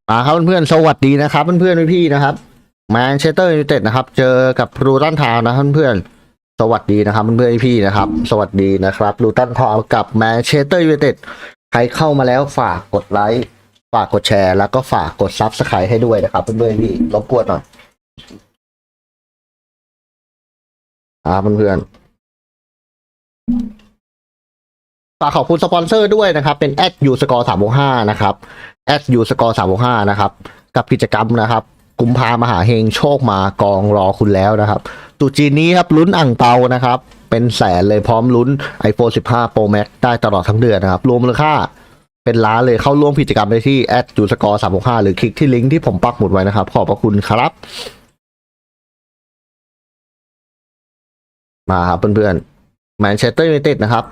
ครับเพื่อนๆสวัสดีนะครับเพื่อนๆพี่ๆนะครับแมนเชสเตอร์ยูไนเต็ดนะครับเจอกับลูตันทาวน์นะเพื่อนๆสวัสดีนะครับเพื่อนๆพี่ๆนะครับสวัสดีนะครับลูตันทาวน์กับแมนเชสเตอร์ยูไนเต็ดใครเข้ามาแล้วฝากกดไลค์ฝากกดแชร์แล้วก็ฝากกดซับสไครต์ให้ด้วยนะครับเพื่อนๆพี่รบกวนหน่อยเพื่อนๆฝากขอบคุณสปอนเซอร์ด้วยนะครับเป็น@ยูสกอร์365นะครับ@ยูสกอร์365นะครับกับกิจกรรมนะครับกุมภามหาเฮงโชคมากองรอคุณแล้วนะครับตุจีนนี้ครับลุ้นอ่างเปานะครับเป็นแสนเลยพร้อมลุ้น iPhone 15 Pro Max ได้ตลอดทั้งเดือนนะครับรวมมูลค่าเป็นล้านเลยเข้าร่วมกิจกรรมได้ที่@ยูสกอร์365หรือคลิกที่ลิงก์ที่ผมปักหมุดไว้นะครับขอบพระคุณครับมาครับเพื่อนๆแมนเชสเตอร์ยูไนเต็ดนะครับ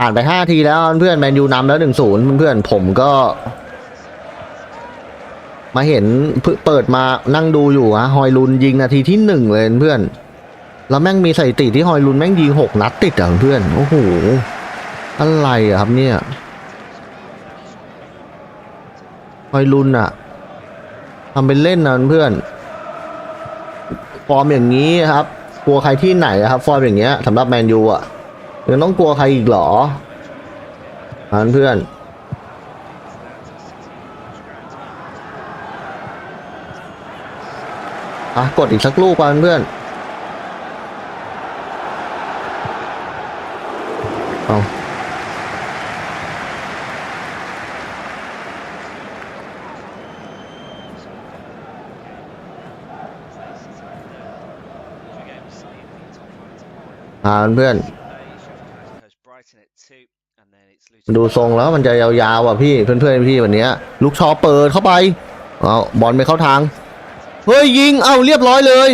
อ่านไป5 ทีแล้วเพื่อนแมนยูนำแล้ว1-0เพื่อนผมก็มาเห็นเปิดมานั่งดูอยู่ฮอยลุนยิงนาทีที่1เลยเพื่อนแล้วแม่งมีสถิติที่ฮอยลุนแม่งยิง6 นัดติดเพื่อนโอ้โหอะไรครับเนี่ยฮอยลุนทำเป็นเล่นนะเพื่อนฟอร์มอย่างนี้ครับกลัวใครที่ไหนครับฟอร์มอย่างเงี้ยสำหรับแมนยูยังต้องกลัวใครอีกหรอเพื่อนกดอีกสักลูกก่อนเพื่อนเอาเพื่อนดูทรงแล้วมันจะยาวๆพี่เพื่อนๆพี่วันนี้ลูกชอเปิดเข้าไปเอาบอลไปเข้าทางเฮ้ยยิงเรียบร้อยเลย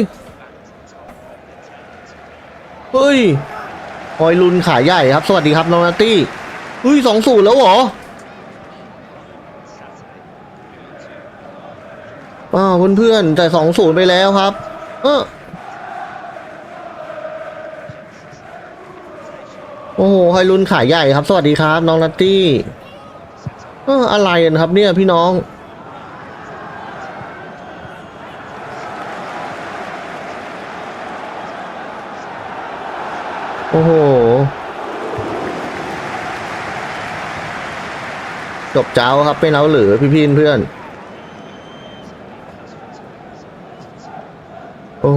เฮ้ยฮอยลุนขาใหญ่ครับสวัสดีครับน้องนัตตี้เฮ้ย2-0แล้วเหรอเพื่อนๆแต่2-0ไปแล้วครับโอ้โหฮอยลุนขาใหญ่ครับสวัสดีครับน้องนัตตี้อะไรกันครับเนี่ยพี่น้องโอ้โหจบเจ้าครับเป็นเอาหรือพี่เพื่อนโอ้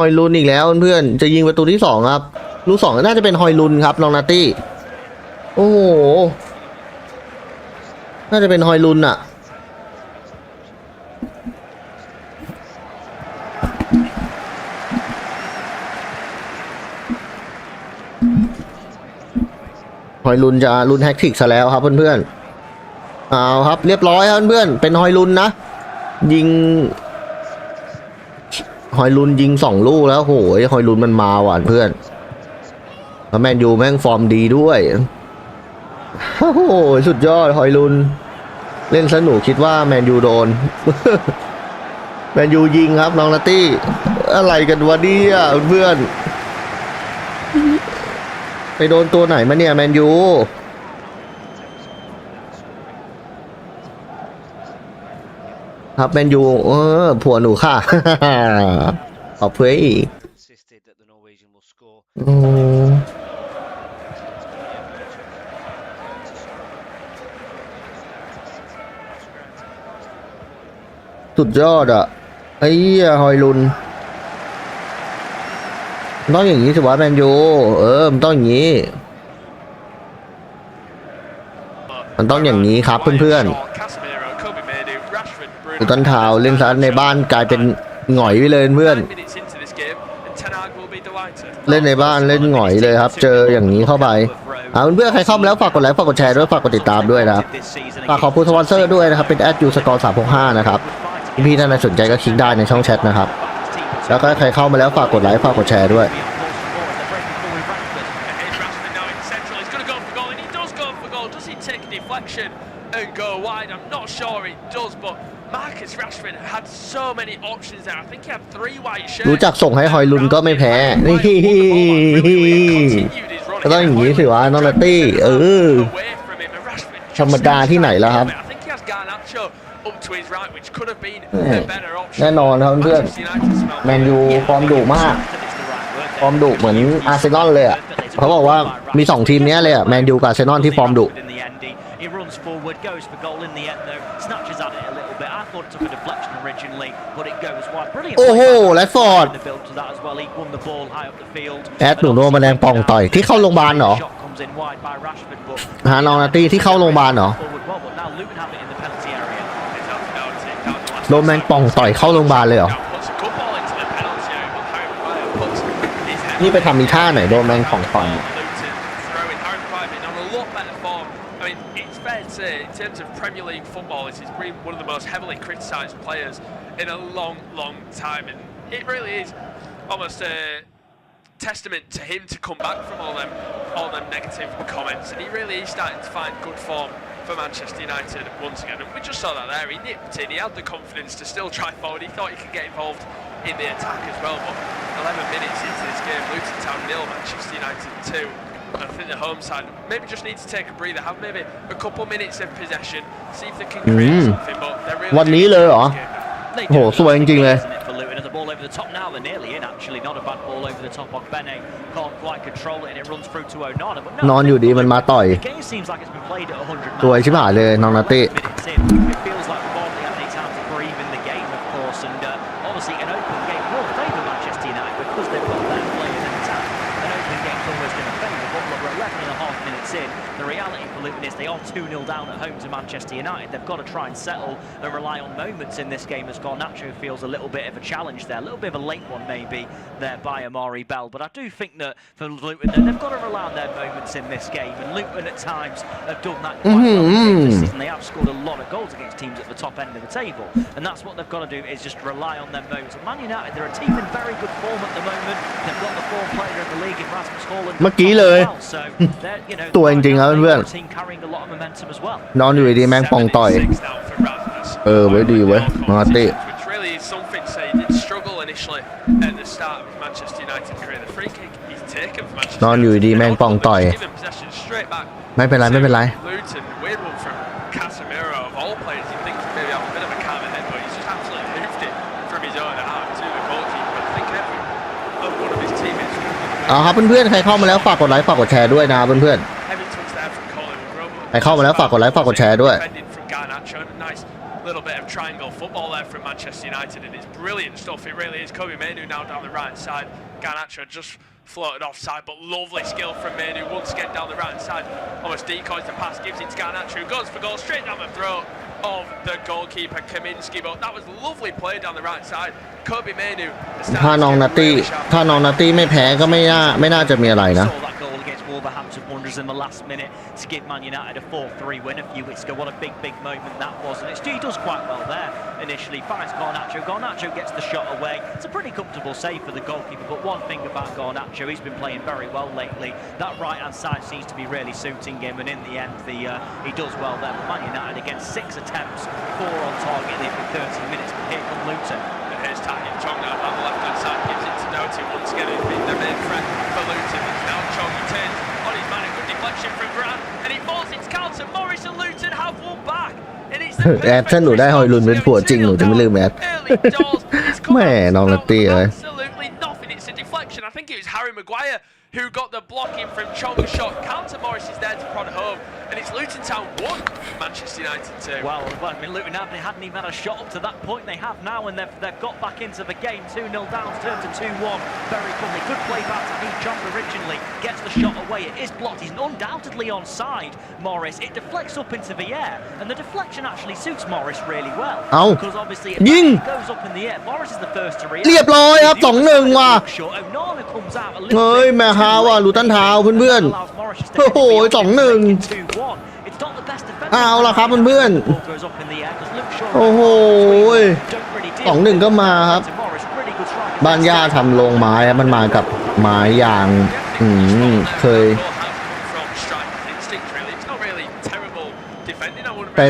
ฮอยลุนอีกแล้วเพื่อนจะยิงประตูที่2ครับลูก2น่าจะเป็นฮอยลุนครับน้องนาตี้โอ้โหน่าจะเป็นฮอยลุนฮอยลุนจะลุนแฮกทิกซะแล้วครับเพื่อนๆเอาครับเรียบร้อยครับเพื่อนเป็นฮอยลุนนะยิงฮอยลุนยิง2 ลูกแล้วโหยฮอยลุนมันมาหวานเพื่อนแล้วแมนยูแม่งฟอร์มดีด้วยโอ้โหสุดยอดฮอยลุนเล่นสนุกคิดว่าแมนยูโดนแมนยูยิงครับน้องนาตี้อะไรกันวะเนี่ยเพื่อนไปโดนตัวไหนมาเนี่ยแมนยูครับแมนยูผัวหนูค่ะขอบเพื่ออีกสุดยอดไอ้ฮอยลุนต้องอย่างนี้สิวะแมนยูมันต้องอย่างนี้มันต้องอย่างนี้ครับเพื่อนๆต้นเท้าเล่นซัดในบ้านกลายเป็นหงอยไปเลยเพื่อนเล่นในบ้านเล่นหงอยเลยครับเจออย่างนี้เข้าไปเพื่อนใครเข้ามาแล้วฝากกดไลค์ฝากกดแชร์ด้วยฝากกดติดตามด้วยนะครับฝากขอบคุณสปอนเซอร์ด้วยนะครับเป็น@ยูสกอร์365นะครับพี่ท่านใดสนใจก็คลิกได้ในช่องแชทนะครับแล้วก็ใครเข้ามาแล้วฝากกดไลค์ฝากกดแชร์ด้วยรู้จักส่งให้ฮอยลุนก็ไม่แพ้นี่ ก็ต้องอย่างนี้สิวะน้องนัตตี้ธรรมดาที่ไหนแล้วครับแน่นอนครับเพื่อนแมนยูฟอร์มดุมากฟอร์มดุเหมือนอาร์เซนอลเลยอ่ะเขาบอกว่ามี2ทีมนี้เลยอ่ะแมนยูกับอาร์เซนอลที่ฟอร์มดุโอ้โหแรดฟอร์ดแอดหนูโดนแมลงป่องต่อยที่เข้าโรงพยาบาลเหรอฮะน้องนัตตี้ที่เข้าโรงพยาบาลเหรอโดนแมลงป่องต่อยเข้าโรงพยาบาลเลยเหรอนี่ไปทำมีท่าไหนโดนแมลงป่องต่อยIn terms of Premier League football, he's been one of the most heavily criticised players in a long time, and it really is almost a testament to him to come back from all them negative comments, and he really is starting to find good form for Manchester United once again. And we just saw that there. He nipped in. He had the confidence to still try forward. He thought he could get involved in the attack as well. But 11 minutes into this game, Luton Town 0, Manchester United 2. I think the home side maybe just need to take a breather, have maybe a couple minutes of possession, see if they can create something. But they're really วันนี้เลยเหรอโหสวยจริงๆเลยนอนอยู่ดีมันมาต่อยสวยชิบหายเลยน้องนัตตี้They are 2-0 down at home to Manchester United. They've got to try and settle and rely on moments in this game as Garnacho feels a little bit of a challenge there. A little bit of a late one maybe there by Amari Bell. But I do think that for Luton, they've got to rely on their moments in this game. And Luton at times have done that quite well this season. They have scored a lot of goals against teams at the top end of the table. And that's what they've got to do is just rely on their moments. And Man United, they're a team in very good form at the moment. They've got the form player in the league in Rasmus Haaland. เมื่อกี้เลยตัวจริงๆครับเพื่อนนอนอยู่ดีแมงป่องต่อยไว้ดีเว้ยมาตินอนอยู่ดีแมงป่องต่อยไม่เป็นไรไม่เป็นไรเอาครับเพื่อนๆใครเข้ามาแล้วฝากกดไลค์ฝากกดแชร์ด้วยนะเพื่อนๆใครเข้ามาแล้วฝากกดไลค์ฝากกดแชร์ด้วย Little bit of triangle football there from Manchester United, and it's brilliant stuff. It really is. Kobe Mainoo now down the right side. Garnacho just floated offside, but lovely skill from Mainoo once again down the right side. Almost decoys the pass, gives it to Garnacho, who goes for goal straight down the throat of the goalkeeper Kaminsky. But that was lovely play down the right side. Kobe Mainoo. ถ้าน้องนัตตี้ไม่แพ้ก็ไม่น่าจะมีอะไรนะWolverhampton Wanderers in the last minute to give Man United a 4-3 win a few weeks ago. What a big moment that was. And he does quite well there initially. Finds Garnacho. Garnacho gets the shot away. It's a pretty comfortable save for the goalkeeper. But one thing about Garnacho, he's been playing very well lately. That right-hand side seems to be really suiting him. And in the end, he does well there. But Man United against 6 attempts, 4 on target in 30 minutes. But here come Luton. And here's Tanya Chong now on the left-hand side. Gives it to Doughty once again. He's been the main threat for Luton. It's now Chong. He turns on his man. A good deflection from Grant. And it falls. It's Carlton. Morris and Luton have one back. แอดถ้าหนูได้ฮอยลุนเป็นผัวจริงหนูจะไม่ลืมแอดแม่น้องนัตตี้เลย Absolutely nothing. It's a deflection. I think it was Harry Maguire who got the blocking from Chong's shot. Carlton Morris is there to prod home, and it's Luton Town 1, Manchester United 2. Well, I mean, Luton hadn't even had a shot up to that point. They have now, and they've got back into the game. 2-0 down, turned to 2-1 very quickly. Good play back to Heath Chong originally. Gets the shot away. It is blocked. He's undoubtedly onside, Morris. It deflects up into the air, and the deflection actually suits Morris really well. Because obviously it goes up in the air. Morris is the first to react. เรียบร้อยครับ 2-1 ว่ะ Onana comes out a เฮ้ย little แม่ฮาวอ่ะลูตันทาวเพื่อนๆโอ้โห 2-1 เอาละครับเพื่อนๆโอ้โห 2-1 ก็มาครับบ้านย่าทำโรงไม้มันมากับไม้ยางเคยแต่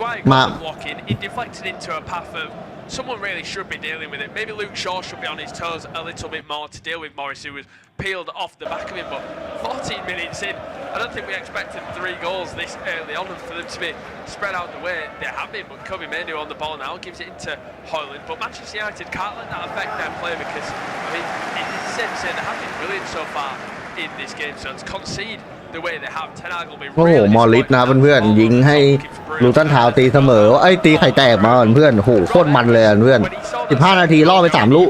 Maguire got the block in. It deflected into a path of someone really should be dealing with it. Maybe Luke Shaw should be on his toes a little bit more to deal with Morris, who was peeled off the back of him. But 14 minutes in, I don't think we expected 3 goals this early on, and for them to be spread out the way they have been. But Kobe Mainoo on the ball now gives it into Hoyland. But Manchester United can't let that affect their play because, I mean, it's the same to say they have been brilliant so far in this game. So to concede the way they have, Ten Hag will be โอ้โห really มอริสนะเพื่อนๆยิงให้ลูตันทาวตีเสมอไอ้ตีไข่แตกมาเพื่อนโหโคตรมันเลยเพื่อน15 นาทีล่อไป3 ลูก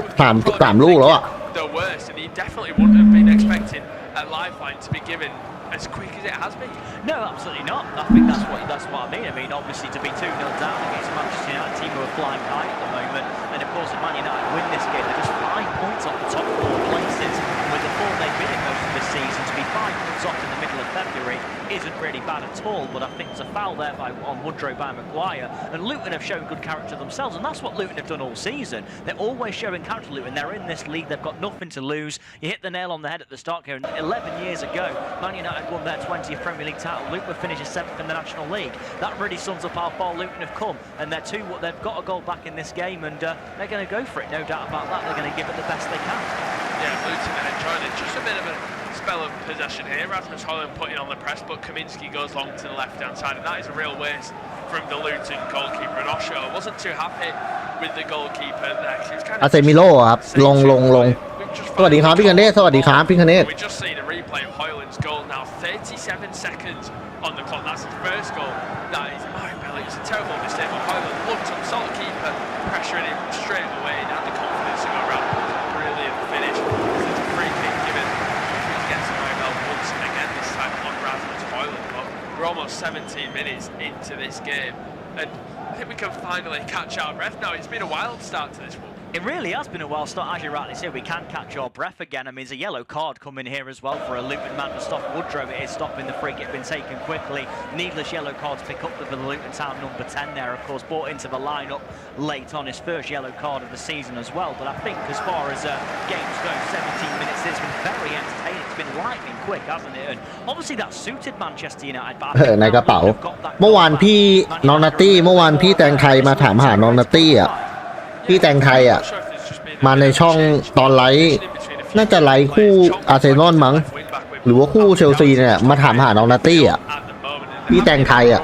3 ลูกแล้วอ่ะ the worst, and he definitely wouldn't have been expecting a lifeline to be given as quick as it has been. No, absolutely not. I think that's what I mean. I mean, obviously to be 2-0 down against a Manchester United team who are flying high at the moment, and of course if Man United win this game, they're just 5 points off the top 4 places. With the form they've been in most of the season, to be 5 points off in the middle of February isn't really bad at all. But I think there's a foul there on Woodrow by Maguire, and Luton have shown good character themselves, and that's what Luton have done all season. They're always showing character. Luton, they're in this league, they've got nothing to lose. You hit the nail on the head at the start here. 11 years ago, Man United won their 20th Premier League title. Luton finished 7th in the National League. That really sums up how far Luton have come, and they've got a goal back in this game, and they're going to go for it, no doubt about that. They're going to give it the best they can. Yeah, Luton are enjoying it. Just a bit of a spell of possession here. Rasmus Højlund putting on the press, but Kaminsky goes long to the left-hand side, and that is a real waste from the Luton goalkeeper. And Osho wasn't too happy with the goalkeeper there. He was kind of อาเซมิโลครับลงสวัสดีครับพี่คเนศสวัสดีครับพี่คเนศ We just seen a replay of Højlund's goal now. 37 seconds on the clock. That's his first goal. That is Belly. It's a terrible mistake, but Højlund looked up, saw the keeper pressuring him straight away, and had the confidence to go around. Brilliant finish. It's a free kick given. He gets Bell once again this time on Rasmus Højlund. But we're almost 17 minutes into this game, and I think we can finally catch our breath now. It's been a wild start to this one. It really has been a wild start, as you rightly say. We can catch our breath again. I mean, there's a yellow card coming here as well for a Luton man to stop Woodrow. It is stopping the free kick, been taken quickly. Needless yellow card to pick up for the Luton Town number 10 there, of course, brought into the lineup late on his first yellow card of the season as well. But I think as far as games go, 17 minutes, it's been very entertaining. It's been lightning quick, hasn't it? And obviously that suited Manchester United. But ในกระเป๋าเมื่อวานพี่น้องนัตตี้เมื่อวานพี่แตงไทยมาถามหาน้องนัตตี้อ่ะพี่แตงไทยอ่ะมาในช่องตอนไลฟ์น่าจะไลฟ์คู่อาร์เซนอลมั้งหรือว่าคู่เชลซีเนี่ยมาถามหาน้องนัตตี้อ่ะพี่แตงไทยอ่ะ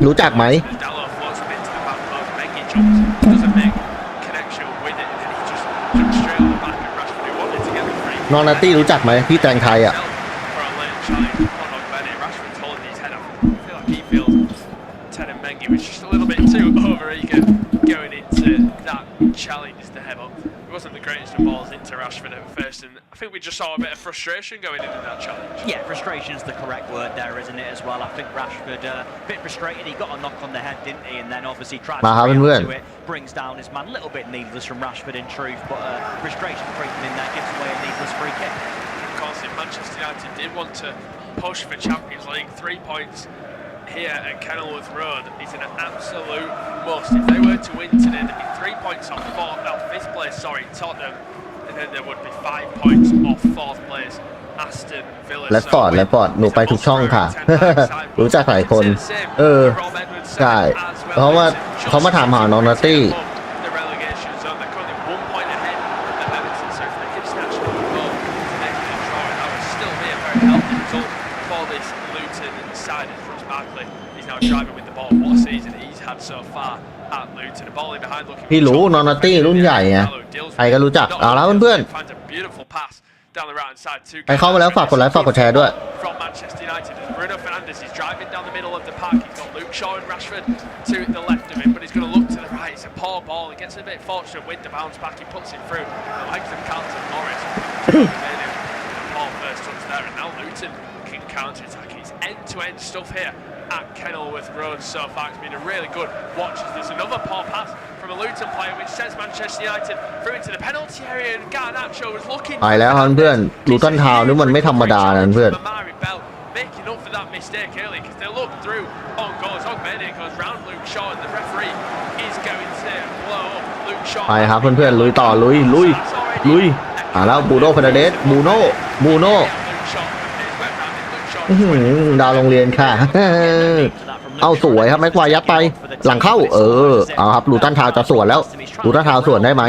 รู้จักไหมน้องนัตตี้รู้จักไหมพี่แตงไทยอ่ะchallenge the head up. It wasn't the greatest of balls into Rashford at first, and I think we just saw a bit of frustration going into that challenge. Yeah, frustration is the correct word there, isn't it, as well? I think Rashford, a bit frustrated. He got a knock on the head, didn't he? And then obviously tried to react to it, brings down his man. A little bit needless from Rashford in truth, but frustration creeping in there, gives away a needless free kick. Of course, if Manchester United did want to push for Champions League, 3 points here at Kenilworth Road is an absolute must. If they were to win today, there'd be 3 points off 5th place, Tottenham, and then there would be 5 points off 4th place, Aston Villa. และฟอร์ดหนูไปทุกช่องค่ะ รู้จักหลายคนใช่เขามาถามหาน้องนัตตี้พี่รู้นอนนัตตี้รุ่นใหญ่ไงใครก็รู้จักเอาแล้วเพื่อนไปเข้ามาแล้วฝากกดไลค์ฝากกดแชร์ด้วย end-to-end stuff here at Kenilworth Road so far. It's been a really good watch. There's another poor pass from a Luton player which sends Manchester United through into the penalty area, and Garnacho was looking ไปแล้วเพื่อนลูตันทาวน์นี่มันไม่ธรรมดานะเพื่อน making up for that mistake early because they look through on goals. Ogbedia goes round Luke Shaw, and the referee is going to blow up Luke Shaw. ไปครับเพื่อนๆลุยต่อลุยแล้วบูโน่เฟรเดสบูโน่ดาวโรงเรียนค่ะ เอาสวยครับแม็กควายยัดไปหลังเข้าเอาครับลูตันทาวจะสวนแล้วลูตันทาวสวนได้ไหม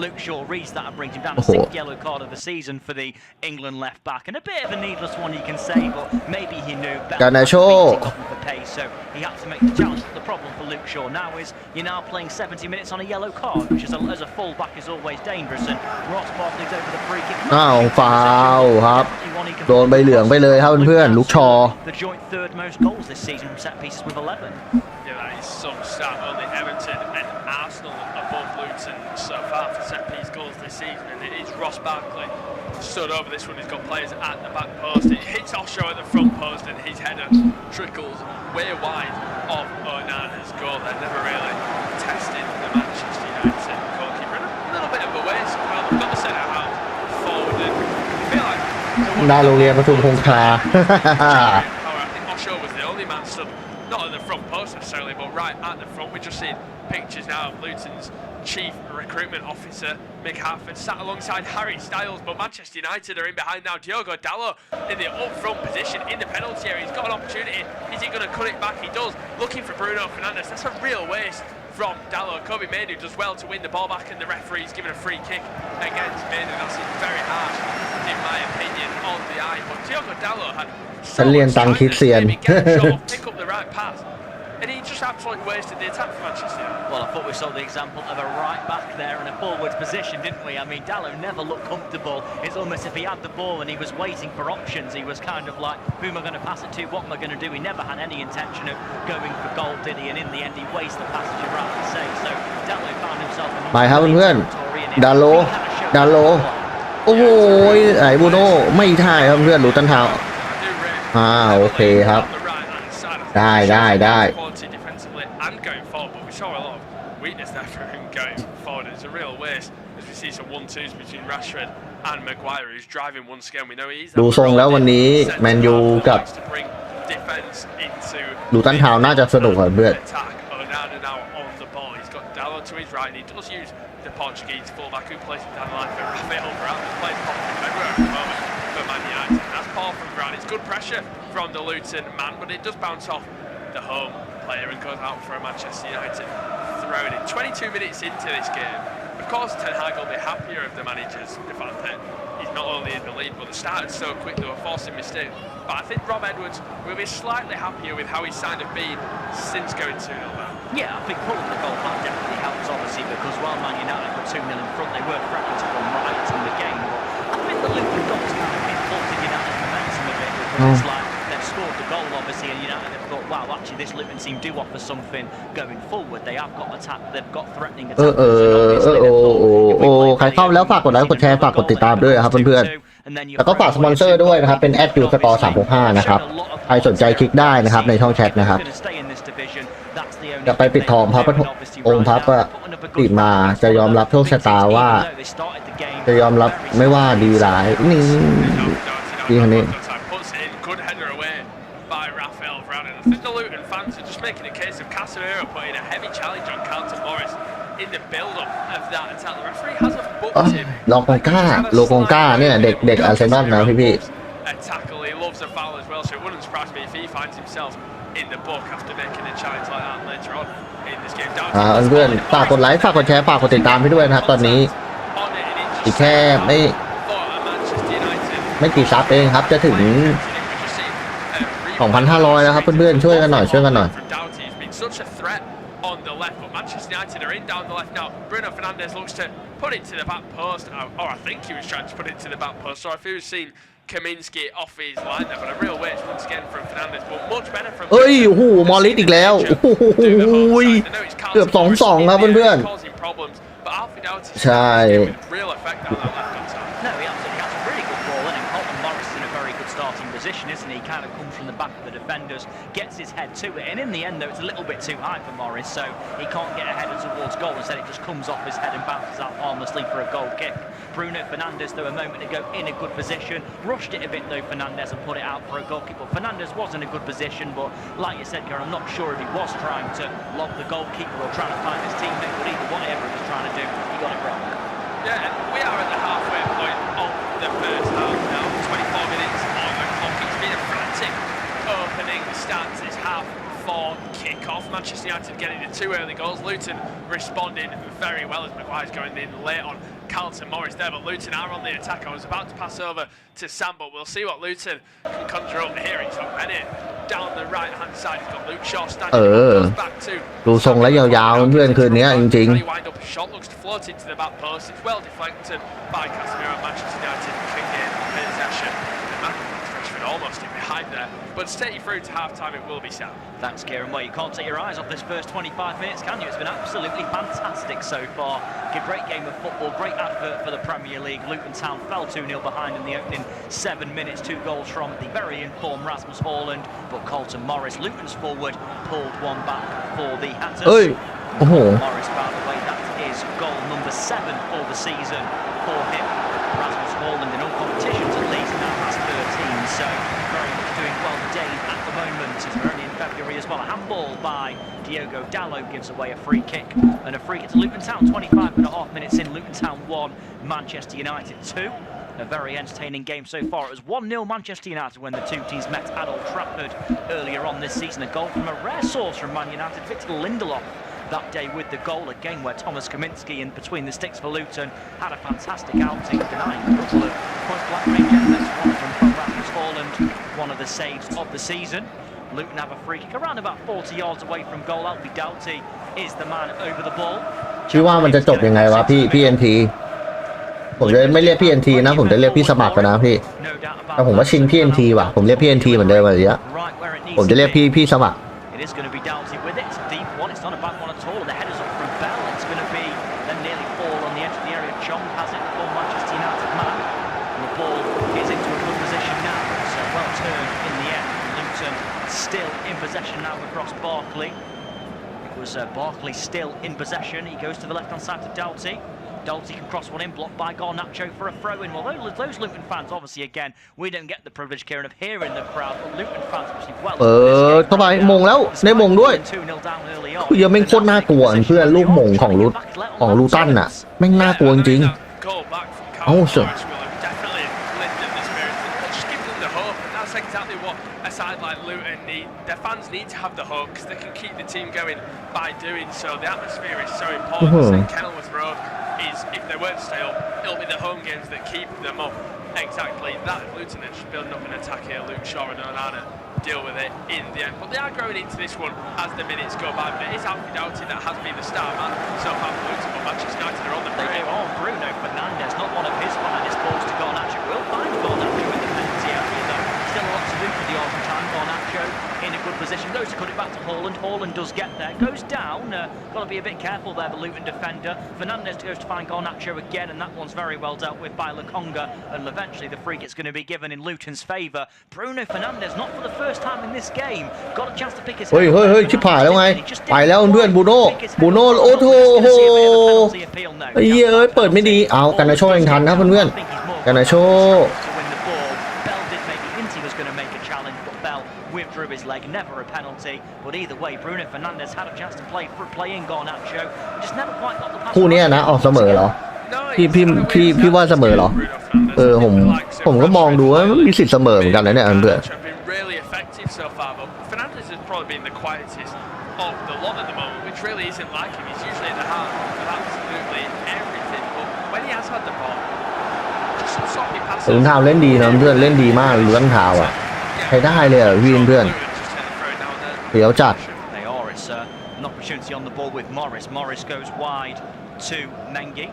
Luke Shaw reads that and brings him down to โอ้โห 6th yellow card of the season for the England left back, and a bit of a needless one you can say, but maybe he knew better การ than โช beating off the pace, so he had to make the challenge. The problem for Luke Shaw now is you're now playing 70 minutes on a yellow card, which is as a full back is always dangerous, and Ross Barkley's over the free kick. อ้าวฟาวครับโดนใบเหลืองไปเลยครับเพื่อนๆลูกชอ The joint third most goals this season from set pieces with 11. Yeah, that is some stat. Only Everton and Arsenal above Luton so far for set-piece goals this season, and it is Ross Barkley stood over this one. He's got players at the back post. It hits Osho at the front post, and his header trickles way wide of Onana's goal. They're never really tested the Manchester United goalkeeper. A little bit of a waste. Well, they've got the centre half forward, and I feel like หน้าโรงเรียนปทุมคงคา I think Osho was the only man stood not at the front post necessarily, but right at the front. We've just seen pictures now of Luton's chief recruitment officer, Mick Hartford, sat alongside Harry Styles, but Manchester United are in behind now. Diogo Dalot in the up-front position in the penalty area. He's got an opportunity. Is he going to cut it back? He does. Looking for Bruno Fernandes. That's a real waste from Dalot. Kobe Mainu does well to win the ball back, and the referee's given a free kick against Mainu. That's very harsh, in my opinion, on the eye. But Diogo Dalot had so much time to maybe get a shot off, pick up the right pass, and he just absolutely wasted the attack for Manchester United. Well, I thought we saw the example of a right back there in a forward position, didn't we? I mean, Dalot never looked comfortable. It's almost if he had the ball and he was waiting for options. He was kind of like, who am I going to pass it to? What am I going to do? He never had any intention of going for goal, did he? And in the end, he wasted the pass, as you rightly say. So Dalot found himself in ไปครับเพื่อนๆดาโลดาโลโอ้โหไอ้บูโน่ไม่ท่ายครับเพื่อนลูตันทาวโอเคครับได้ Quality defensively and going forward, but we saw a lot of weakness there from him going forward. It's a real waste as we see some 1-2s between Rashford and Maguire, who's driving once again. We know he's ดูทรงแล้ววันนี้แมนยูกับ to bring defense into ลูตันทาวน่าจะสนุกครับเพื่อน attack. Onana now on the ball. He's got Dalot to his right, and he does use the Portuguese fullback who plays it down the line for Rafael Varane, who's playing properly everywhere at the moment for Man United. That's Paul from Varane. It's good pressure from the Luton man, but it does bounce off the home player and goes out for a Manchester United throw-in. 22 minutes into this game, of course Ten Hag will be happier of the managers, the fact that he's not only in the lead, but they started so quick they were forcing mistakes. But I think Rob Edwards will be slightly happier with how his side have been since going 2-0 down. Yeah, I think pulling the goal back definitely helps, obviously, because while Man United were 2-0 in front, they were threatening to run right in the game. But I think the Luton goals kind of insulted United's momentum a bit, because it's like they've scored the goal, obviously, and United have thought, wow, actually, this Luton team do offer something going forward. They have got attack, they've got threatening attack. ใครเข้าแล้วฝากกดไลค์กดแชร์ฝากกดติดตามด้วยครับเพื่อนๆแล้วก็ฝากสปอนเซอร์ด้วยนะครับเป็น@uscore365นะครับใครสนใจคลิกได้นะครับในช่องแชทนะครับจะไปปิดทองพระองค์พระก็ติดมาจะยอมรับโชคชะตาว่าจะยอมรับไม่ว่าดีร้ายนี่คนนี้ Good header away by Rafael Varane. I think the Luton fans are just making a case of Casemiro putting a heavy challenge on Carlton Morris in the build-up of that attack. The referee hasn't booked him. โลกงก้าเนี่ยเด็กอาร์เซนอลนะพี่ A tackle. He loves a foul as well, so it wouldn't surprise me if he finds himself in the book after making a challenge like that later on in this game. เพื่อนฝากกดไลค์ฝากกดแชร์ฝากกดติดตามให้ด้วยนะครับตอนนี้อีกแค่ไม่กี่ซับเองครับจะถึง 2,500 แล้วครับเพื่อนๆช่วยกันหน่อยSuch a threat on the left, but Manchester United are in down the left now. Bruno Fernandes looks to put it to the back post, or I think he was trying to put it to the back post. So if he was seen Kaminski off his line there, but a real waste once again from Fernandes, but much better from โอ้โหมอริสอีกแล้วโอ้โหเกือบ 2-2 ครับเพื่อนๆใช่ No, he absolutely has a really good ball, and Colton Morris in a very good starting position, isn't he? Kind of comes from the back of the defenders, gets his head to it, and in the end, though, it's a little bit too high for Morris, so he can't get a header towards goal. Instead, it just comes off his head and bounces out harmlessly for a goal kick. Bruno Fernandes, though, a moment ago in a good position, rushed it a bit though, Fernandes, and put it out for a goal kick. But Fernandes was in a good position, but like you said, Gary, I'm not sure if he was trying to lob the goalkeeper or trying to find his teammate, but either whatever he was trying to do, he got it wrong. Yeah, and we are at the halfway point of the first half now. 24 minutes on the clock. It's been a frantic opening start to this half for kick-off. Manchester United getting the 2 early goals. Luton responding very well as Maguire's going in late on Carlton Morris there, but Luton are on the attack. I was about to pass over to Sam, but we'll see what Luton can conjure up here. He's got Bennett down the right-hand side. He's got Luke Shaw standing. Goes back to ดูทรงแล้วยาวๆเพื่อนคืนนี้จริง wind up a shot, looks to float into the back post. It's well deflected by Casemiro. Manchester United can gain possession. Almost in behind there, but to take you through to half-time, it will be Sam. Thanks, Kieran. Well, you can't take your eyes off this first 25 minutes, can you? It's been absolutely fantastic so far. A great game of football, great advert for the Premier League. Luton Town fell 2-0 behind in the opening 7 minutes. 2 goals from the very informed Rasmus Haaland, but Carlton Morris, Luton's forward, pulled one back for the Hatters. เอ้ยโอ้โห Morris, by the way, that is goal number 7 for the season for him. Rasmus Haaland in all competitions at least now has 13, so very much doing well the day at the moment. It's only in February as well. A handball by Diogo Dalot gives away a free kick, and a free kick to Luton Town. 25.5 minutes in, Luton Town 1, Manchester United 2. A very entertaining game so far. It was 1-0 Manchester United when the two teams met at Old Trafford earlier on this season. A goal from a rare source from Man United, Victor Lindelof, that day with the goal, a game where Thomas Kaminski in between the sticks for Luton had a fantastic outing, denying a couple of point-blank range efforts, one of them from Rasmus Haaland, one of the saves of the season. Luton have a free kick around about 40 yards away from goal. Alfie Doughty is the man over the ball. พี่ว่ามันจะจบยังไงวะพี่ NT ผมจะไม่เรียกพี่ NT นะผมจะเรียกพี่สมัครกันนะพี่แต่ผมว่าชิงพี่ NT ว่ะผมเรียกพี่ NT เหมือนเดิมอะไรอย่างเงี้ยผมจะเรียกพี่สมัคร It is going to be Doughty with it. It's a deep one. It's not a bad one at all. The header's up from Bell. It's going to be a nearly fall on the edge of the area. Chong has it for Manchester United man. And the ball is into a good position now. So well turned in the end. Luton still in possession now across Barkley. It was Barkley still in possession. He goes to the left-hand side to Doughty. Doughty can cross one in, blocked by Garnacho for a throw-in. Well, those Luton fans, obviously, again, we don't get the privilege, Kieran, of hearing the crowd, but Luton fans actually well. เข้าไปมงแล้วได้มงด้วยคือยังไม่โคตรน่ากลัวเพื่อนลูกมงของลูตันน่ะแม่งน่ากลัวจริงๆเอ้าเสือ Exactly what a side like Luton need. Their fans need to have the hook because they can keep the team going by doing so. The atmosphere is so important. St Kenilworth Road is, if they were to stay up, it'll be the home games that keep them up. Exactly that. Luton are just building up an attack here. Luke Shaw and Onana deal with it in the end. But they are growing into this one as the minutes go by. But it is Alfie Doughty that has been the star man so far for Luton. But Manchester United are on the break. Oh, Bruno Fernandes, not one of his finest balls to Garnacho. We'll find Garnacho in the penalty area though. Still a lot to do for the Argentine. Garnacho in a good position. Goes to cut it back to Haaland. Haaland does get there. Goes down. Got to be a bit careful there, the Luton defender. Fernandes goes to find Garnacho again, and that one's very well dealt with by Lokonga. And eventually the free kick's going to be given in Luton's favour. Bruno Fernandes, not for the first time in this game, got a chance to pick his head. เฮ้ยชิบหายแล้วไงไปแล้วเพื่อนบูโน่โอ้โหไอ้เหี้ยเปิดไม่ดีเอากันนะโชยังทันนะเพื่อนๆกันนะโชwithdrew his leg, never a penalty, but either way Bruno Fernandes had a chance to play in Garnacho, just never quite got the pass. คู่นี้นะออกเสมอเหรอพี่ว่าเสมอเหรอผมก็มองดูว่ามีสิทธิ์เสมอเหมือนกันนะเนี่ยเพื่อน really effective so far, but Fernandes has probably been the quietest of the lot at the moment, which really isn't like him. He's usually at the heart of absolutely everything, but when he has had the ball, just some sloppy passes. ลุงเท้าเล่นดีนะเพื่อนเล่นดีมากลุงเท้าอ่ะใช้ได้เลยพี่เพื่อนเดี๋ยวจัด An opportunity on the ball with Morris. Morris goes wide to Mengi.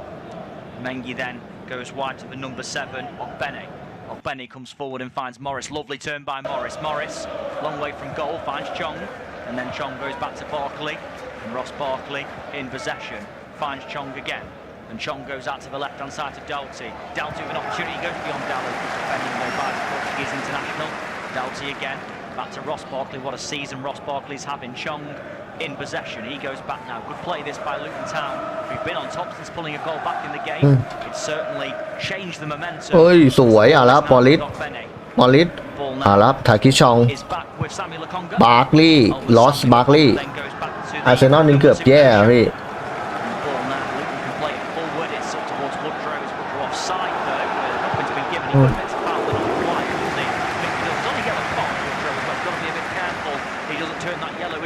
Mengi then goes wide to the number 7, Okbene. Okbene comes forward and finds Morris. Lovely turn by Morris. Morris, long way from goal, finds Chong. And then Chong goes back to Barkley. And Ross Barkley in possession. Finds Chong again. And Chong goes out to the left-hand side to Doughty. Doughty with an opportunity, goes beyond Dalot, who's defending there by the Portuguese international. Doughty again, back to Ross Barkley. What a season Ross Barkley's having. Chong in possession. He goes back now. Good play this by Luton Town, who've been on top since pulling a goal back in the game. It certainly changed the momentum. เฮ้ยสวยอ่ะแล้วปอลิสรับทาคิชองบาร์คลีย์ลอสบาร์คลีย์อาร์เซนอลนี่เกือบแย่พี่ He doesn't turn that yellow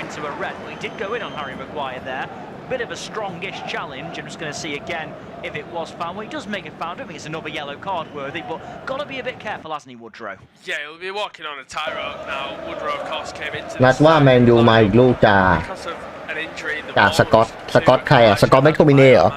He did go in on Harry Maguire there. Bit of a strongish challenge. I'm just going to see again if it was foul. Well, he does make a foul. I don't think it's another yellow card worthy, but got to be a bit careful, hasn't he, Woodrow? Yeah, he'll be walking on a tightrope now. Woodrow, of course, came into นัดว่าแมนยูมาอีกลูกจาก because of an injury. สกอตใครอะสกอตแม็กโทมิเน่เหรอ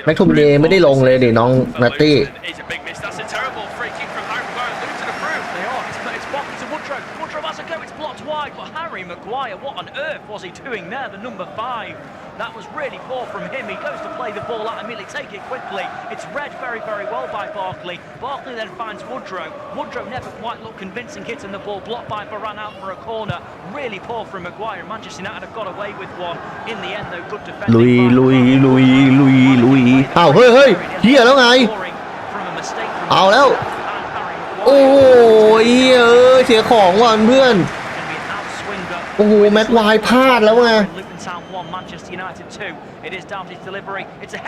แม็กโทมิเน่ไม่ได้ลงเลยดิน้องนัตตี้ It's a big miss. That's a terrible free kick from Harry Maguire. Luton approved. They are. It's blocked to Woodrow. Woodrow has a go. It's blocked wide. But Harry Maguire, what on earth was he doing there? The number 5. That was really poor from him. He goes to play the ball out immediately, take it quickly. It's read very, very well by Barkley. Barkley then finds Woodrow. Woodrow never quite looked convincing, hitting the ball, blocked by Varane out for a corner. Really poor from Maguire. Manchester United have got away with one. In the end, though, good defending. ลุยอ้าวเฮ้ยเฮียแล้วไงเอาแล้วโอ้ยเสียของว่ะเพื่อนโอ้โหแม็กไวร์พลาดแล้วไง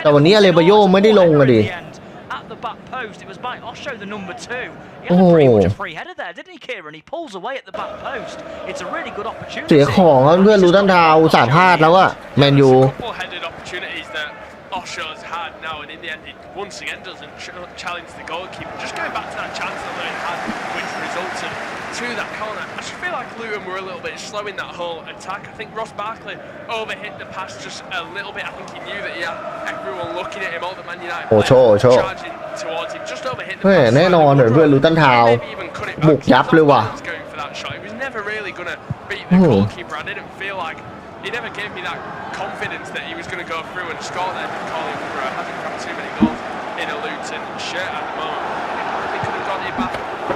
แต่วันนี้อาเลบาโยไม่ได้ลงอะดิโอ้โหเสียของเพื่อนรู้ทันทาวสาพลาดแล้วอะแมนยู Osho's had now, and in the end, he once again doesn't challenge the goalkeeper. Just going back to that chance that they had, which resulted to that corner. I just feel like Luton were a little bit slow in that whole attack. I think Ross Barkley overhit the pass just a little bit. I think he knew that he had everyone looking at him, all the Man United players charging towards him. Just overhit the pass. แน่นอนเพื่อนรู้ทันทาวบุกยับเลยว่ะ Going for that shot. He was never really going to beat the goalkeeper. I didn't feel like he never gave me that confidence that he was going to go through and score there. But Colin Woodrow hasn't got too many goals in a Luton shirt at the moment. He could have got it back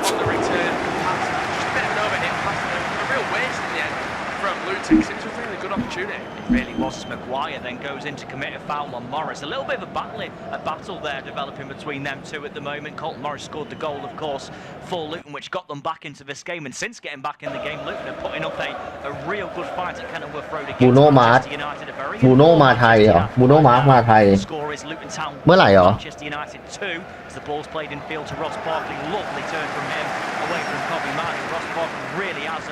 on the return pass. Just a bit of an overhit pass. A real waste in the end from Luton because it was a really good opportunity. It really was. Maguire then goes in to commit a foul on Morris. A little bit of a battle there developing between them two at the moment. Colton Morris scored the goal, of course, for Luton, which got them back into this game. And since getting back in the game, Luton are putting up a real good fight at Kenilworth Road against Manchester United. บูโน่มาไทยเหรอบูโน่มาร์คมาไทย Score is Luton Town เมื่อไหร่เหรอ Manchester United 2 as the ball's played in field to Ross Barkley. Lovely turn from him away from Kobe Manu. Ross Barkley really has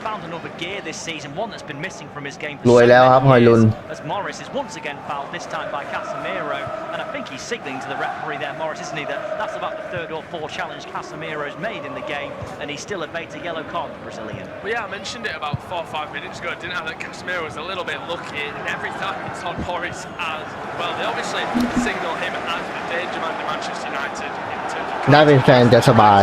found another gear this season, one that's been missing from his game for รวยแล้วครับฮอยลุน as Morris is once again fouled, this time by Casemiro, and I think he's signalling to the referee there, Morris, isn't he, that that's about the third or fourth challenge Casemiro's made in the game, and he still evades a yellow card, the Brazilian. Well, yeah, I mentioned it about 4 or 5 minutes ago, didn't I, that Casemiro was a little bit lucky, and every time it's on Morris as well. They obviously signal him as the danger man to Manchester United in terms of... ได้เป็นแฟนจะสบาย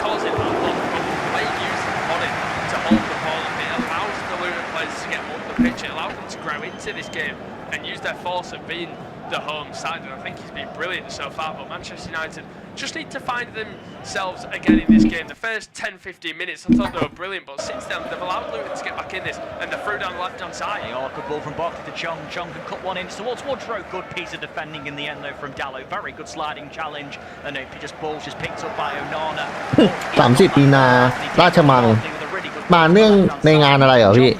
calls it that one, but they use on it to hold the ball. It allows the Luton players to get up the pitch. It allows them to grow into this game and use their force of being the home side, and I think he's been brilliant so far. But Manchester United just need to find themselves again in this game. The first 10-15 minutes I thought they were brilliant, but since then they've allowed Luton to get back in this, and they're through down the left hand side. Oh, good ball from Barkley to Chung. Chung can cut one in towards Woodrow. Good piece of defending in the end though from Dallo. Very good sliding challenge, and if he just balls just picked up by Onana. 30 มีนาราชมังมาเนื่องในงานอะไรเหรอพี่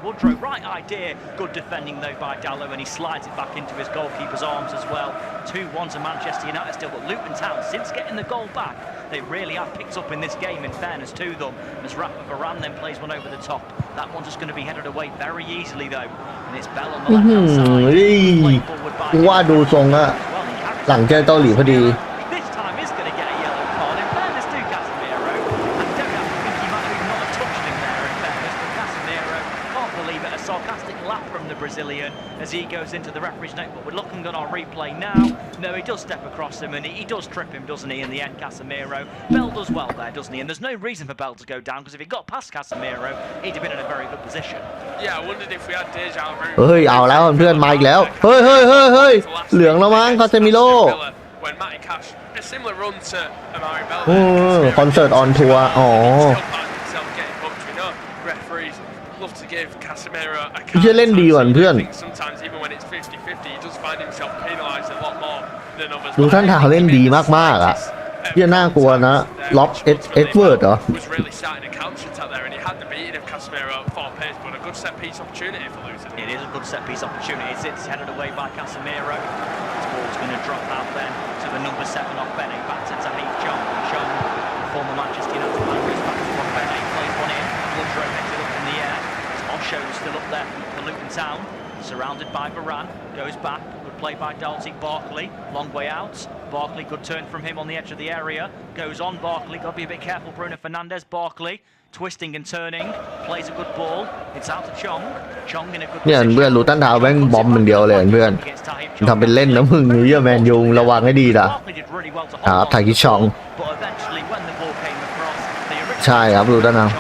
Woodrow, right idea. Good defending though by Dallo, and he slides it back into his goalkeeper's arms as well. 2-1 to Manchester United still, but Luton Town, since getting the goal back, they really have picked up in this game, in fairness to them. As Rafa Varane then plays one over the top. That one's just going to be headed away very easily though, and it's Bell on the left-hand side. Played forward by ว่าดูทรงอะหลังเจอเกาหลีพอดี This time is going to get a yellow card. In fairness to Casemiro, I don't actually think he might have even not have touched him there. In fairness, but Casemiro can't believe it. A sarcastic laugh from the Brazilian as he goes into the referee's note. But we're looking at our replay now. No, he does step across him and he does trip him, doesn't he? In the end, Casemiro. Bell does well there, doesn't he? And there's no reason for Bell to go down because if he got past Casemiro, he'd have been in a very good position. Yeah, I wondered if we had deja vu. เฮ้ยเอาแล้วเพื่อนมาอีกแล้วเฮ้ยเหลืองแล้วมั้งคาเซมิโร่ When Matty Cash a similar run to Amari Bell. คอนเสิร์ตออนทัวร์อ๋อ Referees love to give Casemiro a พี่เล่นดีกว่าเพื่อน sometimes even when it's 50-50 he does find himself penalised a lot more than others. ดูท่านทางเล่นดีมากๆอ่ะพี่น่ากลัวนะล็อบเอ็ดเวิร์ดเหรอ was really starting to counter attack there and he had the beating of Casemiro at 4 pace, but a good set piece opportunity for Luton. It is a good set piece opportunity. It's headed away by Casemiro. This ball's going to drop out then to the number 7 off Bene, back to Tahith Chung. Chung, former Manchester United man, goes back to Bene, plays one in. Woodrow heads it up in the air. It's shows still up there for Luton Town. Surrounded by Varane, goes back, good play by Dalty. Barkley, long way out. Barkley, good turn from him on the edge of the area. Goes on Barkley, got to be a bit careful. Bruno Fernandes, Barkley, twisting and turning, plays a good ball. It's out to Chong. Chong in a good เนี่ยเพื่อนลูตันทาวน์แม่งบอมอย่างเดียวเลยเพื่อนทำเป็นเล่นนะมึงเยี่ยแมนยูระวังให้ดีล่ะครับทากิชองใช่ครับลูตันทาวน์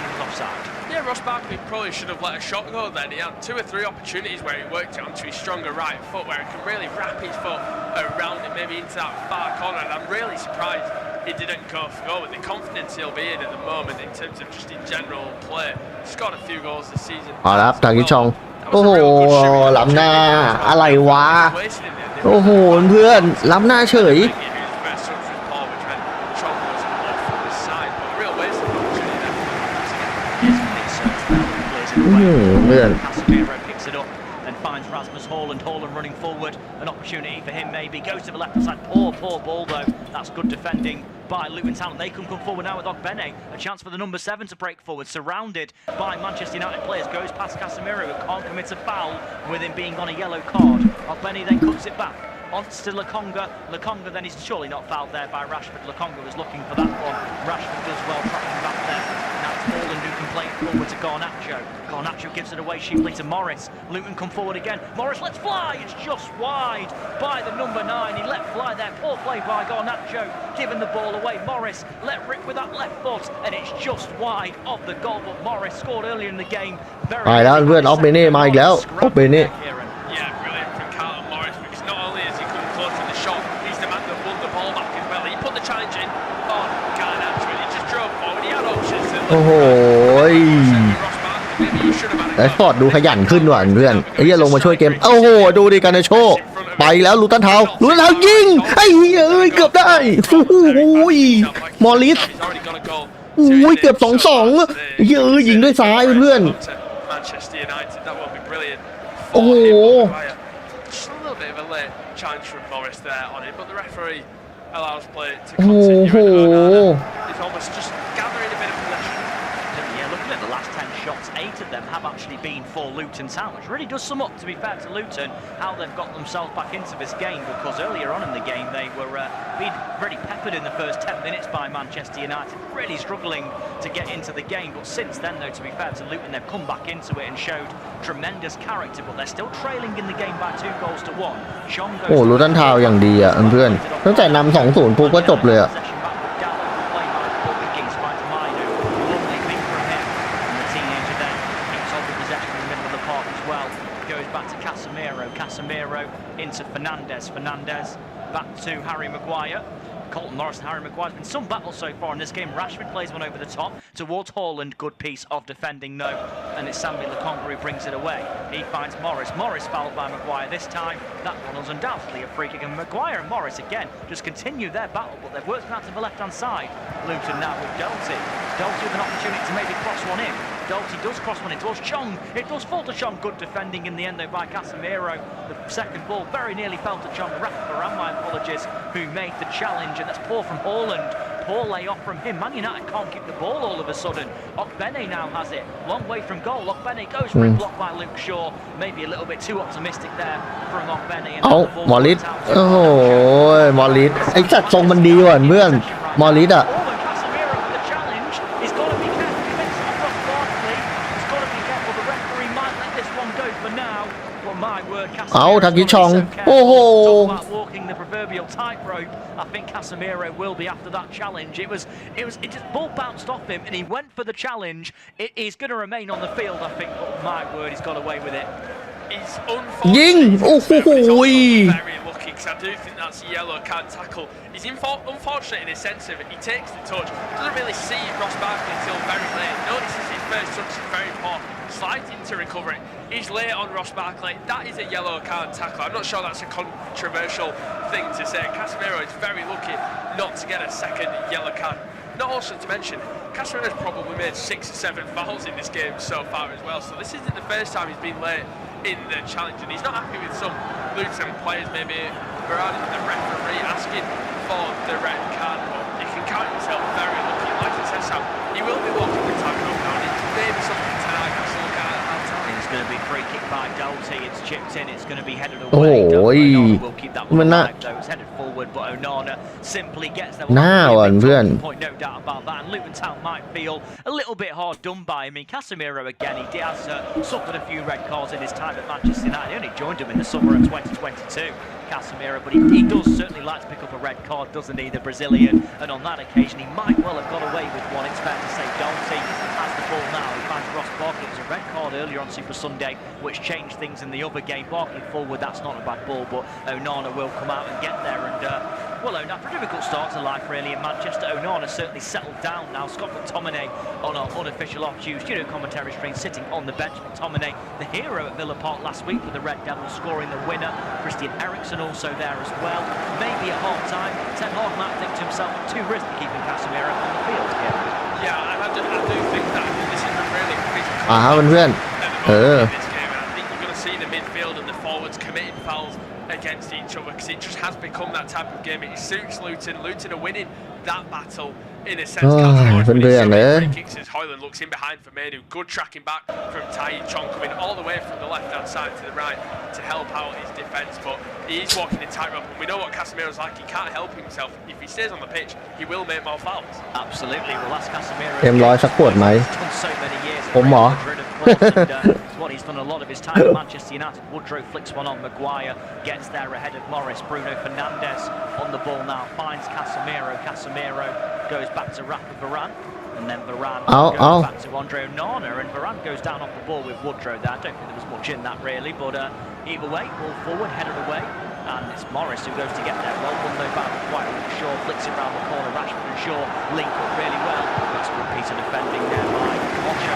Ross Barkley probably should have let a shot go then. He had 2 or 3 opportunities where he worked it onto his stronger right foot, where he can really wrap his foot around it, maybe into that far corner. And I'm really surprised he didn't go for goal with the confidence he'll be in at the moment in terms of just in general play. He's got a few goals this season. เอาละทากิชองโอ้โหล้ำหน้าอะไรวะโอ้โหเพื่อนล้ำหน้าเฉยเพื่อน Casemiro picks it up and finds Rasmus Haaland. Haaland running forward, an opportunity for him maybe. Goes to the left side. Poor ball though. That's good defending by Luton Town. They can come forward now with Ogbene. A chance for the number 7 to break forward. Surrounded by Manchester United players. Goes past Casemiro, who can't commit a foul with him being on a yellow card. Ogbene then cuts it back. On to Lokonga. Lokonga then is surely not fouled there by Rashford. Lokonga was looking for that one. Rashford does well tracking back there. Now it's Haaland who can play it forward to Garnacho. Garnacho gives it away cheaply to Morris. Luton come forward again. Morris lets fly. It's just wide by the number 9. He let fly there. Poor play by Garnacho. Giving the ball away. Morris let rip with that left foot. And it's just wide of the goal. But Morris scored earlier in the game. ไปแล้วเพื่อนออฟเบเน่มาอีกแล้วออฟเบเน่ โอ้โหแรชฟอร์ดดูขยันขึ้นว่ะเพื่อนไอ้เหี้ยลงมาช่วยเกมโอ้โหดูดิการโชว์ไปแล้วลูตันทาวน์ยิงไอ้เหี้ยเกือบได้โอ้โหมอริสโอ้ยเกือบ 2-2 เยอะยิงด้วยซ้ายเพื่อนโอ้โหโอ้โหshots, 8 of them have actually been for Luton Town, which really does sum up, to be fair to Luton, how they've got themselves back into this game, because earlier on in the game they were being really peppered in the first 10 minutes by Manchester United, really struggling to get into the game. But since then, though, to be fair to Luton, they've come back into it and showed tremendous character, but they're still trailing in the game by 2-1. โอ้ลูตันทาวน์อย่างดีอ่ะเพื่อนตั้งแต่นำ 2-0 ปุ๊บก็จบเลยอ่ะCasemiro into Fernandes back to Harry Maguire. Colton Morris and Harry Maguire. There's been some battles so far in this game. Rashford plays one over the top towards Haaland. Good piece of defending though, and it's Sambi Lokonga who brings it away. He finds Morris. Morris fouled by Maguire this time. That one was undoubtedly a free kick, and Maguire and Morris again just continue their battle, but they've worked out to the left-hand side. Luton now with Dalty. Dalty with an opportunity to maybe cross one in. Dalty does cross one in towards Chong. It does fall to Chong. Good defending in the end though by Casemiro. The second ball very nearly fell to Chong. Rafa, my apologies, who made the challenge. And that's poor from Haaland. Poor layoff from him. Man United can't keep the ball all of a sudden. Ogbene now has it. Long way from goal. Ogbene goes for a block by Luke Shaw. Maybe a little bit too optimistic there from Ogbene. เอามอริสโอ้โหมอริสไอ้จัดทรงมันดีว่ะเพื่อนมอริสอ่ะเอาทากิชองโอ้โห the proverbial tightrope. I think Casemiro will be after that challenge. It just ball bounced off him and he went for the challenge. He's going to remain on the field, I think. But my word, he's got away with it. He's ยิงโอ้โห very lucky because I do think that's a yellow card tackle. He's unfortunate in a sense of it. He takes the touch, doesn't really see Ross Barkley until very late. Notices his first touch is very poor. Slides into recovery. He's late on Ross Barkley. That is a yellow card tackle. I'm not sure that's a controversial thing to say. Casemiro is very lucky not to get a second yellow card. Not also to mention, Casemiro's probably made 6 or 7 fouls in this game so far as well. So this isn't the first time he's been late in the challenge, and he's not happy with some Luton players maybe regarding the referee asking for the red card. But he can count himself very lucky. Like I said, Sam, he will be walking the time up now, and it may be something tonight to look at. I'll tell you. free kick by Doughty. It's chipped in. It's going to be headed โอ้โห away. Onana will keep that มัน one น่า alive, though. It's headed forward, but Onana simply gets there. หน้าอ่อนเพื่อน Point, no doubt about that. And Luton Town might feel a little bit hard done by. I mean, Casemiro again. He has suffered a few red cards in his time at Manchester United. He only joined him in the summer of 2022. Casemiro, but he does certainly like to pick up a red card, doesn't he, the Brazilian? And on that occasion, he might well have got away with one. It's fair to say Doughty has the ball now. He finds Ross Barkley. It was a red card earlier on Super Sunday, which changed things in the other game. Barkley forward, that's not a bad ball, but Onana will come out and get there. And well, Onana, a difficult start to life really in Manchester. Onana certainly settled down now. Scott McTominay on our unofficial off-use commentary screen sitting on the bench. McTominay, the hero at Villa Park last week for the Red Devils, scoring the winner. Christian Eriksen also there as well. Maybe at half-time, Ten Hag might think to himself, too risky keeping Casemiro on the field here. Yeah, I do think that this is a really critical เพื่อน in this game. And I think you're going to see the midfield and the forwards committing fouls against each other because it just has become that type of game. It suits Luton. Luton are winning that battle in a sense. Free kicks as Højlund looks in behind for Manu. Good tracking back from Tai Chong coming all the way from the left-hand side to the right to help out his defence. But he is walking in tightrope. And we know what Casemiro's like. He can't help himself. If he stays on the pitch, he will make more fouls. Absolutely. Well, that's Casemiro. เต็มร้อยสักขวดไหม So many years. ผมเหรอ It's what he's done a lot of his time at Manchester United. Woodrow flicks one on Maguire, gets there ahead of Morris. Bruno Fernandes on the ball now, finds Casemiro. Casemiro goes back to Rafa Varane, and then Varane goes back to Andre Onana, and Varane goes down off the ball with Woodrow there. I don't think there was much in that really, but either way, ball forward, headed away, and it's Morris who goes to get there. Well done though by Maguire. Shaw flicks it round the corner. Rashford and Shaw link up really well. That's good piece of defending there by Ocha.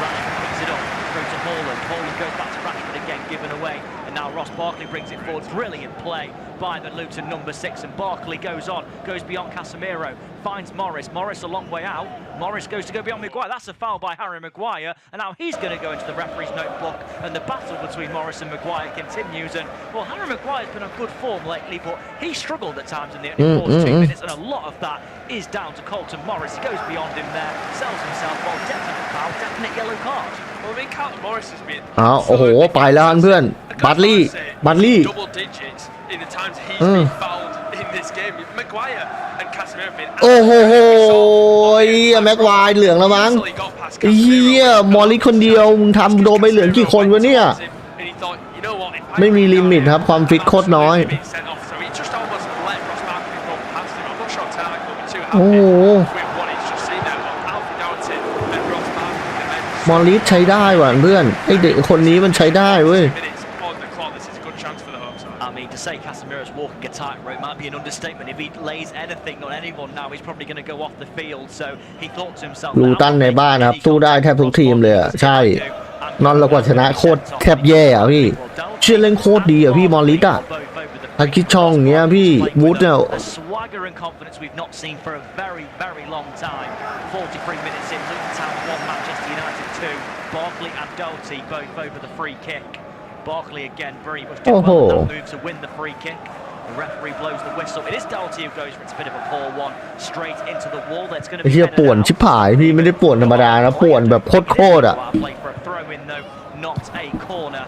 Rashford picks it up through to Haaland. Haaland goes back to Rashford again, given away, and now Ross Barkley brings it forward. Brilliant play by the Luton number 6, and Barkley goes on, goes beyond Casemiro, finds Morris. Morris a long way out. Morris goes to go beyond Maguire. That's a foul by Harry Maguire, and now he's going to go into the referee's notebook, and the battle between Morris and Maguire continues. And well, Harry Maguire's been on good form lately, but he struggled at times in the 42 minutes, and a lot of that is down to Colton Morris. He goes beyond him there, sells himself. Well, definite foul, definite yellow card. Well, I mean, Carlton Morris has been โอ้โหไปแล้วเพื่อนบัตลี่ double digits in the times he's been fouled in this game. Maguire and Casemiro have been โอ้โหแม็กควายเหลืองแล้วมั้งเฮียมอลลี่คนเดียวมึงทำโดนใบเหลืองกี่คนวะเนี่ยไม่มีลิมิตครับความฟิตโคตรน้อยโอ้โหมอลลี่ใช้ได้ว่ะเพื่อนไอเด็กคนนี้มันใช้ได้เว้ยI mean, to say Casemiro's walking a tightrope might be an understatement. If he lays anything on anyone now, he's probably going to go off the field. So he thought to himself, ลูตันในบ้านครับสู้ได้แทบทุกทีมเลยอ่ะใช่นอนเรากว่าชนะโคตรแทบแย่อ่ะพี่เชื่อเล่นโคตรดีอ่ะพี่มอลลิสอ่ะถ้าคิดช่องเนี้ยพี่วูดเนี่ย swagger and confidence we've not seen for a very, very long time. 43 minutes in, Luton Town 1, Manchester United 2. Barkley and Doughty both over the free kick. Barkley again very much did well that move to win the free kick. The referee blows the whistle. It is Doughty who goes for it. It's a bit of a poor one straight into the wall. That's going to be เฮียป่วนชิบหายพี่ไม่ได้ป่วนธรรมดานะป่วนแบบโคตรอ่ะ play for a throw in though, not a corner.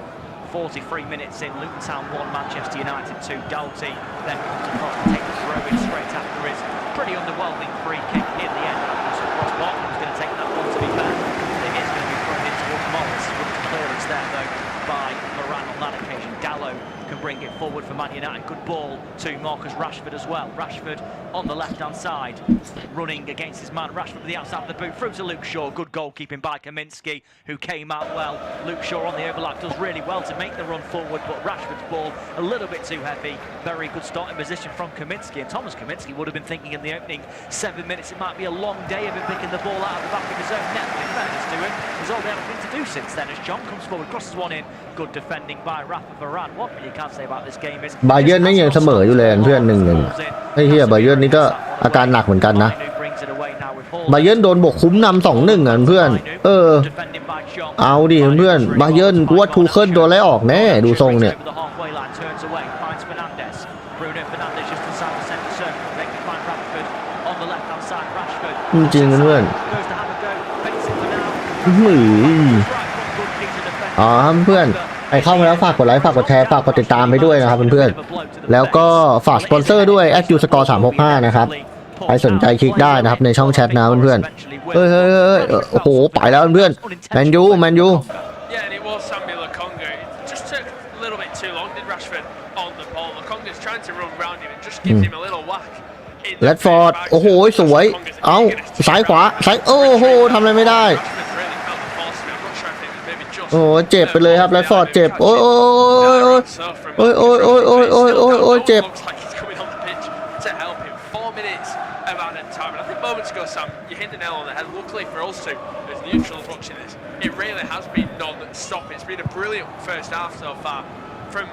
43 minutes in, Luton Town 1, Manchester United 2. Doughty then comes across to take the throw in straight after his pretty underwhelming free kick in the end. Ross Barkley was going to take that one, to be fair. It is going to be thrown in towards Morris. Good clearance there though by Varane on that occasion. Dallow can bring it forward for Man United. Good ball to Marcus Rashford as well. Rashford on the left-hand side, running against his man. Rashford with the outside of the boot, through to Luke Shaw. Good goalkeeping by Kaminski, who came out well. Luke Shaw on the overlap does really well to make the run forward, but Rashford's ball a little bit too heavy. Very good starting position from Kaminski, and Thomas Kaminski would have been thinking in the opening 7 minutes it might be a long day of him picking the ball out of the back of his own net. But in fairness to him, he's all they had anything to do since then. As John comes forward, crosses one in. Good defending by Rafa Varane. What you can say about this game is บาเยิร์นนี่ยังเสมออยู่เลยเพื่อน1-1ไอ้เหี้ยบาเยิร์นนี่ก็อาการหนักเหมือนกันนะบาเยิร์นโดนบกคุ้มนำ 2-1 อ่ะเพื่อนเอาดิเพื่อนบาเยิร์นกูว่าทูเคิลโดนไล่ออกแน่ดูทรงเนี่ยจริงๆเพื่อนหือ อ๋อเพื่อนใครเข้ามาแล้วฝากกดไลค์ฝากกดแชร์ฝากกดติดตามไปด้วยนะครับเพื่อนๆแล้วก็ฝากสปอนเซอร์ด้วย @uscore365 นะครับใครสนใจคลิกได้นะครับในช่องแชทนะเพื่อนๆเฮ้ยโอ้โหไปแล้วเพื่อนแมนยูYeah, and it was Sammy Lokonga. It just took a little bit too long, did Rashford, on the ball. Lokonga's trying to run round him and just gives him a little whack. แรดฟอร์ดโอ้โหสวยเอาซ้ายขวาซ้ายโอ้โหทำอะไรไม่ได้โอ้เจ็บไปเลยครับแรดฟอร์ดเจ็บโอ้ยเจ็บ To help him, 4 minutes of added time, and I think moments ago, Sam, you hit the nail on the head. Luckily for us two, as neutrals watching this, it really has been non-stop. It's been a brilliant first half so far. From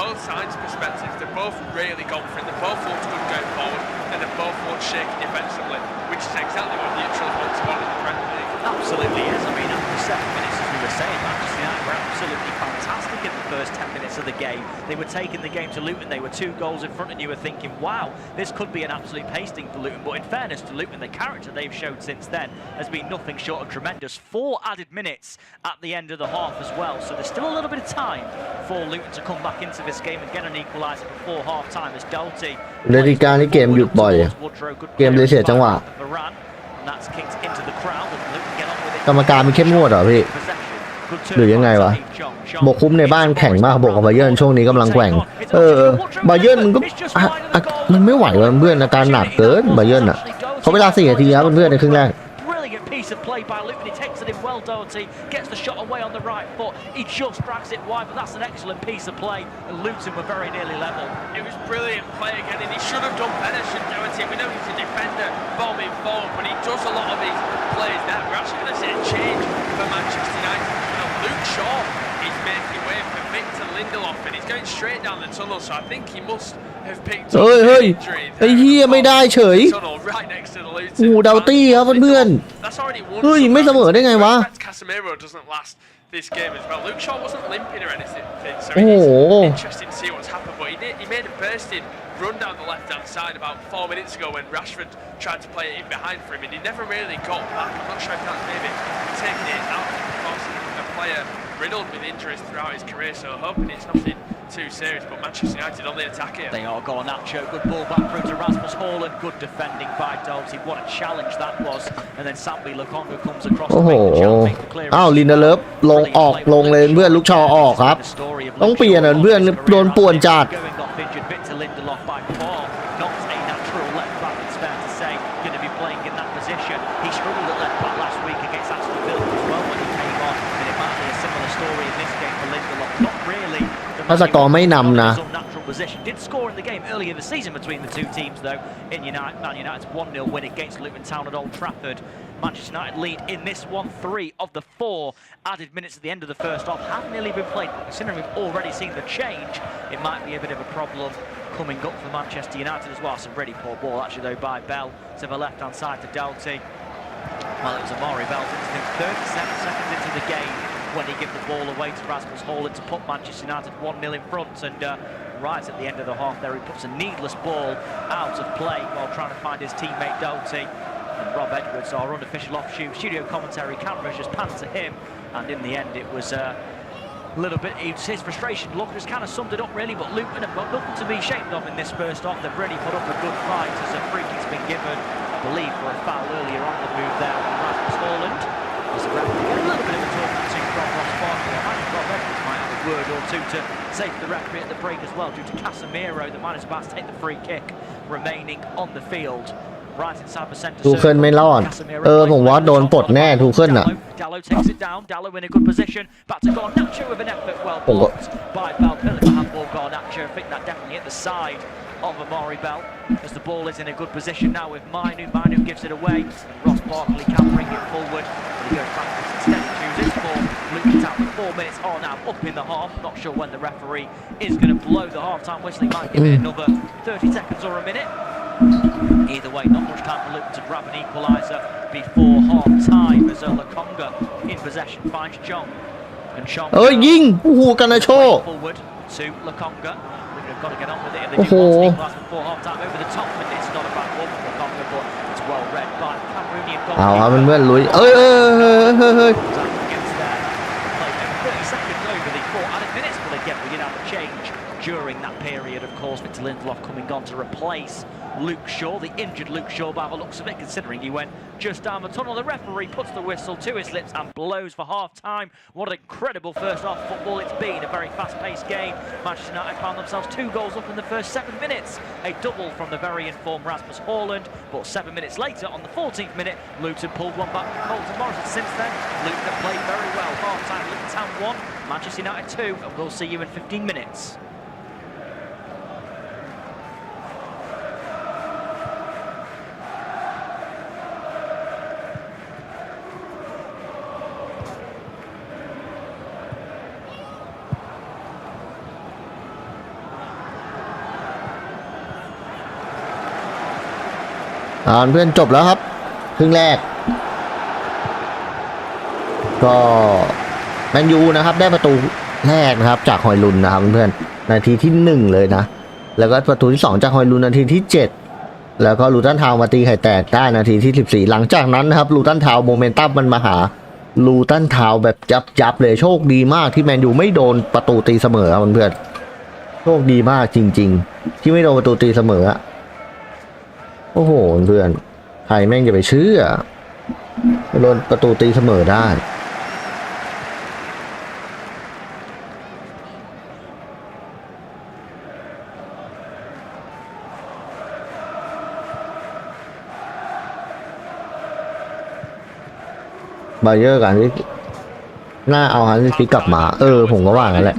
both sides' perspectives, they've both really gone for it. They both looked good going forward, and they both looked shaky defensively, which is exactly what neutrals want to want in the Premier League. Absolutely is. I mean, after 7 minutes, as we were saying, Manchester United were absolutely fantastic in the first 10 minutes of the game. They were taking the game to Luton. They were 2 goals in front, and you were thinking, wow, this could be an absolute pasting for Luton. But in fairness to Luton, the character they've showed since then has been nothing short of tremendous. 4 added minutes at the end of the half as well. So there's still a little bit of time for Luton to come back into this game and get an equaliser before half-time as Doughty ฤดูกาลนี้เกมหยุดบ่อยเกมเลยเสียจังหวะ That's kicked into the crowd and Luton get on with it. กรรมการมันเข้มงวดเหรอพี่หรือยังไงวะบกคุ้มในบ้านแข่งมากบกกับบาเยิร์นช่วงนี้กำลังแกว่งบาเยิร์นมันก็มันไม่ไหวเพื่อนอาการหนักเกินบาเยิร์นอ่ะเขาเวลา4 นาทีครับเพื่อนในครึ่งแรกPiece of play by Luton. He takes it in well, Doherty gets the shot away on the right foot. He just drags it wide, but that's an excellent piece of play. And Luton were very nearly level. It was brilliant play again, and he should have done better, shouldn't Doherty? We know he's a defender, bombing forward, but he does a lot of these plays now. We're actually going to see a change for Manchester United. Now, Luke Shaw is making way for Victor Lindelof, and he's going straight down the tunnel, so I think he must have picked up an injury. ไอ้เหี้ยไม่ได้เฉย Right next to the Luton. โอ้ดาวตี้ครับเพื่อนๆเฮ้ยไม่เสมอได้ไงวะ Casemiro doesn't last this game as well. Luke Shaw wasn't limping or anything, so Oh. it's interesting to see what's happened. But he made a bursting run down the left-hand side about 4 minutes ago when Rashford tried to play it in behind for him, and he never really got back. I'm not sure if that's maybe taking it out because a player riddled with injuries throughout his career. So hoping it's nothing too serious. But Manchester United on the attack here. They are going that show. Good ball back through to Rasmus Haaland. Good defending by Doherty. What a challenge that was. And then Sambi Lokonga comes across to make the challenge, make the clearance. อ้าวลินเดเลฟลงออกลงเลยเพื่อนลูกชอออกครับต้องเปลี่ยนเพื่อนโดนป่วนจัด Victor Lindelof by far not a natural left back. It's fair to say going to be playing in that position. He struggled at left back last week against Aston Villa as well when he came on, and it might be a similar story in this game for Lindelof. Not really. ถ้าสกอร์ไม่นำนะ Position. Did score in the game earlier in the season between the 2 teams though. In Man United's 1-0 win against Luton Town at Old Trafford. Manchester United lead in this one 3 of the 4 added minutes at the end of the first half have nearly been played. Considering we've already seen the change, it might be a bit of a problem coming up for Manchester United as well. Some really poor ball actually though by Bell to the left-hand side to Doughty. Well, it was Amari Bell 37 seconds into the game when he gave the ball away to Rasmus Haaland to put Manchester United 1-0 in front, and right at the end of the half there he puts a needless ball out of play while trying to find his teammate Doughty. And Rob Edwards, our unofficial offshoot studio commentary cameras just panned to him, and in the end it was a little bit, his frustration look just kind of summed it up really. But Luton have got nothing to be ashamed of in this first half. They've really put up a good fight as a free kick's been given, I believe, for a foul earlier on the move there on Rasmus Haaland. As the referee get a little bit of a talking to from Ross Barkley. I imagine Rob Edwards might have a word or two to say to the referee at the break as well, due to Casemiro, the man is about to take the free kick remaining on the field. Right inside the centre ทูเคิลไม่รอดผมว่าโดนปลดแน่ทูเคิลอ่ะ Dallo takes it down. Dallo in a good position. Back to Garnacho with an effort. Well blocked by Bell. Penalty for handball Garnacho. I think that definitely hit the side of Amari Bell as the ball is in a good position now with Mainu. Mainu gives it away. And Ross Barkley can bring it forward. But he goes backwards instead. He chooses for Luton Town. 4 minutes are now up in the half. Not sure when the referee is going to blow the half-time whistle. He might give it another 30 seconds or a minute. Either way, not much time for Luton to grab an equaliser before half-time as Lokonga in possession finds Chong. And Chong ยิงโอ้โหกันนะโช forward to Lokonga. Luton have got to get on with it if they do want to equalise before half-time. Over the top, and it's not a bad one for Lokonga, but it's well read by Cameroonian goalkeeper. เอาครับเพื่อนๆลุยGets there. Played over 30 seconds Rudolph coming on to replace Luke Shaw, the injured Luke Shaw by the looks of it, considering he went just down the tunnel. The referee puts the whistle to his lips and blows for half-time. What an incredible first-half football it's been, a very fast-paced game. Manchester United found themselves 2 goals up in the first 7 minutes. A double from the very informed Rasmus Haaland, but 7 minutes later, on the 14th minute, Luton pulled one back from Colton Morris. Since then, Luton have played very well. Half-time, Luton Town 1, Manchester United 2, and we'll see you in 15 minutes. เพื่อนจบแล้วครับครึ่งแรกก็แมนยูนะครับได้ประตูแรกนะครับจากฮอยลุนนะครับเพื่อนนาทีที่1เลยนะแล้วก็ประตูที่2จากฮอยลุนนาทีที่7แล้วก็ลูตันทาวน์มาตีไข่แตกได้นาทีที่14หลังจากนั้นนะครับลูตันทาวน์โมเมนตัมมันมาหาลูตันทาวน์แบบยับเลยโชคดีมากที่แมนยูไม่โดนประตูตีเสมอครับเพื่อนโชคดีมากจริงๆที่ไม่โดนประตูตีเสมอโอ้โหเพื่อนใครแม่งจะไปเชื่อโดนประตูตีเสมอได้บาเยอร์กันที่น่าเอาฮันซี่ฟิกกลับมาผมก็ว่างั้นแหละ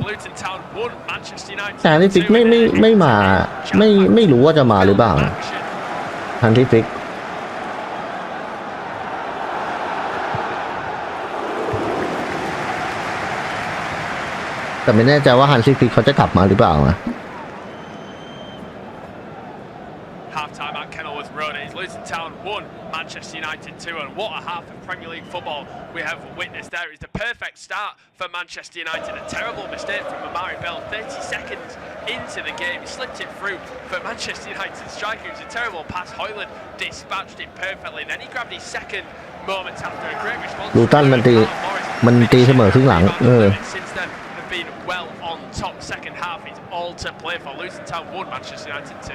แต่ฮันซี่ฟิกไม่มาไม่รู้ว่าจะมาหรือเปล่าฮันซี่ฟิกแต่ไม่แน่ใจว่าฮันซี่ฟิกเขาจะกลับมาหรือเปล่านะ Half-time at Kenilworth Road. It's Luton Town 1, Manchester United 2, and what a half of Premier League football we have witnessed there. It's the perfect start for Manchester United. A terrible mistake from Amari Bell 30 seconds into the game. He slipped it through for Manchester United striker. It was a terrible pass. Hoyland dispatched it perfectly. Then he grabbed his second moment after a great response. ลูตันมันตีเสมอครึ่งหลังSince then, have been well on top. Second half is all to play for. Luton Town 1, Manchester United 2.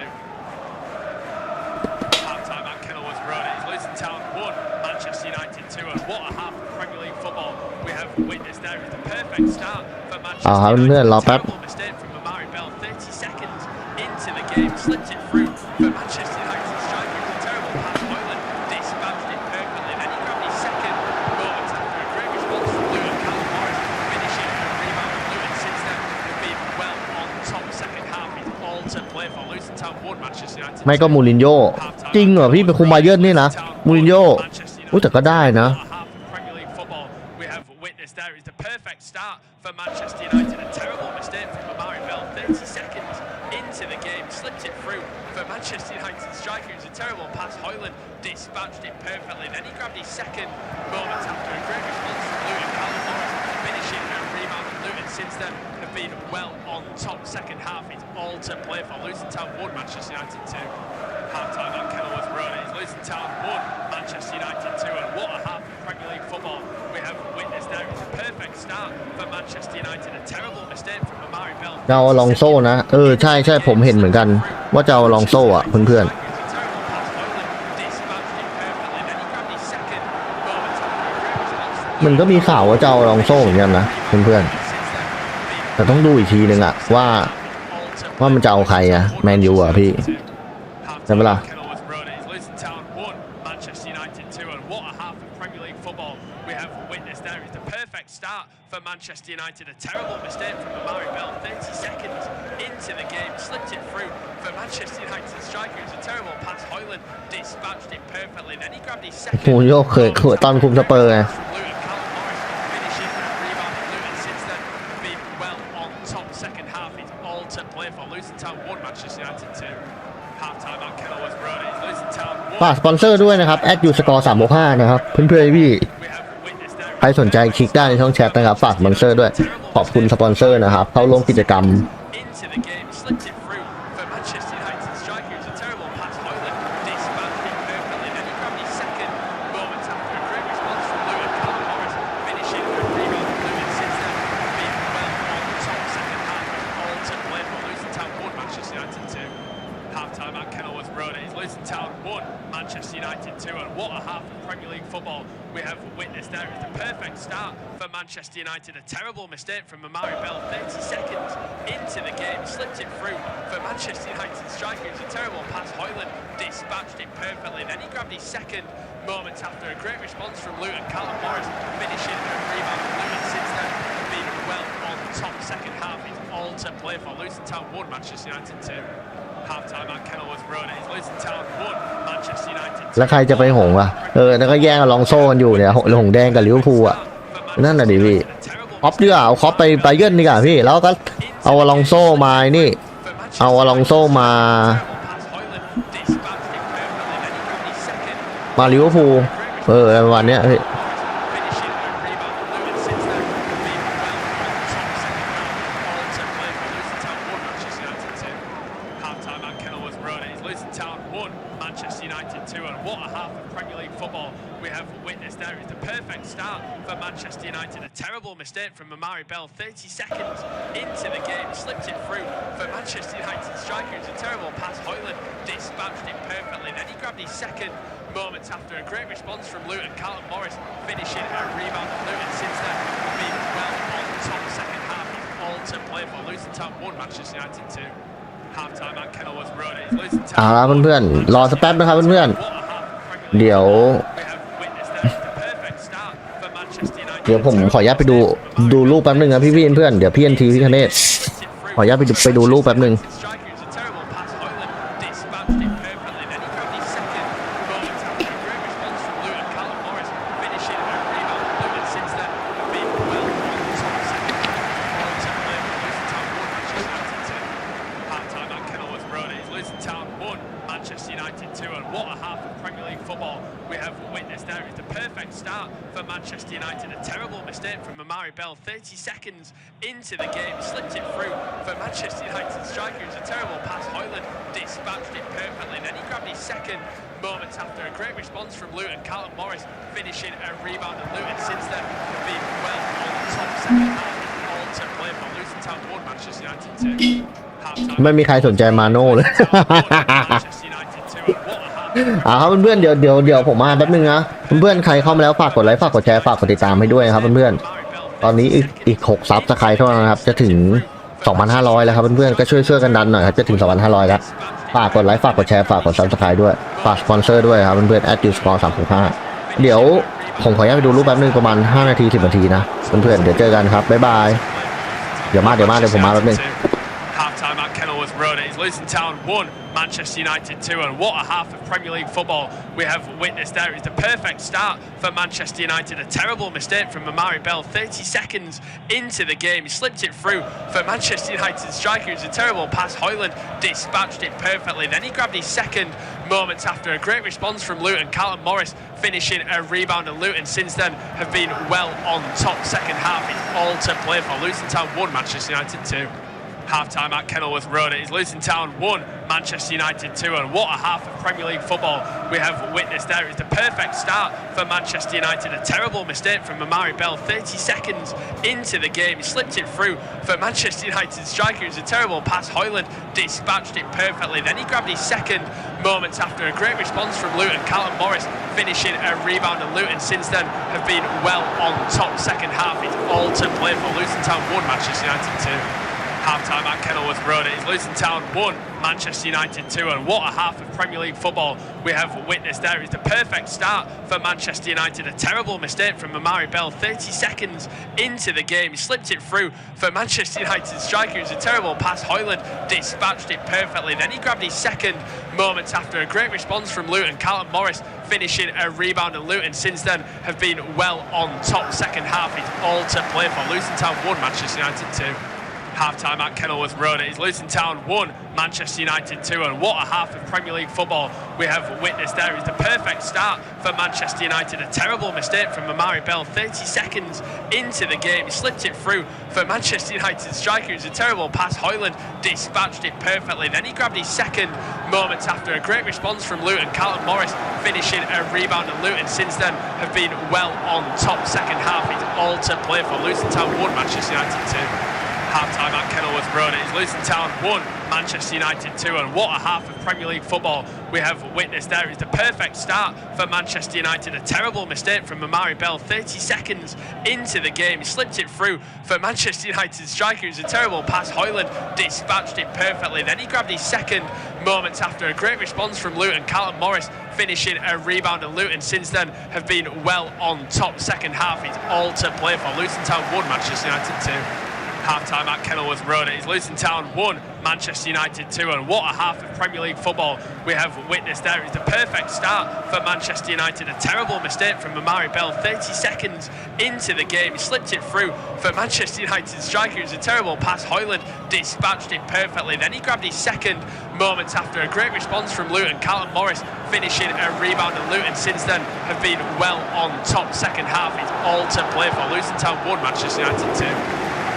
Half-time at Kenilworth Road. It's Luton Town 1, Manchester United 2, and what a half of Premier League football we have witnessed there. It's the perfect start for Manchester United. Terrible mistake from Amari Bell 30 seconds into the game. Slipped it through for Manchester United striker. It was a terrible pass. Hoyland dispatched it perfectly. Then he grabbed his second moment after a great response from Luton. Callum Morris finishing a rebound from Luton. Since then, have been well on top. Second half is all to play for. Luton Town 1, Manchester United 2. ไม่ก็มูรินโญ่จริงเหรอพี่เป็นคุมบาเยิร์นนี่นะมูรินโญ่แต่ก็ได้นะManchester United striker, it was a terrible pass. Hoyland dispatched it perfectly. Then he grabbed his second moment after a great response from Luton. Callum Morris finishing a rebound from Luton. Since then, have been well on top. Second half is all to play for. Luton Town 1, Manchester United 2. Half-time at Kenilworth Road. It's Luton Town 1, Manchester United 2, and what a half of Premier League football we have witnessed there. It's a perfect start for Manchester United. A terrible mistake from Amari Bell. จะเอาลองโซ่นะใช่ผมเห็นเหมือนกันว่าจะเอาลองโซ่อ่ะเพื่อนๆมันก็มีข่าวว่าจะเอาลองโซ่เหมือนกันนะเพื่อนๆแต่ต้องดูอีกทีนึงอ่ะว่ามันจะเอาใครอ่ะแมนยูอ่ะพี่ใช่ไหมล่ะFor Manchester United, a terrible mistake from Amari Bell, 30 seconds into the game, slipped it through for Manchester United striker. It was a terrible pass. Hoyland dispatched it perfectly. Then he grabbed his second. มูรินโญ่เคยตอนคุมสเปอร์ไง Finishing a rebound from Luton. Since then, been well on top. Second half is all to play for. Luton Town 1, Manchester United 2. Half-time at Kenilworth Road. It's Luton Town 1. ฝากสปอนเซอร์ด้วยนะครับ@uscore365นะครับเพื่อนๆพี่ใครสนใจคลิกได้ในช่องแชทนะครับฝากสปอนเซอร์ด้วยขอบคุณสปอนเซอร์นะครับเข้าร่วมกิจกรรม half of Premier League football we have witnessed there is the perfect start for Manchester United. A terrible mistake from Amari Bell, 30 seconds into the game, slipped it through for Manchester United striker. It was a terrible pass. Hoyland dispatched it perfectly. Then he grabbed his second moments after a great response from Luton. Callum Morris finishing a rebound. Luton since then have been well on top. Second half is all to play for. Luton Town 1, Manchester United 2. Half-time at Kenilworth Road. It's Luton Town 1, Manchester United 2. แล้วใครจะไปหงอ่ะแล้วก็แย่งอลองโซ่กันอยู่เนี่ยหงแดงกับลิเวอร์พูลอ่ะนั่นน่ะดิพี่คอปดีกว่าเอาคอปไปไบเยิร์นดีกว่าพี่แล้วก็เอาอลองโซ่มานี่เอาอลองโซ่มาลิเวอร์พูลประมาณเนี้ยพี่Mistake from Amari Bell, 30 seconds into the game, slipped it through for Manchester United striker. It was a terrible pass. Hoyland dispatched it perfectly. Then he grabbed his second moments after a great response from Luton. Callum Morris finishing a rebound. Luton since then have been well on top. Second half is all to play for. Luton Town 1, Manchester United 2. Half time at Kenilworth Road. It's Luton Town เพื่อนๆรอสักแป๊บนะครับเพื่อนๆเดี๋ยวผมขออนุญาตไปดูรูปแป๊บนึงนะพี่เพื่อนเดี๋ยวพี่NTพี่คเนศขออนุญาตไปดูรูปแป๊บนึงManchester United, a terrible mistake from Amari Bell, 30 seconds into the game, slipped it through for Manchester United striker. It was a terrible pass. Hoyland dispatched it perfectly. Then he grabbed his second moments after a great response from Luton. Callum Morris finishing a rebound, and Luton since then have been well on top. Second half all to play for. Luton Town 1, Manchester United 2. ไม่มีใครสนใจมาโน่เลยครับเพื่อนๆเดี๋ยวผมมาแป๊บนึงนะเพื่อนๆใครเข้ามาแล้วฝากกดไลค์ฝากกดแชร์ฝากกดติดตามให้ด้วยครับเพื่อนๆตอนนี้อีก6ซับสไครต์เท่านั้นนะครับจะถึง 2,500 แล้วครับเพื่อนๆก็ช่วยกันดันหน่อยครับจะถึง 2,500 แล้วฝากกดไลค์ฝากกดแชร์ฝากกดซับสไครต์ด้วยฝากสปอนเซอร์ด้วยครับเพื่อนๆ@365เดี๋ยวผมขออนุญาตไปดูรูปแป๊บนึงประมาณ5นาที10นาทีนะเพื่อนๆเดี๋ยวเจอกันครับบ๊ายบายเดี๋ยวผมมาแป๊บนึงHalf-time at Kenilworth Road. It's Luton Town 1, Manchester United 2. And what a half of Premier League football we have witnessed there. It's the perfect start for Manchester United. A terrible mistake from Amari Bell, 30 seconds into the game. He slipped it through for Manchester United striker. It was a terrible pass. Hoyland dispatched it perfectly. Then he grabbed his second moments after a great response from Luton. Callum Morris finishing a rebound, and Luton since then have been well on top. Second half is all to play for. Luton Town 1, Manchester United 2. Half-time at Kenilworth Road. It's Luton Town 1, Manchester United 2. And what a half of Premier League football we have witnessed there. It's the perfect start for Manchester United. A terrible mistake from Amari Bell, 30 seconds into the game. He slipped it through for Manchester United striker. It was a terrible pass. Hoyland dispatched it perfectly. Then he grabbed his second moments after a great response from Luton. Callum Morris finishing a rebound, and Luton since then have been well on top. Second half is all to play for. Luton Town 1, Manchester United 2. Half-time at Kenilworth Road. It's Luton Town 1, Manchester United 2. And what a half of Premier League football we have witnessed there. It's the perfect start for Manchester United. A terrible mistake from Amari Bell, 30 seconds into the game. He slipped it through for Manchester United striker. It was a terrible pass. Hoyland dispatched it perfectly. Then he grabbed his second moments after a great response from Luton. Callum Morris finishing a rebound, and Luton since then have been well on top. Second half is all to play for. Luton Town 1, Manchester United 2. Half-time at Kenilworth Road. It's Luton Town 1, Manchester United 2. And what a half of Premier League football we have witnessed there. It's the perfect start for Manchester United. A terrible mistake from Amari Bell, 30 seconds into the game. He slipped it through for Manchester United striker. It was a terrible pass. Hoyland dispatched it perfectly. Then he grabbed his second moments after a great response from Luton. Callum Morris finishing a rebound, and Luton since then have been well on top. Second half is all to play for. Luton Town 1, Manchester United 2. Half-time at Kenilworth Road, it is Luton Town 1, Manchester United 2, and what a half of Premier League football we have witnessed there. It's the perfect start for Manchester United. A terrible mistake from Amari Bell 30 seconds into the game. He slipped it through for Manchester United striker. It was a terrible pass. Hoyland dispatched it perfectly. Then he grabbed his second moments after a great response from Luton. Callum Morris finishing a rebound, and Luton since then have been well on top. Second half is all to play for. Luton Town 1, Manchester United 2. Half-time at Kenilworth Road, it is Luton Town 1, Manchester United 2, and what a half of Premier League football we have witnessed there. It's the perfect start for Manchester United. A terrible mistake from Amari Bell 30 seconds into the game. He slipped it through for Manchester United striker. It was a terrible pass. Hoyland dispatched it perfectly. Then he grabbed his second moments after a great response from Luton. Callum Morris finishing a rebound, and Luton since then have been well on top. Second half is all to play for. Luton Town 1, Manchester United 2.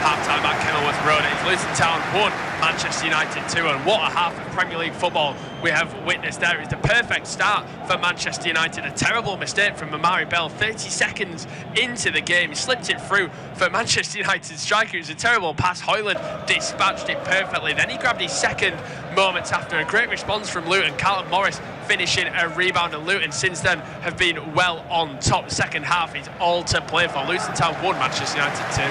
Half-time at Kenilworth Road, it is Luton Town 1, Manchester United 2, and what a half of Premier League football we have witnessed there. It's the perfect start for Manchester United. A terrible mistake from Amari Bell 30 seconds into the game. He slipped it through for Manchester United striker. It was a terrible pass. Hoyland dispatched it perfectly. Then he grabbed his second moments after a great response from Luton. Callum Morris finishing a rebound, and Luton since then have been well on top. Second half is all to play for. Luton Town 1, Manchester United 2.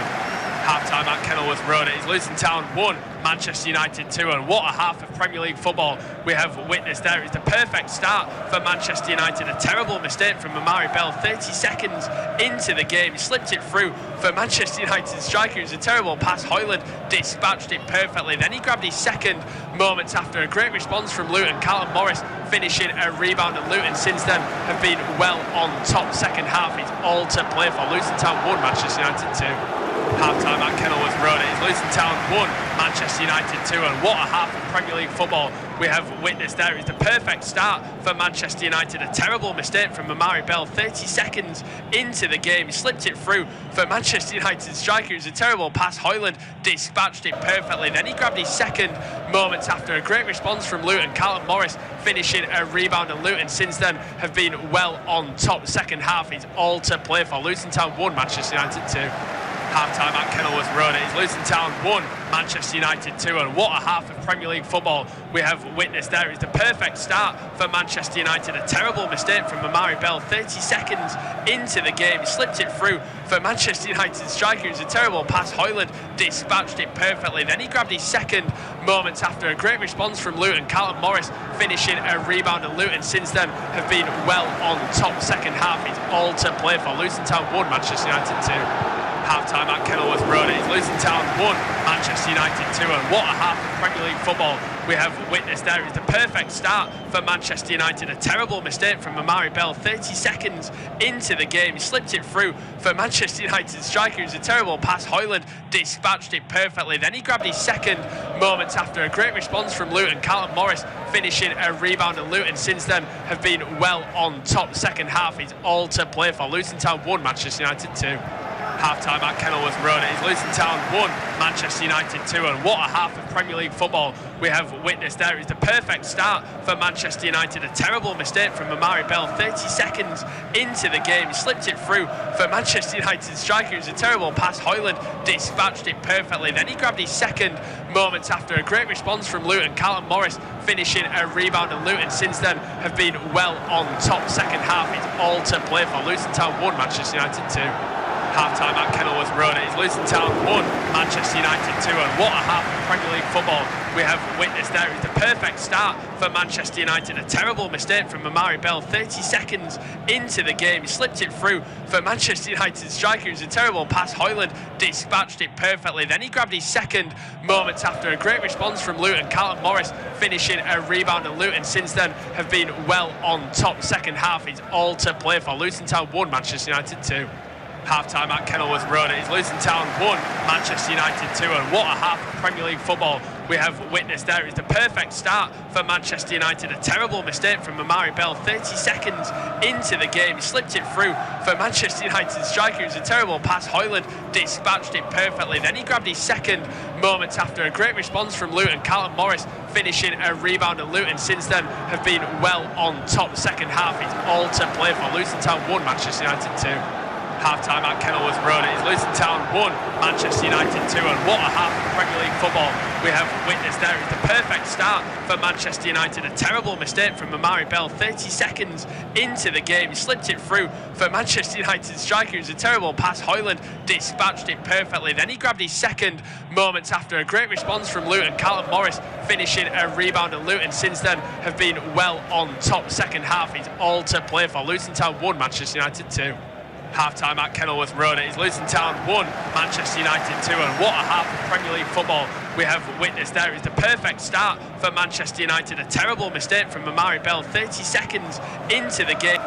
Half-time at Kenilworth Road, it is Luton Town 1, Manchester United 2, and what a half of Premier League football we have witnessed there. It's the perfect start for Manchester United. A terrible mistake from Amari Bell 30 seconds into the game. He slipped it through for Manchester United striker. It was a terrible pass. Hoyland dispatched it perfectly. Then he grabbed his second moments after a great response from Luton. Callum Morris finishing a rebound, and Luton since then have been well on top. Second half is all to play for. Luton Town 1, Manchester United 2. Half-time at Kenilworth Road, it is Luton Town 1, Manchester United 2, and what a half of Premier League football we have witnessed there. It's the perfect start for Manchester United. A terrible mistake from Amari Bell 30 seconds into the game. He slipped it through for Manchester United striker. It was a terrible pass. Hoyland dispatched it perfectly. Then he grabbed his second moments after a great response from Luton. Callum Morris finishing a rebound, and Luton since then have been well on top. Second half is all to play for. Luton Town 1, Manchester United 2. Half-time at Kenilworth Road, it is Luton Town 1, Manchester United 2, and what a half of Premier League football we have witnessed there. It's the perfect start for Manchester United. A terrible mistake from Amari Bell 30 seconds into the game. He slipped it through for Manchester United striker. It was a terrible pass. Hoyland dispatched it perfectly. Then he grabbed his second moments after a great response from Luton. Callum Morris finishing a rebound, and Luton since then have been well on top. Second half is all to play for. Luton Town 1, Manchester United 2. Half-time at Kenilworth Road, it is Luton Town 1, Manchester United 2, and what a half of Premier League football we have witnessed there. It's the perfect start for Manchester United. A terrible mistake from Amari Bell 30 seconds into the game. He slipped it through for Manchester United striker. It was a terrible pass. Hoyland dispatched it perfectly. Then he grabbed his second moments after a great response from Luton. Callum Morris finishing a rebound, and Luton since then have been well on top. Second half is all to play for. Luton Town 1, Manchester United 2. Half-time at Kenilworth Road, it is Luton Town 1, Manchester United 2, and what a half of Premier League football we have witnessed there. It's the perfect start for Manchester United. A terrible mistake from Amari Bell 30 seconds into the game. He slipped it through for Manchester United striker. It was a terrible pass. Hoyland dispatched it perfectly. Then he grabbed his second moments after a great response from Luton. Callum Morris finishing a rebound, and Luton since then have been well on top. Second half is all to play for. Luton Town 1, Manchester United 2. Half-time at Kenilworth Road, it is Luton Town 1, Manchester United 2, and what a half of Premier League football we have witnessed there. It's the perfect start for Manchester United. A terrible mistake from Amari Bell 30 seconds into the game. He slipped it through for Manchester United striker. It was a terrible pass. Hoyland dispatched it perfectly. Then he grabbed his second moments after a great response from Luton. Callum Morris finishing a rebound, and Luton since then have been well on top. Second half is all to play for. Luton Town 1, Manchester United 2. Half-time at Kenilworth Road, it is Luton Town 1, Manchester United 2, and what a half of Premier League football we have witnessed there. It's the perfect start for Manchester United. A terrible mistake from Amari Bell 30 seconds into the game. He slipped it through for Manchester United striker. It was a terrible pass. Hoyland dispatched it perfectly. Then he grabbed his second moments after a great response from Luton. Callum Morris finishing a rebound, and Luton since then have been well on top. Second half is all to play for. Luton Town 1, Manchester United 2. Half-time at Kenilworth Road. It is Luton Town 1, Manchester United 2, and what a half of Premier League football we have witnessed there. It's the perfect start for Manchester United. A terrible mistake from Amari Bell 30 seconds into the game. He slipped it through for Manchester United striker. It was a terrible pass. Hoyland dispatched it perfectly. Then he grabbed his second moments after. A great response from Luton. Callum Morris finishing a rebound, and Luton since then have been well on top. Second half is all to play for. Luton Town 1, Manchester United 2. Half-time at Kenilworth Road. It is Luton Town 1, Manchester United 2, and what a half of Premier League football we have witnessed there. It's the perfect start for Manchester United. A terrible mistake from Amari Bell 30 seconds into the game.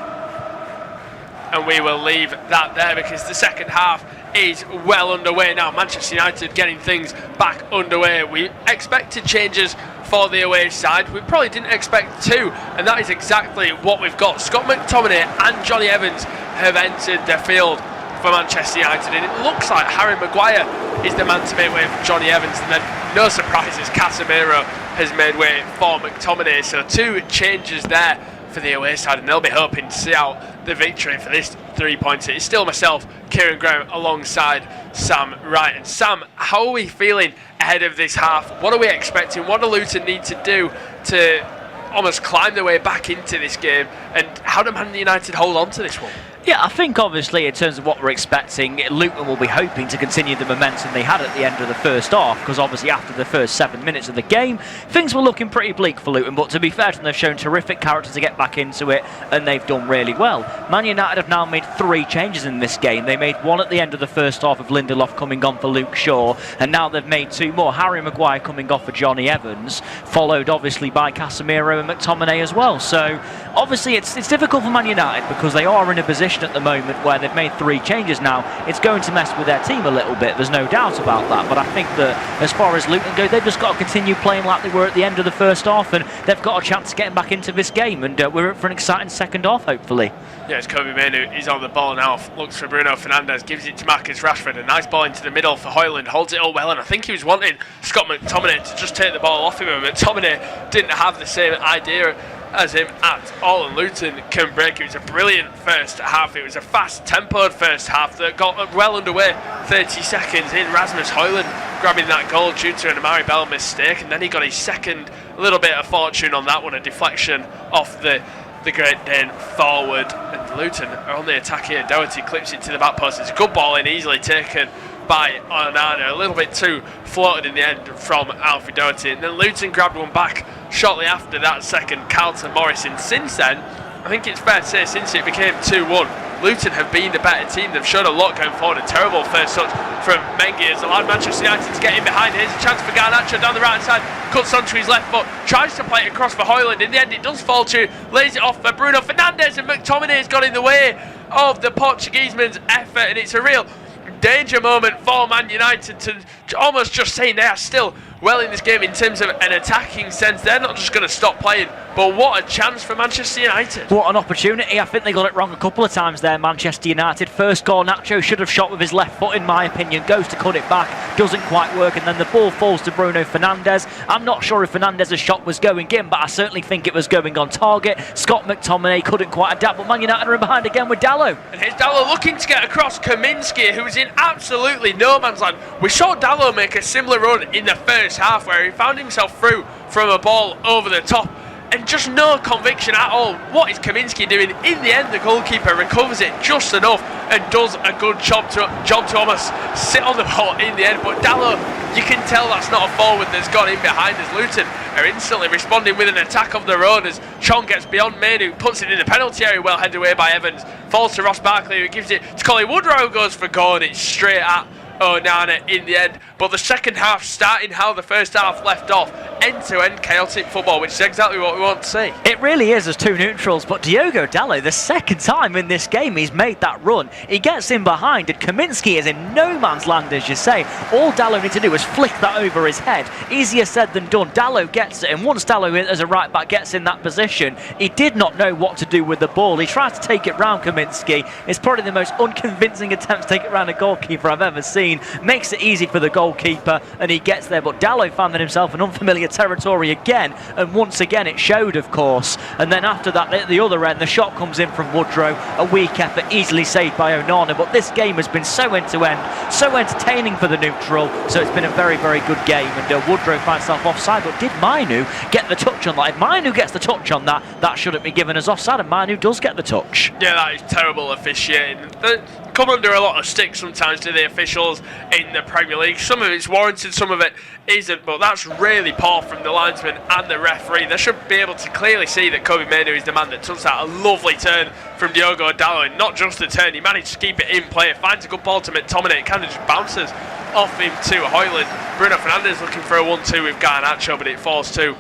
And we will leave that there because the second half is well underway now. Manchester United getting things back underway. We expected changes for the away side. We probably didn't expect two, and that is exactly what we've got. Scott McTominay and Johnny Evans have entered the field for Manchester United, and it looks like Harry Maguire is the man to make way for Johnny Evans, and then no surprises, Casemiro has made way for McTominay. So two changes there for the away side, and they'll be hoping to see out the victory for this 3 points. It's still myself, Kieran Graham, alongside Sam Wright. And Sam, how are we feeling ahead of this half? What are we expecting? What do Luton need to do to almost climb their way back into this game? And how do Man United hold on to this one? Yeah, I think obviously in terms of what we're expecting, Luton will be hoping to continue the momentum they had at the end of the first half, because obviously after the first 7 minutes of the game, things were looking pretty bleak for Luton, but to be fair to them, they've shown terrific character to get back into it, and they've done really well. Man United have now made 3 changes in this game. They made one at the end of the first half of Lindelof coming on for Luke Shaw, and now they've made 2 more. Harry Maguire coming off for Johnny Evans, followed obviously by Casemiro and McTominay as well. So obviously it's difficult for Man United because they are in a position at the moment where they've made 3 changes now. It's going to mess with their team a little bit, there's no doubt about that, but I think that as far as Luton go, they've just got to continue playing like they were at the end of the first half, and they've got a chance of getting back into this game, and we're in for an exciting second half hopefully. Yeah, it's Kobe Mainoo. He's on the ball now. Looks for Bruno Fernandes. Gives it to Marcus Rashford. A nice ball into the middle for Hoyland. Holds it all well, and I think he was wanting Scott McTominay to just take the ball off him. And McTominay didn't have the same idea as him at all, and Luton can break. It was a brilliant first half. It was a fast-tempoed first half that got well underway 30 seconds in. Rasmus Hoyland grabbing that goal due to an Amari Bell mistake, and then he got his second. A little bit of fortune on that one. A deflection off the Great Dane forward, and Luton are on the attack here. Doherty clips it to the back post. It's a good ball in, easily taken by Onana. A little bit too floated in the end from Alfie Doherty, and then Luton grabbed one back shortly after that second. Carlton Morrison. Since then, I think it's fair to say, since it became 2-1, Luton have been the better team. They've shown a lot going forward. A terrible first touch from Mengi has allowed Manchester United to get in behind. Here's a chance for Garnacho down the right side. Cuts onto his left foot. Tries to play it across for Hoyland. In the end, it does fall to. Lays it off for Bruno Fernandes, and McTominay has got in the way of the Portuguese man's effort. And it's a real danger moment for Man United, to almost just saying they are still well in this game in terms of an attacking sense. They're not just going to stop playing, but what a chance for Manchester United. What an opportunity. I think they got it wrong a couple of times there, Manchester United. First goal, Nacho should have shot with his left foot, in my opinion. Goes to cut it back, doesn't quite work, and then the ball falls to Bruno Fernandes. I'm not sure if Fernandes' shot was going in, but I certainly think it was going on target. Scott McTominay couldn't quite adapt, but Man United are in behind again with Dalot. And here's Dalot looking to get across Kaminsky, who's in absolutely no man's land. We saw Dalot make a similar run in the first half where he found himself through from a ball over the top, and just no conviction at all. What is Kaminsky doing? In the end, the goalkeeper recovers it just enough and does a good job to almost sit on the ball in the end. But Dalot, you can tell that's not a forward that's got in behind, as Luton are instantly responding with an attack of their own, as Chong gets beyond Mainoo, puts it in the penalty area, well headed away by Evans, falls to Ross Barkley, who gives it to Colin Woodrow, who goes for goal, and it's straight at Onana in the end. But the second half starting how the first half left off, end-to-end chaotic football, which is exactly what we want to see. It really is, as 2 neutrals, but Diogo Dalot, the second time in this game he's made that run, he gets in behind, and Kaminsky is in no man's land, as you say. All Dalot needs to do is flick that over his head. Easier said than done. Dalot gets it, and once Dalot as a right back gets in that position, he did not know what to do with the ball. He tries to take it round Kaminsky. It's probably the most unconvincing attempt to take it round a goalkeeper I've ever seen. Makes it easy for the goal goalkeeper, and he gets there. But Dallo found himself in unfamiliar territory again, and once again it showed, of course. And then after that, at the other end, the shot comes in from Woodrow, a weak effort, easily saved by Onana. But this game has been so end-to-end, so entertaining for the neutral. So it's been a very, very good game. And Woodrow finds himself offside, but did Mainu get the touch on that? If Mainu gets the touch on that, that shouldn't be given as offside, and Mainu does get the touch. Yeah, that is terrible officiating. They come under a lot of stick sometimes to the officials in the Premier League. Some of it's warranted, some of it isn't, but that's really poor from the linesman and the referee. They should be able to clearly see that Kobe Mainu is the man that took that. A lovely turn from Diogo Dallo, and not just a turn, he managed to keep it in play, finds a good ball to McTominay, it kind of just bounces off him to Højlund. Bruno Fernandes looking for a 1-2 with Garnacho, but it falls to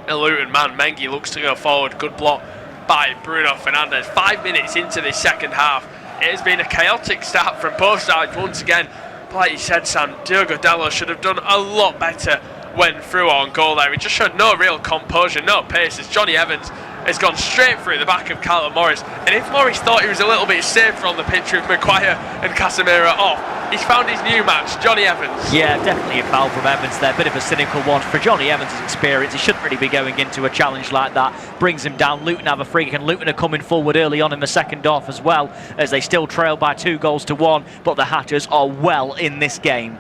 a Luton man. Mengi looks to go forward, good block by Bruno Fernandes. 5 minutes into the second half, it has been a chaotic start from both sides once again. But like you said, Sam, Diogo Dallo should have done a lot better when through on goal there. He just showed no real composure, no pace, as Johnny Evans has gone straight through the back of Callum Morris. And if Morris thought he was a little bit safer on the pitch with Maguire and Casemiro off, he's found his new match, Johnny Evans. Yeah, definitely a foul from Evans there. Bit of a cynical one for Johnny Evans' experience. He shouldn't really be going into a challenge like that. Brings him down. Luton have a free kick, and Luton are coming forward early on in the second half as well, as they still trail by 2-1. But the Hatters are well in this game.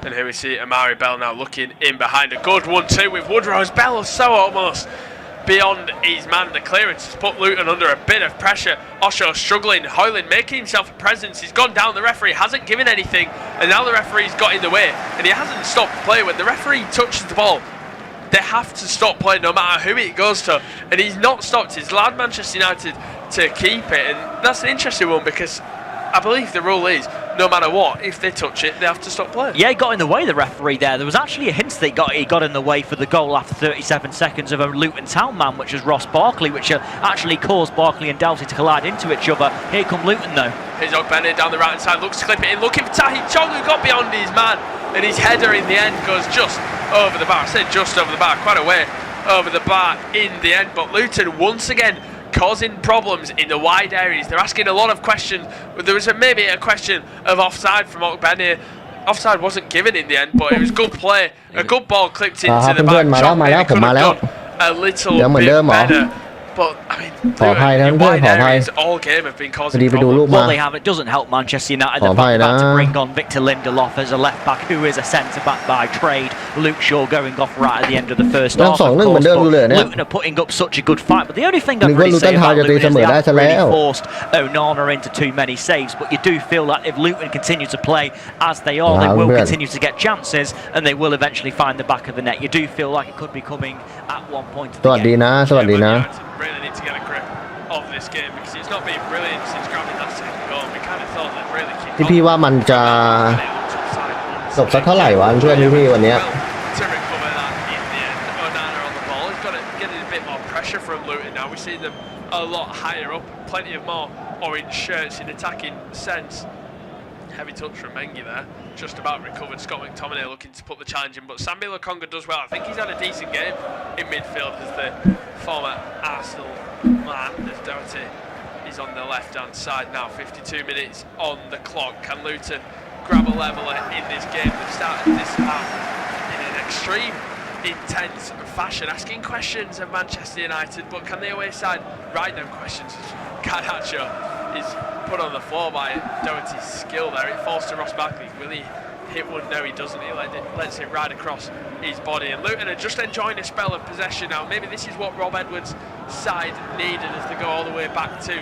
And here we see Amari Bell now looking in behind. A good 1-2 with Woodrow, as Bell is so almost beyond his man. The clearance has put Luton under a bit of pressure. Osho struggling, Højlund making himself a presence. He's gone down, the referee hasn't given anything, and now the referee's got in the way, and he hasn't stopped play. When the referee touches the ball, they have to stop play no matter who it goes to, and he's not stopped. He's allowed Manchester United to keep it, and that's an interesting one, because I believe the rule is no matter what, if they touch it, they have to stop playing. Yeah, he got in the way, the referee there. There was actually a hint that he got in the way for the goal after 37 seconds of a Luton Town man, which was Ross Barkley, which actually caused Barkley and Doughty to collide into each other. Here come Luton though. Here's Ogbene down the right hand side, looks to clip it in, looking for Tahi Chong, who got beyond his man, and his header in the end goes just over the bar. I said just over the bar, quite a way over the bar in the end. But Luton once again causing problems in the wide areas. They're asking a lot of questions. There was maybe a question of offside from Ogbene. Offside wasn't given in the end, but it was good play. A good ball clipped into the back. Chong maybe could have done a little bit better. But I mean, Luton, wide areas all game have been causing problems. Well, they have. It doesn't help Manchester United. They've had to bring on Victor Lindelof as a left back, who is a centre back by trade. Luke Shaw going off right at the end of the first half. Luton are putting up such a good fight. But the only thing I'd really say about Luton is they haven't really forced Onana into too many saves. But you do feel like if Luton continue to play as they are, they will continue to get chances, and they will eventually find the back of the net. You do feel like it could be coming at one point of the game. Really need to get a grip of this game, because it's not been brilliant since grabbing that second goal. We kind of thought that really kicked พี่ว่ามันจะจบสักเท่าไหร่วะเพื่อนพี่วันนี้ to recover that in the end. Onana on the ball, he's got to get a bit more pressure from Luton now. We see them a lot higher up, plenty of more orange shirts in attacking sense. Heavy touch from Mengi there, just about recovered. Scott McTominay looking to put the challenge in, but Sambi Lokonga does well. I think he's had a decent game in midfield as the former Arsenal man. As Doughty is on the left-hand side now. 52 minutes on the clock. Can Luton grab a leveller in this game? They've started this half in an extreme, intense fashion, asking questions of Manchester United, but can the away side write them questions? Garnacho is put on the floor by Doherty's skill there. It falls to Ross Barkley. Will he hit one? No, he doesn't. He lets it ride across his body. And Luton are just enjoying a spell of possession now. Maybe this is what Rob Edwards' side needed as they go all the way back to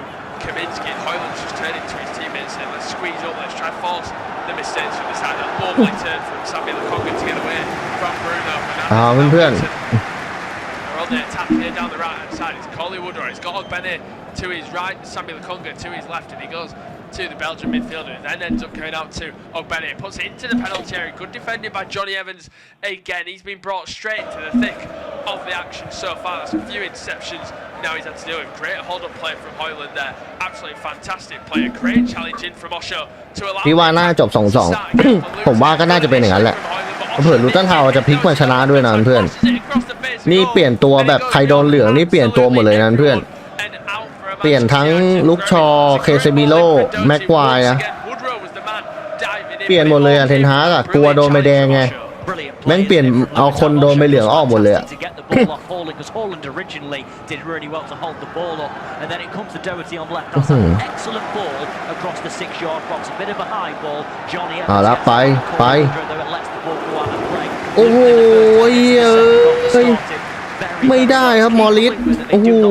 Kaminsky. And Højlund's just turning to his teammates saying, let's squeeze up, let's try and force the mistakes from the side. A lovely turn from Sambi Lokonga to get away from Bruno. They're on the attack here down the right hand side. It's Coley Woodrow. He's got Ogbene to his right, Sambi Lokonga to his left, and he goes to the Belgian midfielder, and then ends up going out to Ogbene. Puts it into the penalty area. Good defending by Johnny Evans again. He's been brought straight into the thick of the action so far. That's a few interceptions now he's had to deal with. Great hold-up play from Højlund there. Absolutely fantastic play. A great challenge in from Osho to allow พี่ว่าน่าจบ 2-2 ผมว่าก็น่าจะเป็นอย่างนั้นแหละเผื่อลูตันทาวจะพลิกมาชนะด้วยนะเพื่อนนี่เปลี่ยนตัวแบบใครโดนเหลืองนี่เปลี่ยนตัวหมดเลยนะเพื่อนเปลี่ยนทั้งลุกชอเคเซมิโลแม็กควายนะ in, เปลี่ยนหมดเลยอะเทนฮากอะกลัวโดนใบแดงไง แม่งเปลี่ยนเอาคนโดนใบเหลืองออกหมดเลยอะ because Holland originally did really well to hold the ball up, and then it comes to Doherty on left. That's an excellent ball across the 6-yard box. A bit of a high ball. Johnny Evans แล้วไป lets the ball go out and play. โอ้โหไม่ได้ครับมอริสโอ้โหโ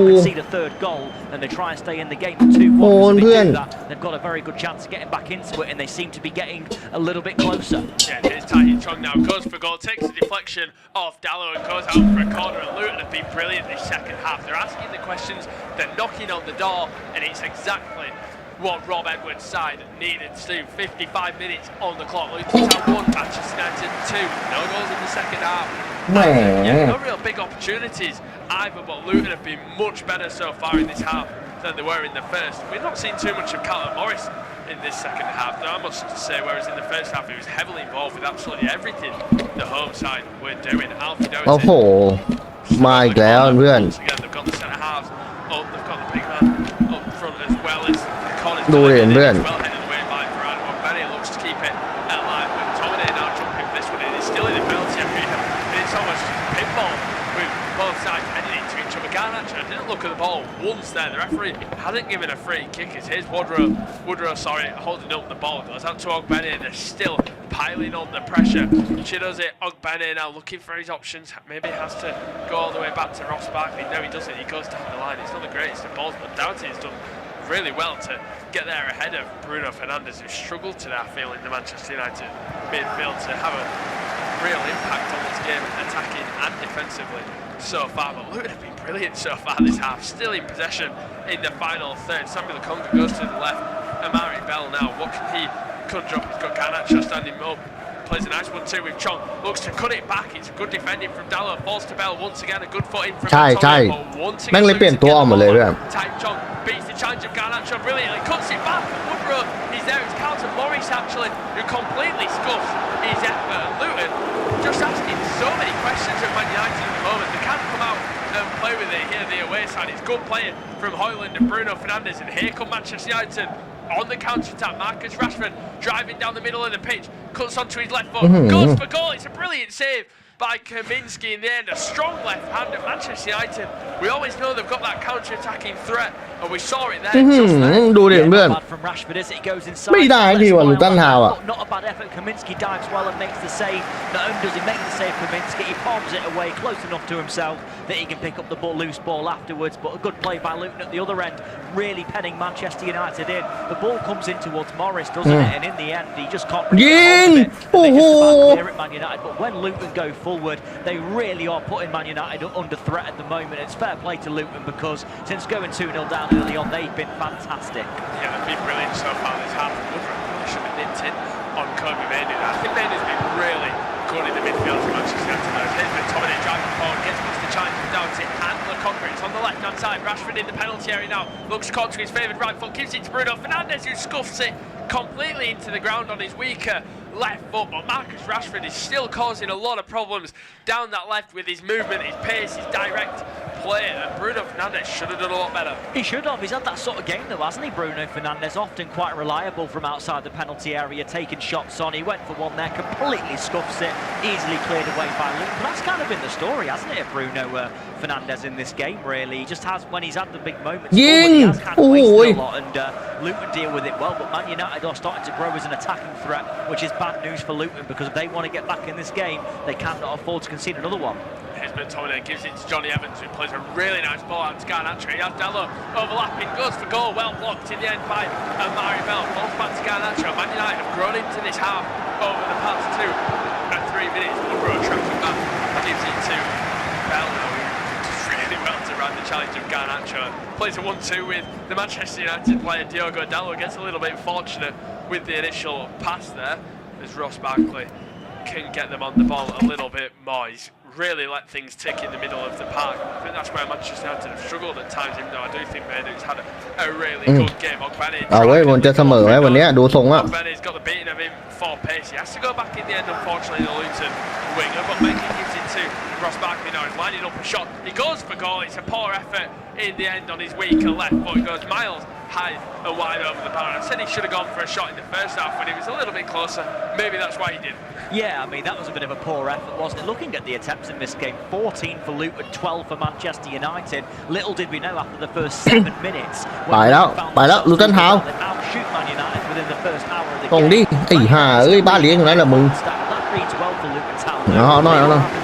อ้เพื่อน They've got a very good chance of getting back into it, and they seem to be getting a little bit closer. Yeah, here's Tahir Chong now, goes for goal, takes a deflection off Dallo and goes out for a corner, and Luton have been brilliant this second half. They're asking the questions, they're knocking on the door, and it's exactly what Rob Edwards' side needed to do. 55 minutes on the clock. Luton Town 1, Manchester United 2. No goals in the second half. Yeah, no real big opportunities either, but Luton have been much better so far in this half than they were in the first. We've not seen too much of Callum Morris in this second half, though, I must say, whereas in the first half he was heavily involved with absolutely everything the home side were doing. Alfie Doherty. โอ้โหมาอีกแล้วเพื่อน Again, they've got the centre halves up, they've got the big man up front as well as the corners. ดูเห็นเพื่อน Well headed away by Ferran. Benny looks to keep it alive, but McTominay now jumping for this one in. He's still in the penalty area. It's almost pinball with both sides heading into each other. Garnacho didn't look at the ball once there. The referee hasn't given a free kick. Here's Woodrow, holding up the ball. Goes out to Ogbene, and they're still piling on the pressure. Chidozie Ogbene now looking for his options. Maybe he has to go all the way back to Ross Barkley. No, he doesn't. He goes down the line. It's not the greatest of balls, but Doughty has done really well to get there ahead of Bruno Fernandes, who struggled today, I feel, in the Manchester United midfield to have a real impact on this game, attacking and defensively so far. But Luton have been brilliant so far this half, still in possession in the final third. Samuel Lokonga goes to the left. Amari Bell now, what can he conjure up? He's got Garnacho standing up. Plays a nice 1-2 with Chong, looks to cut it back. It's a good defending from Dallo, falls to Bell once again, a good foot in from ใช่ แม่งเลยเปลี่ยนตัวออกหมดเลยเพื่อน Type Chong beats the challenge of Garnacho brilliantly, cuts it back. Woodrow, he's there. It's Carlton Morris actually who completely scuffs his effort. And Luton just asking so many questions of Man United at the moment. They can't come out and play with it here, the away side. It's good playing from Højlund and Bruno Fernandes, and here come Manchester United on the counter-attack. Marcus Rashford driving down the middle of the pitch, cuts onto his left foot, goes for goal. It's a brilliant save by Kaminski in the end. A strong left hand at Manchester United. We always know they've got that counter-attacking threat, and we saw it there. ดูดิเพื่อน From Rashford as it goes inside. ไม่ได้ดีกว่าลูตันทาวอะ Not a bad effort. Kaminski dives well and makes the save. Not only does he make the save, Kaminski, he palms it away close enough to himself that he can pick up the ball, loose ball afterwards. But a good play by Luton at the other end, really penning Manchester United in. The ball comes in towards Morris, doesn't it? And in the end, he just can't reallyยิง hold it. โอ้โห Clear at Man United. But when Luton go forward, they really are putting Man United under threat at the moment. It's fair play to Luton because since going 2-0 down early on, they've been fantastic. Yeah, they've been brilliant so far this half. Woodrow should have nipped in on Kobe Mainoo. I think Mainoo's been really good in the midfield for Manchester United. Here's McTominay driving forward, gets past the challenge from Doughty and Lokonga. It's on the left-hand side. Rashford in the penalty area now. Looks caught to his favoured right foot, gives it to Bruno Fernandes, who scuffs it completely into the ground on his weaker left foot. But Marcus Rashford is still causing a lot of problems down that left with his movement, his pace, his direct play. And Bruno Fernandes should have done a lot better. He should have. He's had that sort of game though, hasn't he, Bruno Fernandes? Often quite reliable from outside the penalty area, taking shots on. He went for one there, completely scuffs it, easily cleared away by Luton. But that's kind of been the story, hasn't it, of Bruno Fernandes in this game, really? He just has, when he's had the big moments, forward, he has kind of wasted a lot, and Luton deal with it well. But Man United are starting to grow as an attacking threat, which is bad news for Luton, because if they want to get back in this game, they cannot afford to concede another one. Here's McTominay, gives it to Johnny Evans, who plays a really nice ball out to Garnacho. He has Dallo overlapping, goes for goal, well blocked in the end by Amari Bell. Falls back to Garnacho. Man United have grown into this half over the past 2 and 3 minutes. Woodrow tracking back, gives it to Bell now, who does really well to ride the challenge of Garnacho. Plays a 1-2 with the Manchester United player Diogo Dallo. Gets a little bit fortunate with the initial pass there, as Ross Barkley can get them on the ball a little bit more. He's really let things tick in the middle of the park. I think that's where Manchester United have struggled at times, even though I do think Mainoo's had a really good game. Ogbene เอาเว้ยมันจะเสมอไหมวันนี้ดูทรงอ่ะ Ogbene's got the beating of him for pace. He has to go back in the end, unfortunately, the Luton winger, but Menke gives it to Ross Barkley now. He's lining up a shot. He goes for goal. It's a poor effort in the end on his weaker left, but it goes miles high and wide over the bar. I said he should have gone for a shot in the first half when he was a little bit closer. Maybe that's why he didn't. Yeah, I mean, that was a bit of a poor effort, wasn't it? Looking at the attempts in this game, 14 for Luton, 12 for Manchester United. Little did we know after the first 7 minutes. ไปแล้วลูตันทาวน์ Outshoot Man United within the first hour of the ตรง game. ดิไอ้ห่าเอ้ยบ้านเลี้ยงตรงนั้นแหละมึง That reads well for Luton Town. เอาหน่อย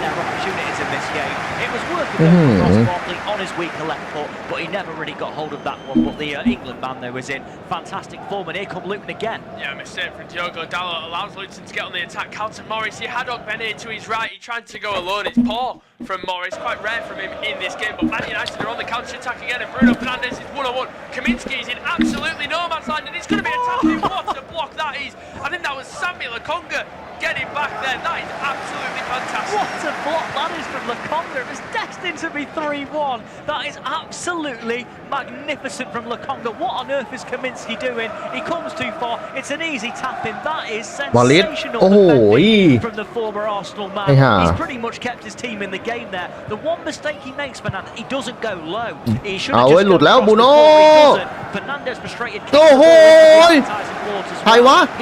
Their opportunities in this game. It was working across Barkley on his weaker left foot, but he never really got hold of that one. But the England man there was in fantastic form, and here come Luton again. Yeah, mistake from Diogo Dalot allows Luton to get on the attack. Carlton Morris, he had Bene to his right. He tried to go alone. It's poor from Morris. Quite rare from him in this game. But Man United are on the counter attack again, and Bruno Fernandes is 1-on-1. Kaminsky's in absolutely no man's land, and he's going to be attacking. What a block that is! I think that was Samuel Lokonga getting back there. That is absolutely fantastic. What a block that is from Lokonga. It was destined to be 3-1. That is absolutely magnificent from Lokonga. What on earth is Kaminsky doing? He comes too far. It's an easy tap in. That is sensational defending from the former Arsenal man. He's pretty much kept his team in the game there. The one mistake he makes, Fernandes, he doesn't go low. He should have just gone across the floor. He doesn't. Fernandes frustrated.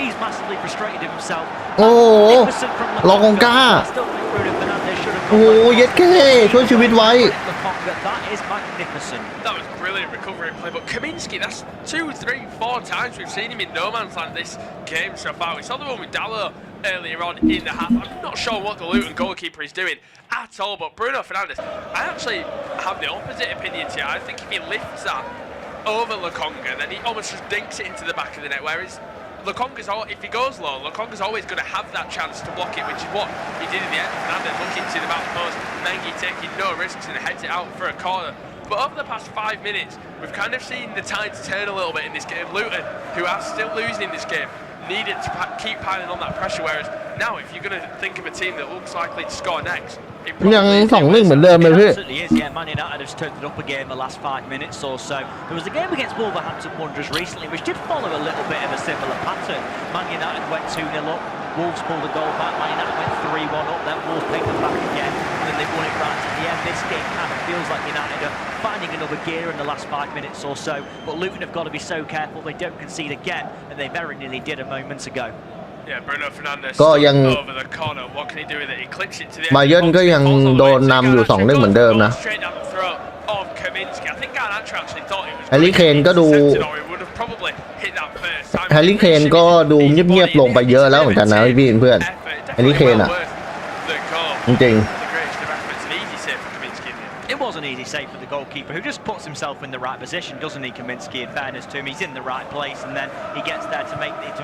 He's massively frustrated himself. โอ้ลองกาโอ้เย็ดแค่ช่วยชีวิตไว้ That was brilliant recovery play, but Kaminsky, that's 2, 3, 4 times we've seen him in no man's land this game so far. We saw the one with Dalot earlier on in the half. I'm not sure what the Luton goalkeeper is doing at all, but Bruno Fernandes, I actually have the opposite opinion here. I think if he lifts that over Lokonga, then he almost just dinks it into the back of the net, whereas Lokonga's, if he goes low, Lokonga's always going to have that chance to block it, which is what he did in the end. Fernandes looking to the back post, Mengi taking no risks and heads it out for a corner. But over the past 5 minutes, we've kind of seen the tides turn a little bit in this game. Luton, who are still losing this game, needed to keep piling on that pressure, whereas now if you're going to think of a team that looks likely to score next, ยัง2-1เหมือนเดิมเลยพี่ Absolutely is, yeah. Man United have turned it up again the last 5 minutes or so. There was a game against Wolverhampton Wanderers recently, which did follow a little bit of a similar pattern. Man United went 2-0 up, Wolves pulled a goal back, Man United went 3-1 up, then Wolves picked them back again, and then they won it right to the end. This game kind of feels like United are finding another gear in the last 5 minutes or so, but Luton have got to be so careful they don't concede again, and they very nearly did a moment ago. Yeah, Bruno Fernandes ก็ยัง over the corner. What can he do with it? He clicks it to the บาเยิร์นก็ยังโดนนำอยู่ 2-1 เหมือนเดิมนะ Straight down the throat of Kaminsky. I think Garnacho actually thought it was แฮร์รี่เคนก็ดู would have probably hit that first time. แฮร์รี่เคนก็ดูเงียบๆลงไปเยอะแล้วเหมือนกันนะพี่เพื่อนแฮร์รี่เคนอ่ะจริง It was an easy save for the goalkeeper, who just puts himself in the right position, doesn't he, Kaminsky, in fairness to him. He's in the right place, and then he gets there to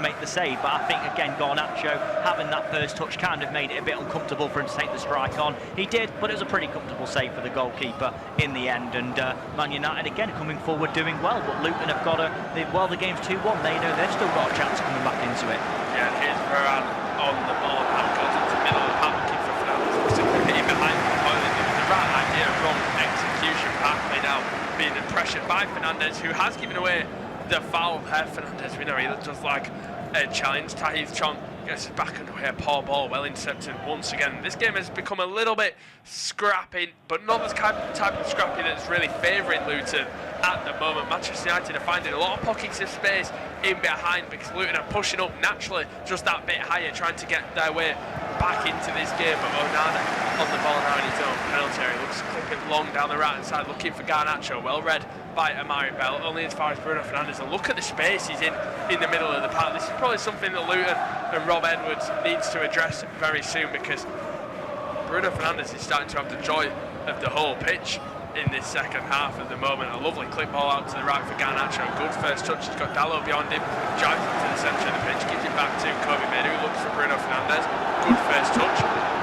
make the save. But I think, again, Garnacho, having that first touch kind of made it a bit uncomfortable for him to take the strike on. He did, but it was a pretty comfortable save for the goalkeeper in the end. And Man United, again, coming forward, doing well. But Luton have got while the game's 2-1, they know they've still got a chance coming back into it. Yeah, here's Varane on the ball. Now goes into the middle of the park looking for Fernandes. Simply hitting behind the Hoyland. It was the right idea, wrong execution. Barkley now being pressured by Fernandes, who has given away the foul there. Fernandes, we know he does like a challenge. Tahith Chong gets his back underway. A poor ball, well intercepted once again. This game has become a little bit scrappy, but not the type of scrappy that's really favouring Luton at the moment. Manchester United are finding a lot of pockets of space in behind because Luton are pushing up naturally just that bit higher, trying to get their way back into this game. But Onana on the ball now in his own penalty area, looks to clip it long down the right hand side, looking for Garnacho. Well read by Amari Bell, only as far as Bruno Fernandes. And look at the space he's in the middle of the park. This is probably something that Luton and Rob Edwards needs to address very soon, because Bruno Fernandes is starting to have the joy of the whole pitch in this second half at the moment. A lovely clip ball out to the right for Garnacho. Good first touch. He's got Dalot beyond him. Drives him to the centre of the pitch. Gives it back to Kobe Menu. Looks for Bruno Fernandes. Good first touch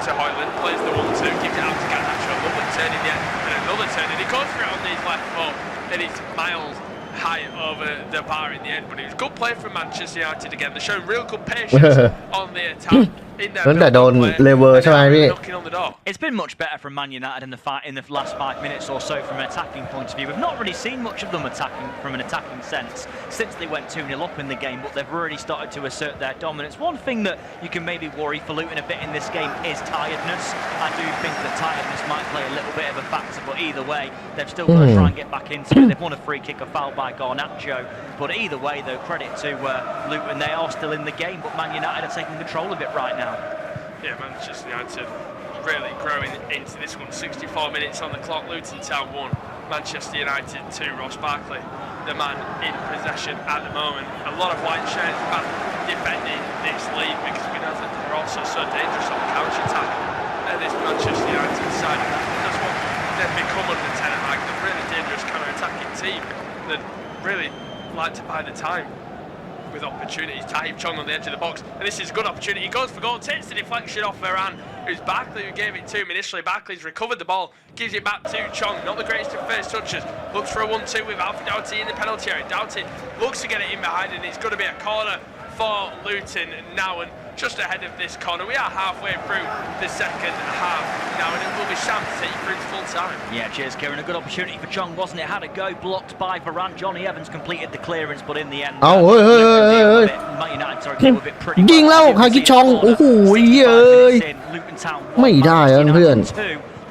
to Hoyland. Plays the 1-2. Gives it out to Garnacho. Lovely turn in the end. And another turn. And he goes for it on his left foot. And it's miles high over the bar in the end. But it was good play from Manchester United again. They're showing real good patience on the attack. in their ตั้งแต่โดน build-up เลเวอร์ใช่ไหมพี่ knocking on the door. It's been much better from Man United in the last 5 minutes or so from an attacking point of view. We've not really seen much of them attacking from an attacking sense since they went 2-0 up in the game, but they've already started to assert their dominance. One thing that you can maybe worry for Luton a bit in this game is tiredness. I do think that tiredness might play a little bit of a factor, but either way, they've still got to try and get back into it. They've won a free kick, a foul by Garnacho, but either way, though, credit to Luton, they are still in the game, but Man United are taking control of it right now. Yeah, Manchester United really growing into this one. 64 minutes on the clock. Luton Town 1, Manchester United 2. Ross Barkley, the man in possession at the moment. A lot of white shirts back defending this lead because we know that they're also so dangerous on the counter attack. This Manchester United side, that's what they've become under Ten Hag. They're a really dangerous counter-attacking team that really like to buy the time with opportunities. Tahib Chong on the edge of the box, and this is a good opportunity. He goes for goal, takes the deflection off Varane. It was Barkley who gave it to him initially. Barkley's recovered the ball, gives it back to Chong. Not the greatest of first touches. Looks for a 1-2 with Alfie Doughty in the penalty area. Doughty looks to get it in behind, and it's going to be a corner for Luton now. And just ahead of this corner, we are halfway through the second half now, and it will be Sham to take you through to full time. Yeah, cheers, Kieran. A good opportunity for Chong, wasn't it? Had a go, blocked by Varane. Johnny Evans completed the clearance, but in the end, Man United, sorry, deal with it pretty well. ยิงแล้วฮากิชองโอ้โหเย้ย Luton Town ไม่ได้แล้วเพื่อน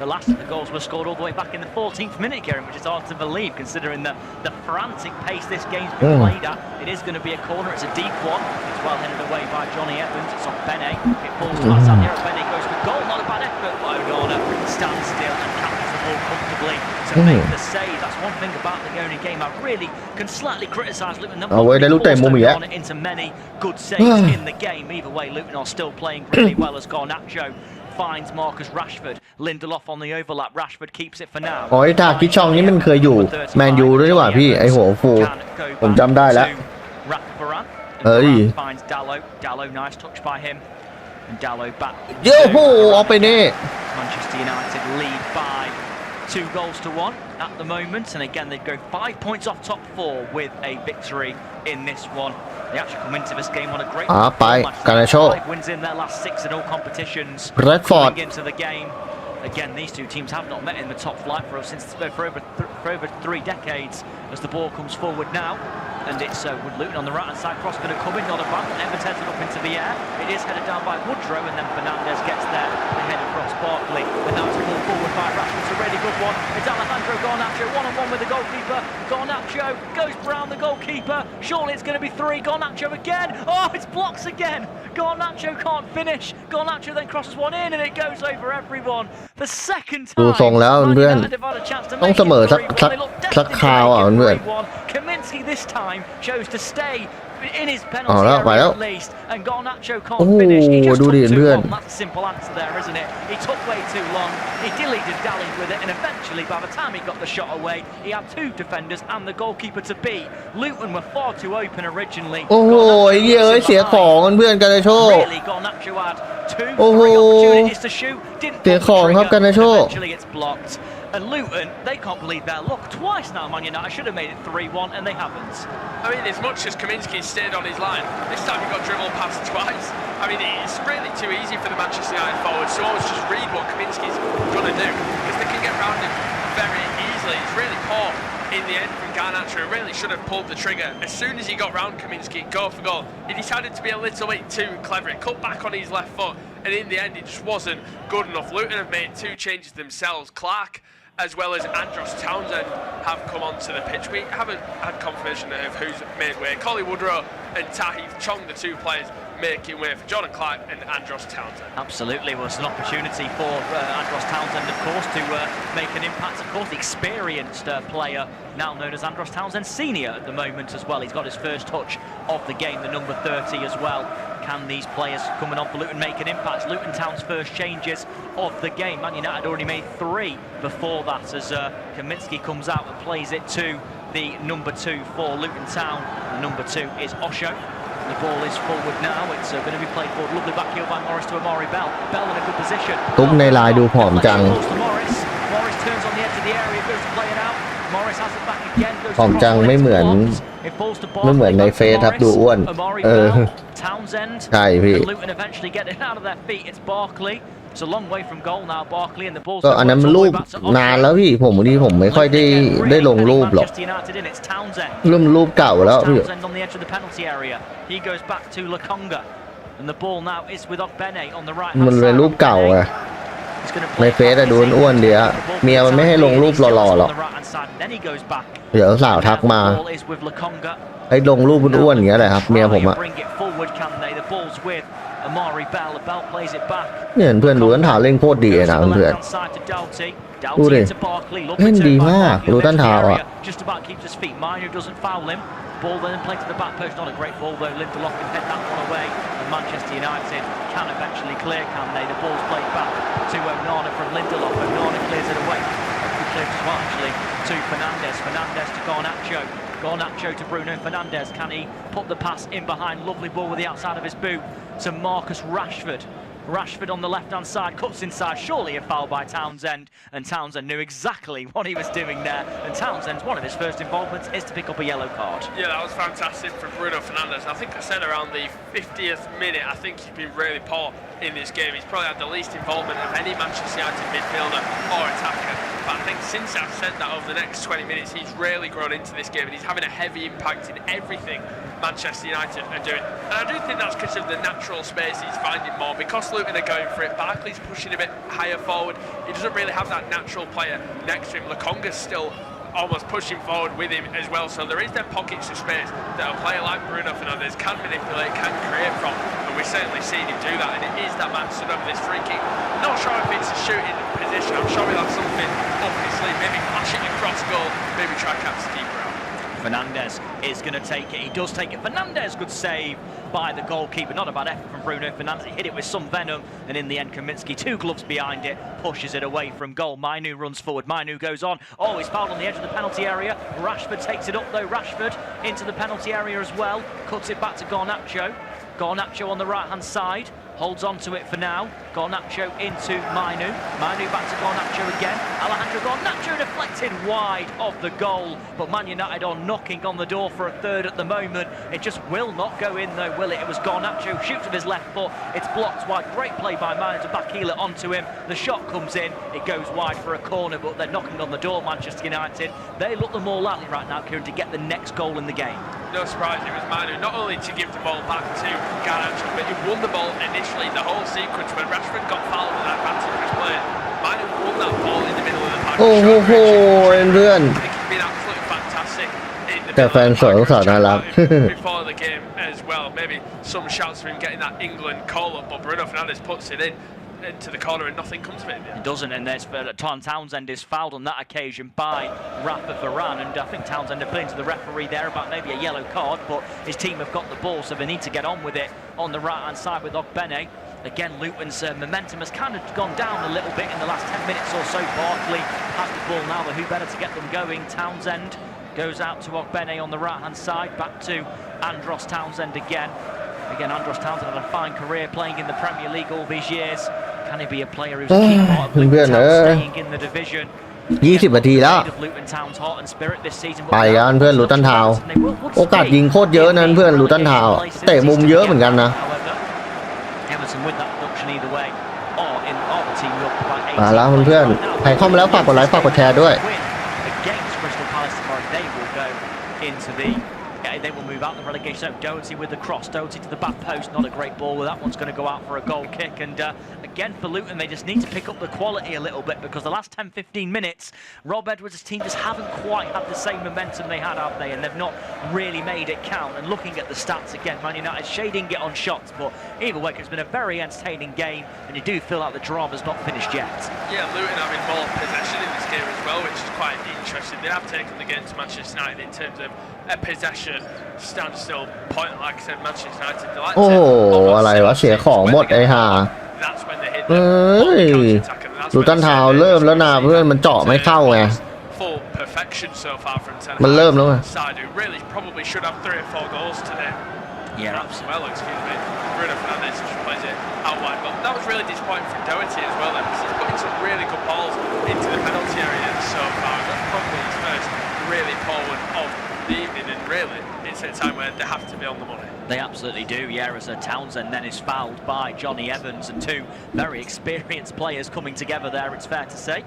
The last of the goals were scored all the way back in the 14th minute, Kieran, which is hard to believe considering the frantic pace this game's been played at. It is going to be a corner. It's a deep one. It's well headed away by Johnny Evans. It's off Bene. It falls to Masanier. Bene goes for goal. Not a bad effort. O'Donnell stands still and captures the ball comfortably to make the save. That's one thing about the only game I really can slightly criticise Luton. They've not it into many good saves in the game. Either way, Luton are still playing really well as Garnacho finds Marcus Rashford. Lindelof on the overlap. Rashford keeps it for now. อ๋อไอ้ทากิชองนี่มันเคยอยู่แมนยูด้วยนี่หว่าพี่ไอ้หัวฟูผมจำได้แล้วเอ้ย finds Dalot nice touch by him and Dalot back เยอะโหเอาไปนี่ Manchester United lead by 2-1 at the moment, and again they'd go 5 points off top 4 with a victory in this one. They actually come into this game on a great ไปการาโช 5 wins in their last 6 in all competitions. แรดฟอร์ด into the game. Again, these two teams have not met in the top flight for over 3 decades. As the ball comes forward now, and it's with Luton on the right-hand side. Cross going to come in, not a bad one. Evans heads it up into the air. It is headed down by Woodrow, and then Fernandez gets there. The head across Barkley, and now it's pulled forward by Rashford. It's a really good one. It's Alejandro Garnacho, one-on-one with the goalkeeper. Garnacho goes round the goalkeeper. Surely it's going to be 3. Garnacho again. Oh, it's blocks again. Garnacho can't finish. Garnacho then crosses one in, and it goes over everyone. The second time. ดูทรงแล้วเพื่อนต้องเสมอสักคราวอ่ะเพื่อน Kaminsky this time chose to stay in his penalty area at least, and Garnacho can't finish. He just took too long. That's a simple answer there, isn't it? He took way too long. He dallied with it, and eventually, by the time he got the shot away, he had 2 defenders and the goalkeeper to beat. Luton were far too open originally. โอ้โหเย้ยเสียของเพื่อนการาโช Really, Garnacho had 2 opportunities to shoot. Didn't เสียของครับการาโช eventually it's blocked. And Luton, they can't believe their luck. Twice now, Man United should have made it 3-1, and they haven't. I mean, as much as Kaminsky stayed on his line, this time he got dribbled past twice. I mean, it's really too easy for the Manchester United forwards to always just read what Kaminsky's going to do, because they can get round him very easily. It's really poor in the end from Garnacho. Really should have pulled the trigger. As soon as he got round Kaminsky, go for goal. He decided to be a little bit too clever. He cut back on his left foot, and in the end, it just wasn't good enough. Luton have made 2 changes themselves. Clark, as well as Andros Townsend, have come onto the pitch. We haven't had confirmation of who's made way. Collie Woodrow and Tahith Chong, the 2 players making way for Jordan Clark and Andros Townsend. Absolutely, well, it's an opportunity for Andros Townsend, of course, to make an impact. Of course, the experienced player, now known as Andros Townsend Senior at the moment as well. He's got his first touch of the game, the number 30 as well. Can these players coming on for Luton make an impact? Luton Town's first changes of the game. Man United already made 3 before that as Kaminsky comes out and plays it to the number 2 for Luton Town. The number 2 is Osho. The ball is forward now. It's going to be played forward. Lovely back heel by Morris to Amari Bell. Bell in a good position. ตุ๊กในลายดูผอมจัง Morris turns on the edge of the area, goes to play it out. Morris has it back again. ผอมจังไม่เหมือนในเฟซครับดูอ้วน Townsend ใช่พี่ and Luton eventually get it out of their feet. It's Barkley. It's a long way from goal now, Barkley, and the ball's ก็อันนั้นมันรูปนานแล้วพี่ผมไม่ค่อยได้ลงรูปหรอกรูปเก่าแล้วพี่ Townsend on the edge of the penalty area. He goes back to Lokonga, and the ball now is with Ogbene on the right hand มัน side. เป็นรูปเก่าไงในเฟซอะดูอ้วนดีอะเมียมันไม่ให้ลงรูปหล่อๆหรอกเดี๋ยวสาวทักมาไอ้ลงรูปอ้วนๆอย่างเงี้ยแหละครับเมียผมอะเนี่ยเพื่อนดูต้นเท้าเล่นโคตรดีนะเพื่อนดูดิเล่นดีมากดูต้นเท้าอะ Ball then played to the back post, not a great ball though. Lindelof can head that one away, and Manchester United can eventually clear, can they? The ball's played back to Onana from Lindelof. Onana clears it away. He clears as well actually to Fernandes. Fernandes to Garnacho. Garnacho to Bruno Fernandes. Can he put the pass in behind? Lovely ball with the outside of his boot to Marcus Rashford. Rashford on the left-hand side, cuts inside, surely a foul by Townsend, and Townsend knew exactly what he was doing there, and Townsend's one of his first involvements is to pick up a yellow card. Yeah, that was fantastic from Bruno Fernandes. I think I said around the 50th minute, I think he's been really poor in this game. He's probably had the least involvement of any Manchester United midfielder or attacker, but I think since I've said that over the next 20 minutes, he's really grown into this game, and he's having a heavy impact in everything Manchester United are doing. And I do think that's because of the natural space he's finding more. Because Luton are going for it, Barkley's pushing a bit higher forward. He doesn't really have that natural player next to him. Lokonga's still almost pushing forward with him as well. So there is them pockets of space that a player like Bruno Fernandes can manipulate, can create from. And we've certainly seen him do that. And it is that man stood over this free kick. Not sure if it's a shooting position. I'm sure he'll have something up his sleeve. Maybe flash it across goal. Maybe try to catch the keeper out. Fernandes is going to take it. He does take it. Fernandes, good save by the goalkeeper. Not a bad effort from Bruno Fernandes. He hit it with some venom, and in the end, Kaminsky, two gloves behind it, pushes it away from goal. Mainu runs forward. Mainu goes on. Oh, he's fouled on the edge of the penalty area. Rashford takes it up, though. Rashford into the penalty area as well. Cuts it back to Garnacho. Garnacho on the right-hand side. Holds on to it for now. Garnacho into Mainu. Mainu back to Garnacho again. Alejandro Garnacho deflected wide of the goal. But Man United are knocking on the door for a third at the moment. It just will not go in though, will it? It was Garnacho, shoots with his left foot. It's blocked wide. Great play by Mainu to backheel it onto him. The shot comes in. It goes wide for a corner, but they're knocking on the door, Manchester United. They look the more likely right now, Kieran, to get the next goal in the game. No surprise, it was Mainu not only to give the ball back to Garnacho, but he won the ball initially, the whole sequence when Rashford got fouled and advantage was played. Mainu won that ball in the middle of the park. โอ้โหเพื่อน I think he's been absolutely fantastic in the แต่ middle แฟน of the สวน park. สาวน่ารัก Before the game as well, maybe some shouts for him getting that England call up, but Bruno Fernandes puts it in into the corner and nothing comes of it. It doesn't, and there's Townsend is fouled on that occasion by Rafa Varane, and I think Townsend appealing to the referee there about maybe a yellow card, but his team have got the ball, so they need to get on with it on the right-hand side with Ogbene. Again, Luton's momentum has kind of gone down a little bit in the last 10 minutes or so. Barkley has the ball now, but who better to get them going? Townsend goes out to Ogbene on the right-hand side, back to Andros Townsend again. Again, Andros Townsend had a fine career playing in the Premier League all these years. Can he be a player who's a key part of Luton Town staying in the division? 20 นาทีแล้ว ไปกันเพื่อนลูตันทาวน์โอกาสยิงโคตรเยอะนั้นเพื่อนลูตันทาวน์เตะมุมเยอะเหมือนกันนะมาแล้วเพื่อนๆใครเข้ามาแล้วฝากกดไลค์ฝากกดแชร์ด้วย They will move out the relegation. So Doherty with the cross. Doherty to the back post. Not a great ball. Well, that one's going to go out for a goal kick. And again, for Luton, they just need to pick up the quality a little bit because the last 10-15 minutes, Rob Edwards' team just haven't quite had the same momentum they had, have they? And they've not really made it count. And looking at the stats again, Man United shading it on shots. But either way, it's been a very entertaining game. And you do feel like the drama's not finished yet. Yeah, Luton having more possession in this game as well, which is quite interesting. They have taken the game to Manchester United in terms of a possession standstill point. Like I said, Manchester United. โอ้อะไรวะเสียของหมดไอ้ห่าเอ้ยลูตันทาวน์เริ่มแล้วนะเพื่อนมันเจาะไม่เข้าไงมันเริ่มแล้วไง Really probably should have 3 or 4 goals today. Yeah, absolutely. Well, excuse me. Bruno Fernandes plays it out wide, but that was really disappointing from Doherty as well. Then, because he's putting some really good balls into the penalty area so far. That's probably his first really poor one of the evening. And really, it's a time where they have to be on the money. They absolutely do, yeah, as Townsend then is fouled by Johnny Evans, and two very experienced players coming together there, it's fair to say.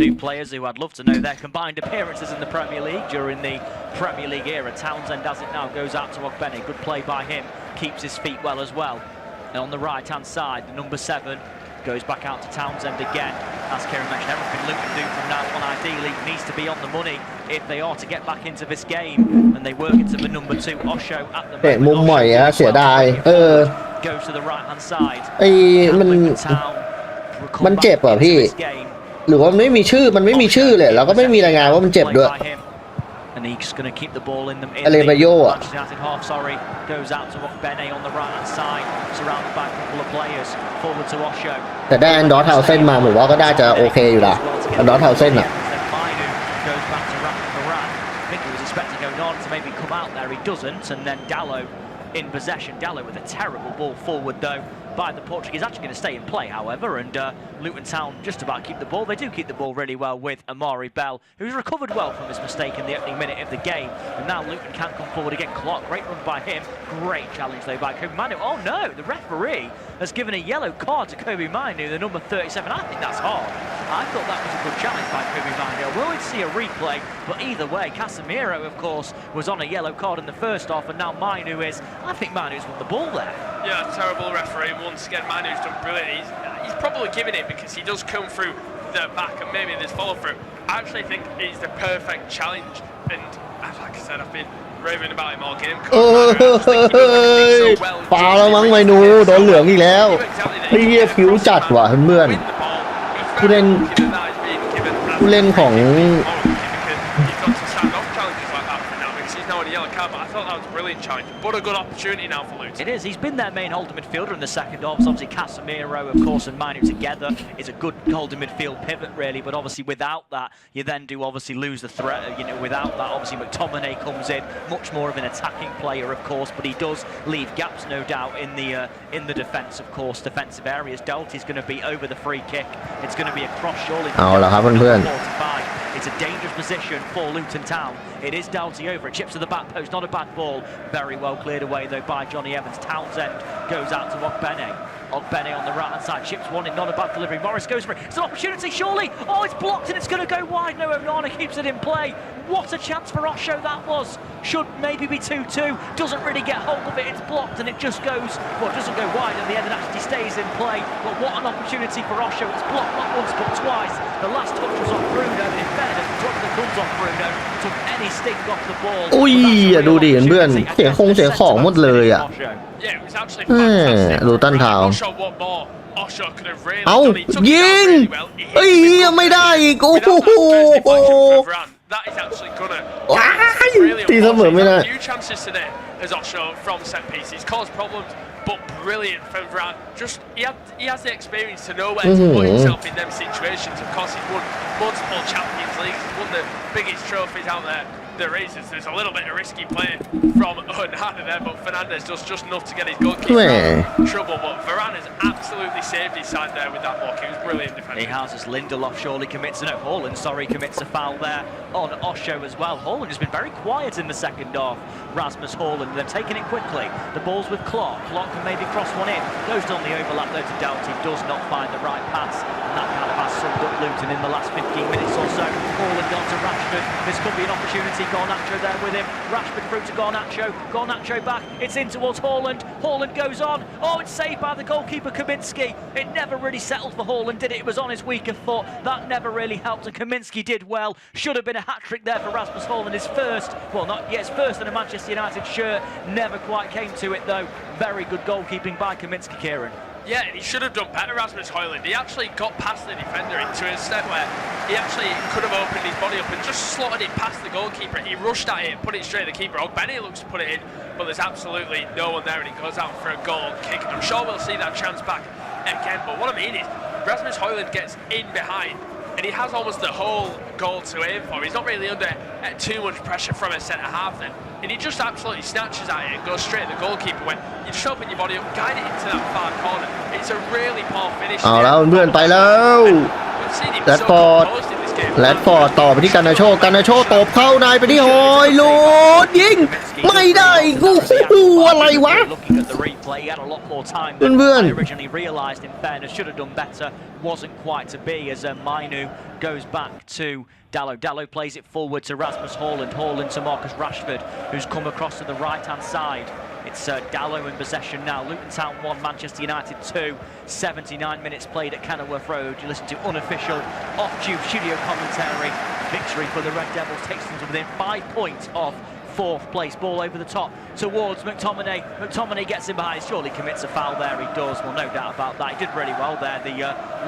Two players who I'd love to know their combined appearances in the Premier League during the Premier League era. Townsend, as it now goes out to Ogbene, good play by him, keeps his feet well as well. And on the right-hand side, the number 7 goes back out to Townsend again. As Kieran mentioned, everything Luton do from now on ideally needs to be on the money if they are to get back into this game. And they work into the number 2, Osho at the เตะมุม moment. ใหม่อะเสียดายGoes to the right-hand side. ไอ้มันเจ็บอ่ะพี่หรือว่าไม่มีชื่อมันไม่มีชื่อเลยแล้วก็ไม่มีรายงานว่ามันเจ็บด้วย And he's going to keep the ball in the Manchester United half. Sorry, goes out to Ogbene on the right hand side, surrounded by a couple of players. Forward to Osho. แต่ได้อันดอร์ทาวเซนมาผมว่าก็น่าจะโอเคอยู่ละอันดอร์ทาวเซนอ่ะ Goes back to Moran. I think he was expecting Onan to maybe come out there. He doesn't, and then Dallo in possession. Dallo with a terrible ball forward though by the Portuguese, actually going to stay in play however, and Luton Town just about keep the ball. They do keep the ball really well with Amari Bell, who's recovered well from his mistake in the opening minute of the game, and now Luton can come forward again. Clark, great run by him, great challenge though by Kobe Manu. Oh no, the referee has given a yellow card to Kobe Manu, the number 37. I think that's hard. I thought that was a good challenge by Kobe Manu. We'll see a replay, but either way, Casemiro of course was on a yellow card in the first half, and now Manu is. I think Manu's won the ball there. Yeah, terrible referee. Once again, Manu's done brilliant. He's probably giving it because he does come through the back and maybe there's follow through. I actually think it's the perfect challenge, and like I said, I've been raving about him all game. ฟาวแล้วมั้งไมนูโดนเหลืองอีกแล้วเฮียผิวจัดว่ะเพื่อนผู้เล่นของ I thought that was a brilliant challenge, but a good opportunity now for Luton. It is. He's been their main holding midfielder in the second half. Obviously, Casemiro, of course, and Manu together is a good holding midfield pivot, really. But obviously, without that, you then do obviously lose the threat. You know, without that, obviously, McTominay comes in, much more of an attacking player, of course. But he does leave gaps, no doubt, in the defence, of course, defensive areas. Doughty's going to be over the free kick. It's going to be a cross, surely. เอาละครับเพื่อน It's a dangerous position for Luton Town. It is Doughty over. It chips to the back post. Not a bad ball. Very well cleared away though by Johnny Evans. Townsend goes out to Ogbene. Ogbene on the right hand side. Chips one in. Not a bad delivery. Morris goes for it. It's an opportunity surely. Oh, it's blocked and it's going to go wide. No, Onana keeps it in play. What a chance for Osho that was. Should maybe be 2-2. Doesn't really get hold of it. It's blocked and it just goes. Well, it doesn't go wide at the end and actually stays in play. But what an opportunity for Osho. It's blocked not once but twice. The last touch was on Bruno. In fairness, the touch that comes off Bruno took any sting off the ball. อุ้ยดูดิเพื่อนเสียของหมดเลยอ่ะ Yeah, it was actually fantastic. ลูตันทาว Osho what more? Osho could have really เอ้า done it. Took it ยิง down really well. เอ้ยไม่ได้อีกโอ้โห That is actually gonna ว้าย really ตีเสมอไม่ได้ few chances today as Osho from set pieces caused problems, but brilliant from Varane. Just he has the experience to know where to put himself in them situations. Of course, he's won multiple Champions Leagues. He's won the biggest trophies out there. There is. There's a little bit of risky play from Onana there, but Fernandes does just enough to get his goalkeeper out of trouble. But Varane has absolutely saved his side there with that block. He was brilliant defending. He has, as Lindelof surely commits, no, Haaland, sorry, commits a foul there on Osho as well. Haaland has been very quiet in the second half. Rasmus Haaland, they're taking it quickly. The ball's with Clark. Clark can maybe cross one in. Goes on the overlap though to Doughty, does not find the right pass. And that kind of has summed up Luton in the last 15 minutes or so. Haaland gone to Rashford. This could be an opportunity. Garnacho there with him. Rashford through to Garnacho. Garnacho back. It's in towards Haaland. Haaland goes on. Oh, it's saved by the goalkeeper Kaminsky. It never really settled for Haaland, did it? It was on his weaker foot. That never really helped. And Kaminsky did well. Should have been a hat-trick there for Rasmus Haaland. His first, well, not yet, his first in a Manchester United shirt. Never quite came to it though. Very good goalkeeping by Kaminsky, Kieran. Yeah, and he should have done better, Rasmus Haaland. He actually got past the defender into a step where he actually could have opened his body up and just slotted it past the goalkeeper. He rushed at it, put it straight at the keeper. Ogbene looks to put it in, but there's absolutely no one there, and he goes out for a goal kick. I'm sure we'll see that chance back again, but what I mean is, Rasmus Haaland gets in behind, and he has almost the whole goal to aim for. He's not really under too much pressure from a centre-half then. And he just absolutely snatches at it and goes straight at the goalkeeper when you just open your body up, guide it into that far corner. It's a really poor finish. เอาแล้วเพื่อนไปแล้ว We've seen him That's so bad. composed in this this game. แรดฟอร์ดต่อไปที่การนาโชตบเข้าในไปที่ฮอยลูดยิงไม่ได้กูอะไรวะเพื่อน originally realised in fairness should have done better, wasn't quite to be as Mainu goes back to Dallo plays it forward to Rasmus Haaland to Marcus Rashford, who's come across to the right hand side. It's Dallo in possession now. Luton Town 1, Manchester United 2. 79 minutes played at Kenilworth Road. You listen to unofficial off-tube studio commentary. Victory for the Red Devils takes them to within 5 points of fourth place. Ball over the top towards McTominay. McTominay gets in behind. Surely commits a foul there. He does. Well, no doubt about that. He did really well there, the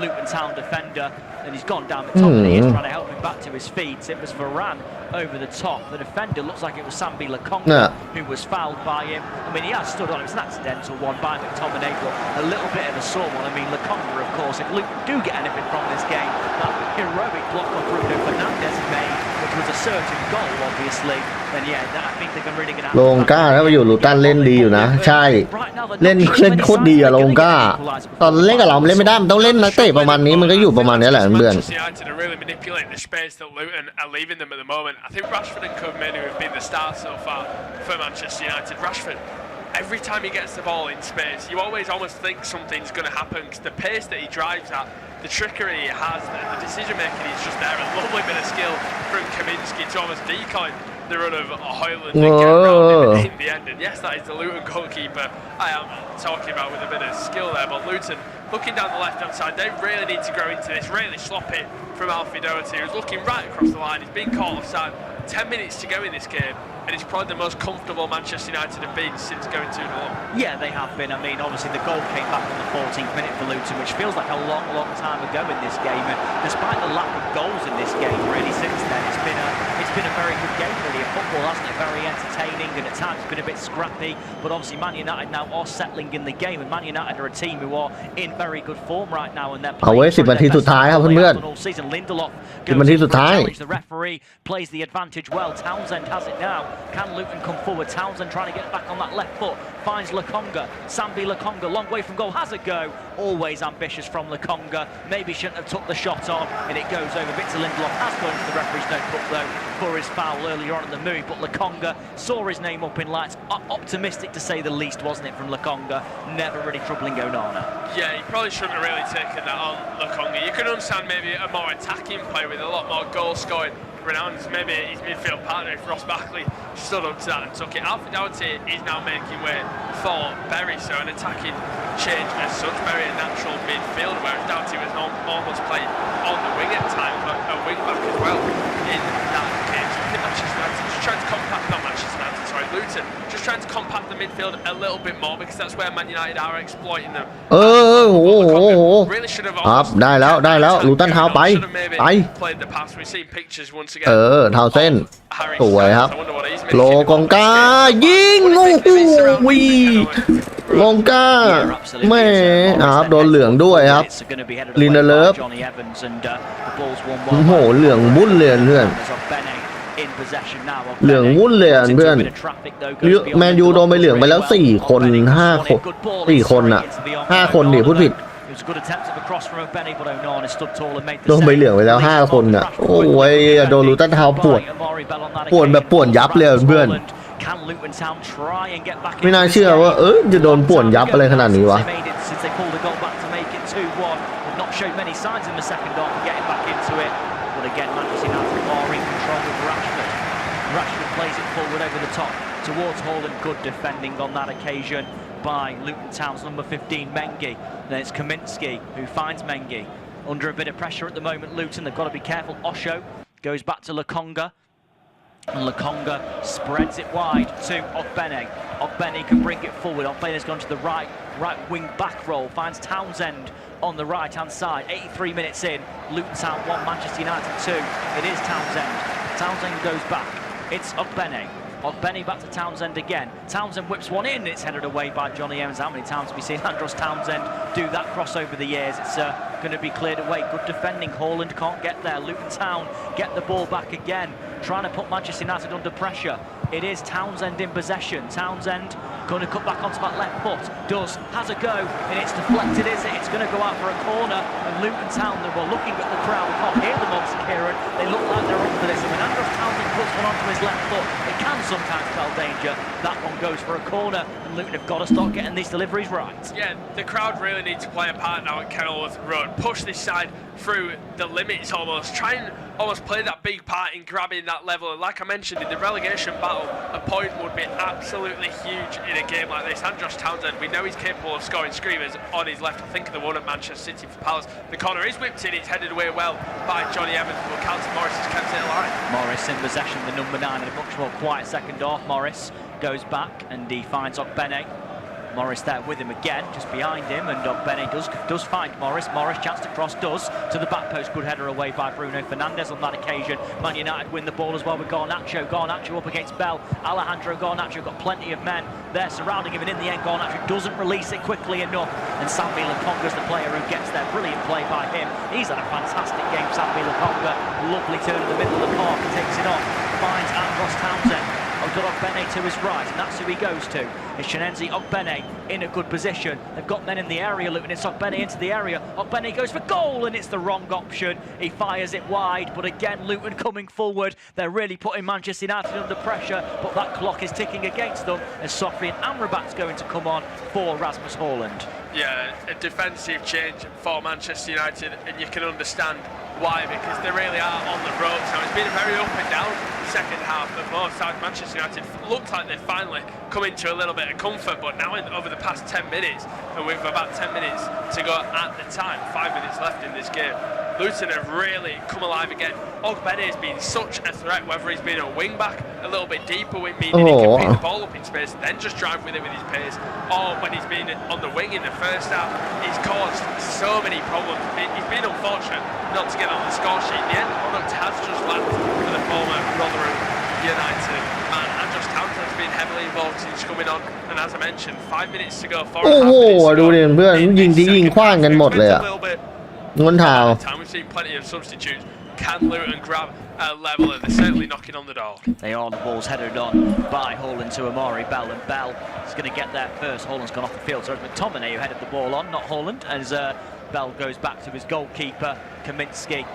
Luton Town defender. And he's gone down. McTominay is trying to help him back to his feet. It was Varane over the top. The defender looks like it was Sambi Lakonga who was fouled by him. I mean, he has stood on it. It was an accidental one by McTominay, but a little bit of a sore one. I mean, Lakonga, of course, if Luton do get anything from this game, that heroic block of Bruno Fernandes made, which was a certain goal, obviously, then yeah, I think they're really going to have ลงก้าถ้าไปอยู่ลูตันเล่นดีอยู่นะใช่เล่นโคตรดีอะลงก้าตอนเล่นกับเราเล่นไม่ได้มันต้องเล่นนักเตะประมาณนี้มันก็อยู่ประมาณนี้แหละเพื่อน United are really manipulating the space that Luton are leaving them at the moment. I think Rashford and Coleman have been the stars so far for Manchester United. Rashford, every time he gets the ball in space, you always almost think something's going to happen because the pace that he drives at, the trickery he has, the decision making is just there. A lovely bit of skill from Kaminsky to almost decoy the run of Hoyland and get around him in the end. And yes, that is the Luton goalkeeper I am talking about with a bit of skill there. But Luton, looking down the left-hand side, they really need to grow into this. Really sloppy from Alfie Doherty, who's looking right across the line. He's been caught offside. 10 minutes to go in this game, and it's probably the most comfortable Manchester United have been since going 2-0 up. Yeah, they have been. I mean, obviously the goal came back on the 14th minute for Luton, which feels like a long, long time ago in this game. And despite the lack of goals in this game, really since then, it's been a very good game, really. A football, hasn't it? Very entertaining, and at times it's been a bit scrappy. But obviously, Man United now are settling in the game, and Man United are a team who are in very good form right now, and they're playing. เอาไว้10 นาทีสุดท้ายครับเพื่อน Lindelof 10 นาทีสุดท้าย the referee plays the advantage well. Townsend has it now. Can Luton come forward? Townsend trying to get back on that left foot. Finds Lakonga. Sambi Lakonga, long way from goal. Has a go. Always ambitious from Lakonga. Maybe shouldn't have took the shot on. And it goes over. Victor Lindelof has gone into the referee's notebook though for his foul earlier on in the move. But Lakonga saw his name up in lights. Optimistic to say the least, wasn't it, from Lakonga? Never really troubling Onana. Yeah, he probably shouldn't have really taken that on Lakonga. You could understand maybe a more attacking play with a lot more goal scoring renowned. Maybe his midfield partner, if Ross Barkley, stood up to that and took it. Alfie Doherty is now making way for Berry, so an attacking change as such. Berry a natural midfield, whereas Doherty was almost playing on the wing at times, but a wing back as well in that case. I think Manchester United just trying to compact, not Manchester United, sorry, Luton, just trying to compact the midfield a little bit more because that's where Man United are exploiting them. โอ้โห Really should have ครับได้แล้วลูตันเท้าไป played the pass. We've seen pictures once again. เท้าเส้นสวยครับโลกองกายิงโอ้โหลงกาแม่ครับโดนเหลืองด้วยครับลินเดเลฟโอ้โหเหลืองวุ่นเลยเพื่อนเหลืองวุ่นเลยเพื่อนแมนยูโดนไปเหลืองไปแล้ว4 คน5 คน4 คนน่ะ5 คนดิพูดผิดโดนใบเหลืองไปแล้ว5 คนน่ะโอ้ยโดนลูตันเท้าปวดแบบปวดยับเลยเพื่อนไม่น่าเชื่อว่าจะโดนปวดยับอะไรขนาดนี้วะ Rashford plays it forward over the top towards Haaland. Good defending on that occasion by Luton Town's number 15, Mengi. Then it's Kaminsky who finds Mengi. Under a bit of pressure at the moment, Luton, they've got to be careful. Osho goes back to Lakonga. And Lakonga spreads it wide to Ogbene. Ogbene can bring it forward. Ogbene's gone to the right wing back roll. Finds Townsend on the right-hand side. 83 minutes in. Luton Town 1, Manchester United 2. It is Townsend. Townsend goes back. It's Ogbene. Ogbene back to Townsend again. Townsend whips one in. It's headed away by Johnny Evans. How many times have we seen Andros Townsend do that cross over the years? It's going to be cleared away. Good defending. Haaland can't get there. Luton Town get the ball back again. Trying to put Manchester United under pressure. It is Townsend in possession. Townsend going to cut back onto that left foot, has a go, and it's deflected, is it? It's going to go out for a corner, and Luton Town, they were looking at the crowd, we can't hear them obviously, Kieran, they look like they're up for this, and when Andros Townsend puts one onto his left foot, it can sometimes spell danger. That one goes for a corner, and Luton have got to start getting these deliveries right. Yeah, the crowd really need to play a part now at Kenilworth Road, push this side through the limits almost, try and almost play that big part in grabbing that level, and like I mentioned, in the relegation battle, a point would be absolutely huge in a game like this. Andros Townsend, we know he's capable of scoring screamers on his left. I think of the one at Manchester City for Palace. The corner is whipped in, it's headed away well by Johnny Evans, but Carlton Morris has kept it alive. Morris in possession, the number 9, in a much more quiet second half. Morris goes back and he finds Ogbene. Morris there with him again, just behind him, and Ogbene does find Morris. Morris chance to cross, to the back post. Good header away by Bruno Fernandes on that occasion. Man United win the ball as well with Garnacho. Garnacho up against Bell. Alejandro Garnacho got plenty of men there surrounding him, and in the end Garnacho doesn't release it quickly enough, and Sambi Lokonga's the player who gets there. Brilliant play by him. He's had a fantastic game, Sambi Lokonga. Lovely turn in the middle of the park, he takes it off, finds Andros Townsend. Ogbene to his right, and that's who he goes to. It's Chinenzi Ogbene in a good position. They've got men in the area, Luton. It's Ogbene into the area. Ogbene goes for goal, and it's the wrong option. He fires it wide, but again, Luton coming forward. They're really putting Manchester United under pressure, but that clock is ticking against them, as Sofian Amrabat's going to come on for Rasmus Haaland. Yeah, a defensive change for Manchester United, and you can understand why, because they really are on the ropes now. It's been a very up and down second half of both sides. Manchester United looked like they've finally come into a little bit of comfort, but now over the past 10 minutes, and with about 10 minutes to go at the time, 5 minutes left in this game, Luton have really come alive again. Ogbene has been such a threat, whether he's been a wing back a little bit deeper, meaning he can pick the ball up in space, then just drive with it with his pace, or when he's been on the wing in the first half, he's caused so many problems. He's been unfortunate not to get on the score sheet. The end product has just lacked for the former Rotherham United man. Andros Townsend's been heavily involved since coming on, and as I mentioned, 5 minutes to go, 4.5 minutes to go. ดูดิเพื่อนยิงที่ยิงขว้างกันหมดเลยอ่ะงนเท้า We've seen plenty of substitutes. Can Luton grab a level, and they're certainly knocking on the door. They are. The ball's headed on by Haaland to Amari Bell, and Bell is going to get there first. Haaland's gone off the field, so it's McTominay who headed the ball on, not Haaland, as Bell goes back to his goalkeeper, Kaminsky.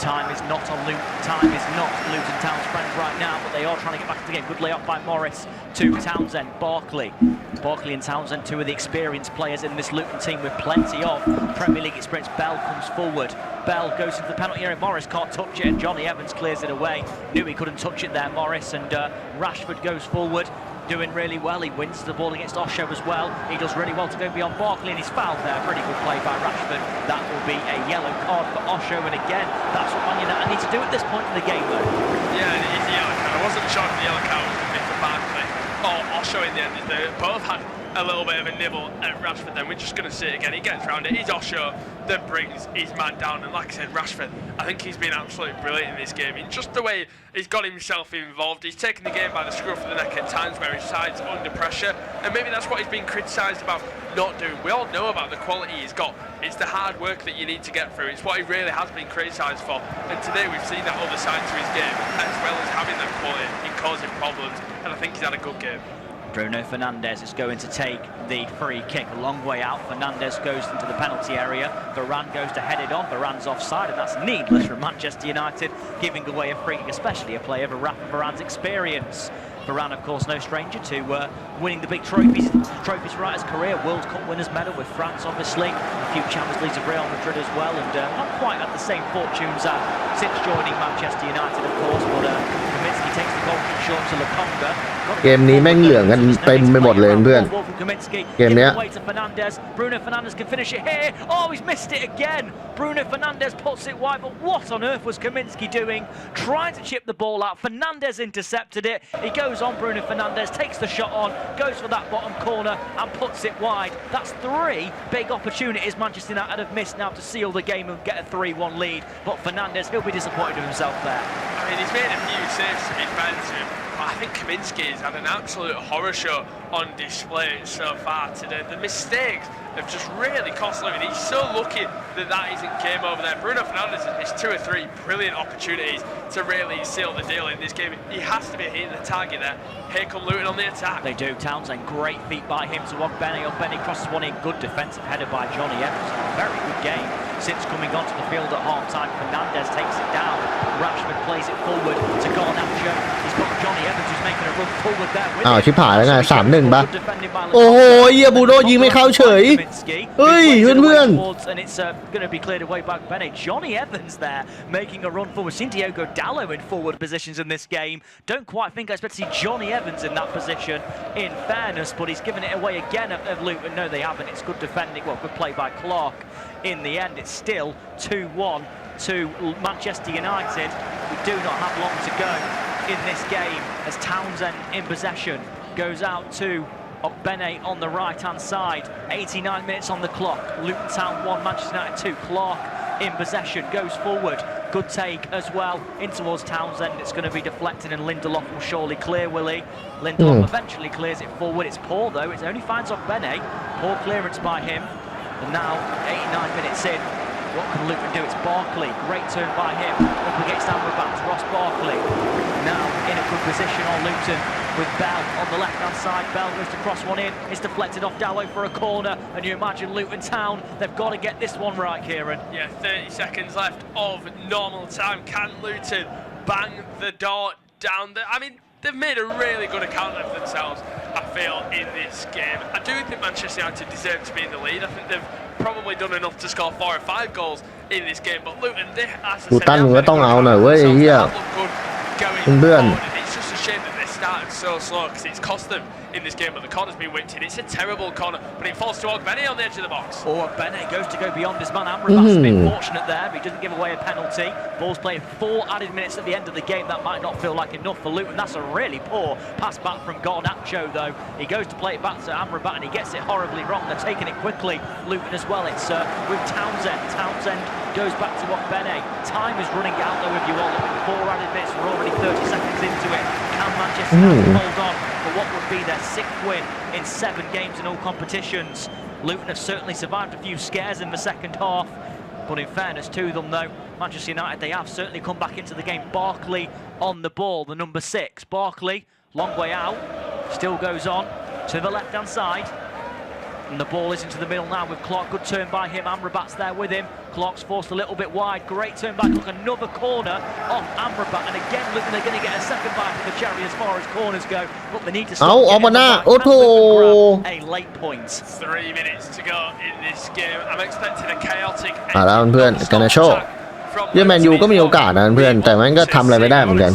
Time is not on Luton. Time is not Luton Town's friend right now, but they are trying to get back to the game. Good layoff by Morris to Townsend. Barkley and Townsend, two of the experienced players in this Luton team with plenty of Premier League experience. Bell comes forward. Bell goes into the penalty area. Morris can't touch it, and Johnny Evans clears it away. Knew he couldn't touch it there, Morris, and Rashford goes forward. Doing really well. He wins the ball against Osho as well. He does really well to go beyond Barkley, and he's fouled there. Pretty good play by Rashford. That will be a yellow card for Osho, and again, that's what Man United need to do at this point in the game, though. Yeah, and it is a yellow card. I wasn't sure if the yellow card was going to be for Barkley or Osho in the end. They both had a little bit of a nibble at Rashford, then we're just going to see it again. He gets round it. It's Osho that brings his man down, and like I said, Rashford, I think he's been absolutely brilliant in this game. In just the way he's got himself involved, he's taken the game by the scruff of the neck at times where his side's under pressure, and maybe that's what he's been criticised about not doing. We all know about the quality he's got. It's the hard work that you need to get through. It's what he really has been criticised for, and today we've seen that other side to his game, as well as having that quality in causing problems, and I think he's had a good game. Bruno Fernandes is going to take the free kick a long way out. Fernandes goes into the penalty area. Varane goes to head it on. Varane's offside, and that's needless from Manchester United, giving away a free kick, especially a player of Varane's experience. Varane, of course, no stranger to winning the big trophies throughout his career. World Cup winners medal with France, obviously. A few Champions Leagues of Real Madrid as well, and not quite had the same fortunes since joining Manchester United, of course. But Kaminsky takes the goal kick short to Lokonga. เกมนี้แม่งเหลืองกันเต็มไปหมดเลยเพื่อนเกมเนี้ย Bruno Fernandes can finish it here. Oh, he's missed it again. Bruno Fernandes puts it wide, but what on earth was Kaminsky doing? Trying to chip the ball out. Fernandes intercepted it. He goes on, Bruno Fernandes takes the shot on, goes for that bottom corner and puts it wide. That's 3 big opportunities Manchester United have missed now to seal the game and get a 3-1 lead. But Fernandes, he'll be disappointed with himself there. I mean, he's made a few saves, to be fair to him. But I think Kaminsky's had an absolute horror show on display so far today. The mistakes have just really cost Luton. He's so lucky that that isn't game over there. Bruno Fernandes has missed 2 or 3 brilliant opportunities to really seal the deal in this game. He has to be hitting the target there. Here come Luton on the attack. They do. Townsend, great feet by him to Ogbene. Ogbene crosses one in. Good defensive header by Johnny Evans. Very good game since coming onto the field at half-time. Fernandes takes it down. Rashford plays it forward to Garnacho. He's got Johnny Evans who's making a run forward there with ชิบหายแล้วไง 3-1 ป่ะโอ้โหเหี้ยบูโน่ยิงไม่เข้าเฉยเฮ้ยเพื่อน and it's going to be cleared away by Bennett. Johnny Evans there making a run forward. Seen Diogo Dalot in forward positions in this game. Don't quite think I expect to see Johnny Evans in that position in fairness, but he's given it away again of Luton. No, they haven't. It's good defending. Well, good play by Clark. In the end, it's still 2-1 to Manchester United. We do not have long to go in this game as Townsend in possession goes out to Ogbene on the right-hand side. 89 minutes on the clock. Luton Town 1, Manchester United 2. Clark in possession, goes forward. Good take as well in towards Townsend. It's going to be deflected and Lindelof will surely clear, will he? Lindelof eventually clears it forward. It's poor though. It only finds Ogbene. Poor clearance by him. And now 89 minutes in. What can Luton do? It's Barkley. Great turn by him. Up against Amrabat. Ross Barkley. Now in a good position on Luton with Bell on the left-hand side. Bell goes to cross one in. It's deflected off Dalot for a corner. And you imagine Luton Town, they've got to get this one right, Kieran. Yeah, 30 seconds left of normal time. Can Luton bang the door down there? I mean, they've made a really good account of themselves, I feel, in this game. I do think Manchester United deserve to be in the lead. I think they've probably done enough to score 4 or 5 goals in this game. But Luton, they, as I said, they have looked good going forward. It's just a shame that they started so slow because it's cost them in this game, but the corner's been whipped in. It's a terrible corner, but it falls to Ogbene on the edge of the box. Ogbene goes to go beyond his man. Amrabat's been fortunate there, but he doesn't give away a penalty. Ball's played 4 added minutes at the end of the game. That might not feel like enough for Luton. That's a really poor pass back from Garnacho, though. He goes to play it back to Amrabat, and he gets it horribly wrong. They're taking it quickly. Luton as well. It's with Townsend. Townsend goes back to Ogbene. Time is running out, though, if you all look at 4 added minutes. We're already 30 seconds into it. Can Manchester United hold on for what would be their 6th win in 7 games in all competitions? Luton have certainly survived a few scares in the second half, but in fairness to them, though, Manchester United, they have certainly come back into the game. Barkley on the ball, the number 6. Barkley, long way out, still goes on to the left-hand side. And the ball is into the middle now with Clark. Good turn by him. Amrabat's there with him. Clark's forced a little bit wide. Great turn back. Look, another corner off Amrabat. And again, looking they're going to get a second bite for the cherry as far as corners go. But they need to stop a late point. 3 minutes to go in this game. I'm expecting a chaotic แล้วเพื่อนกันนะโชคเยอรแมนยูก็มีโอกาสนะเพื่อนแต่มันก็ทำอะไรไม่ได้เหมือนกัน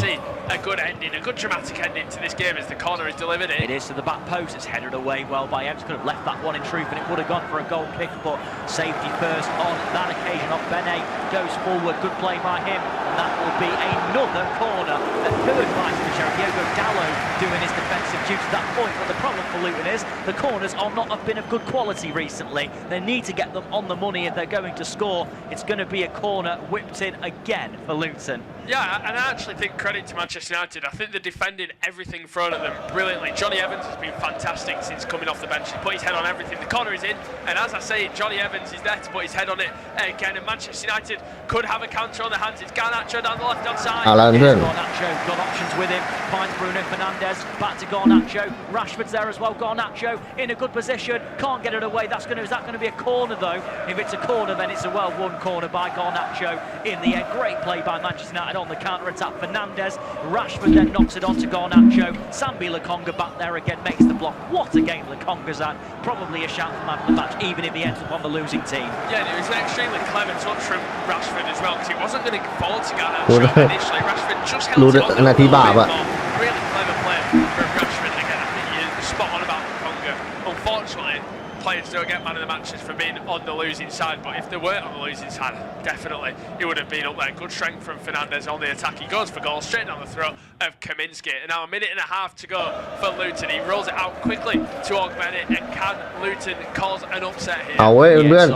A good ending, a good dramatic ending to this game as the corner is delivered in. It is to the back post. It's headed away well by Ems. Could have left that one in truth, and it would have gone for a goal kick. But safety first on that occasion. Ogbene goes forward. Good play by him, and that will be another corner. A third bite for Diogo Dalot doing his defensive duty to that point. But the problem for Luton is the corners are not have been of good quality recently. They need to get them on the money if they're going to score. It's going to be a corner whipped in again for Luton. Yeah, and I actually think credit to Manchester United. I think they're defending everything thrown at them brilliantly. Johnny Evans has been fantastic since coming off the bench. He's put his head on everything. The corner is in, and as I say, Johnny Evans is there to put his head on it again. And Manchester United could have a counter on their hands. It's Garnacho down the left-hand side. Garnacho got options with him. Finds Bruno Fernandes. Back to Garnacho. Rashford's there as well. Garnacho in a good position. Can't get it away. Is that going to be a corner though? If it's a corner, then it's a well-won corner by Garnacho. In the end, great play by Manchester United on the counter-attack. Fernandes. Rashford then knocks it on to Garnacho. Sambi Lokonga back there again, makes the block. What a game Lokonga's had. Probably a shout for man of the match, even if he ends up on the losing team. Yeah, it was an extremely clever touch from Rashford as well, because he wasn't going to fall to Garnacho initially. Rashford just held it on a little bit more. Really clever play from Rashford. Again, I think you're spot on about Lokonga. Unfortunately, players don't get man of the matches for being on the losing side, but if they weren't on the losing side, definitely he would have been up there. Good strength from Fernandes on the attack. He goes for goal straight down the throat of Kaminsky. And now a minute and a half to go for Luton. He rolls it out quickly to Bennett, and can Luton cause an upset here? เอาเว้ยเพื่อน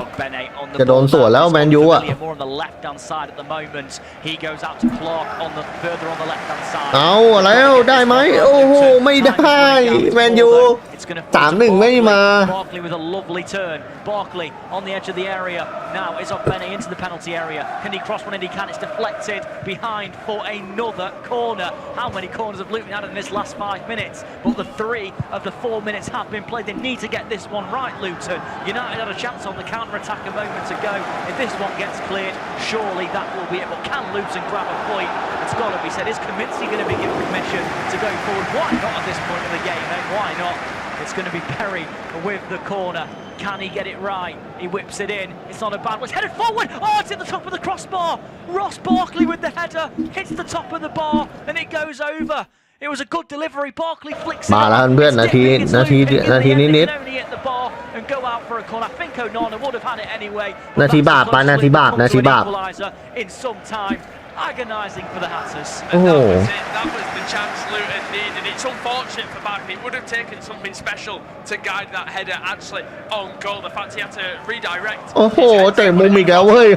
จะโดนสวนแล้วแมนยูอ่ะเอาแล้วได้ไหมโอ้โหไม่ได้แมนยู3-1ไม่มา Barkley with a lovely turn. Barkley on the edge of the area. Now is Bennett into the penalty area. Can he cross one in? He can. It's deflected behind for another corner. How many corners have Luton had in this last 5 minutes? But the 3 of the 4 minutes have been played. They need to get this one right, Luton. United had a chance on the counter-attack a moment ago. If this one gets cleared, surely that will be it. But can Luton grab a point? It's got to be said. Is Kaminsky going to be given permission to go forward? Why not at this point of the game, then? Why not? It's going to be Perry with the corner. Can he get it right? He whips it in. It's not a bad one. It's headed forward. Oh, it's at the top of the crossbar. Ross Barkley with the header. Hits the top of the bar and it goes over. It was a good delivery. Barkley flicks it มาแล้วเพื่อนนาทีนิด can only hit the bar and go out for a corner. I think Onana would have had it anyway. นาทีบาปไปนาทีบาป in some time. Agonising for the Hatters. And that was it. That was the chance Luton needed. It's unfortunate for Barkley. It would have taken something special to guide that header actually on goal. The fact he had to redirect. โอ้โหเตะมุมอีกแล้วเฮ้ย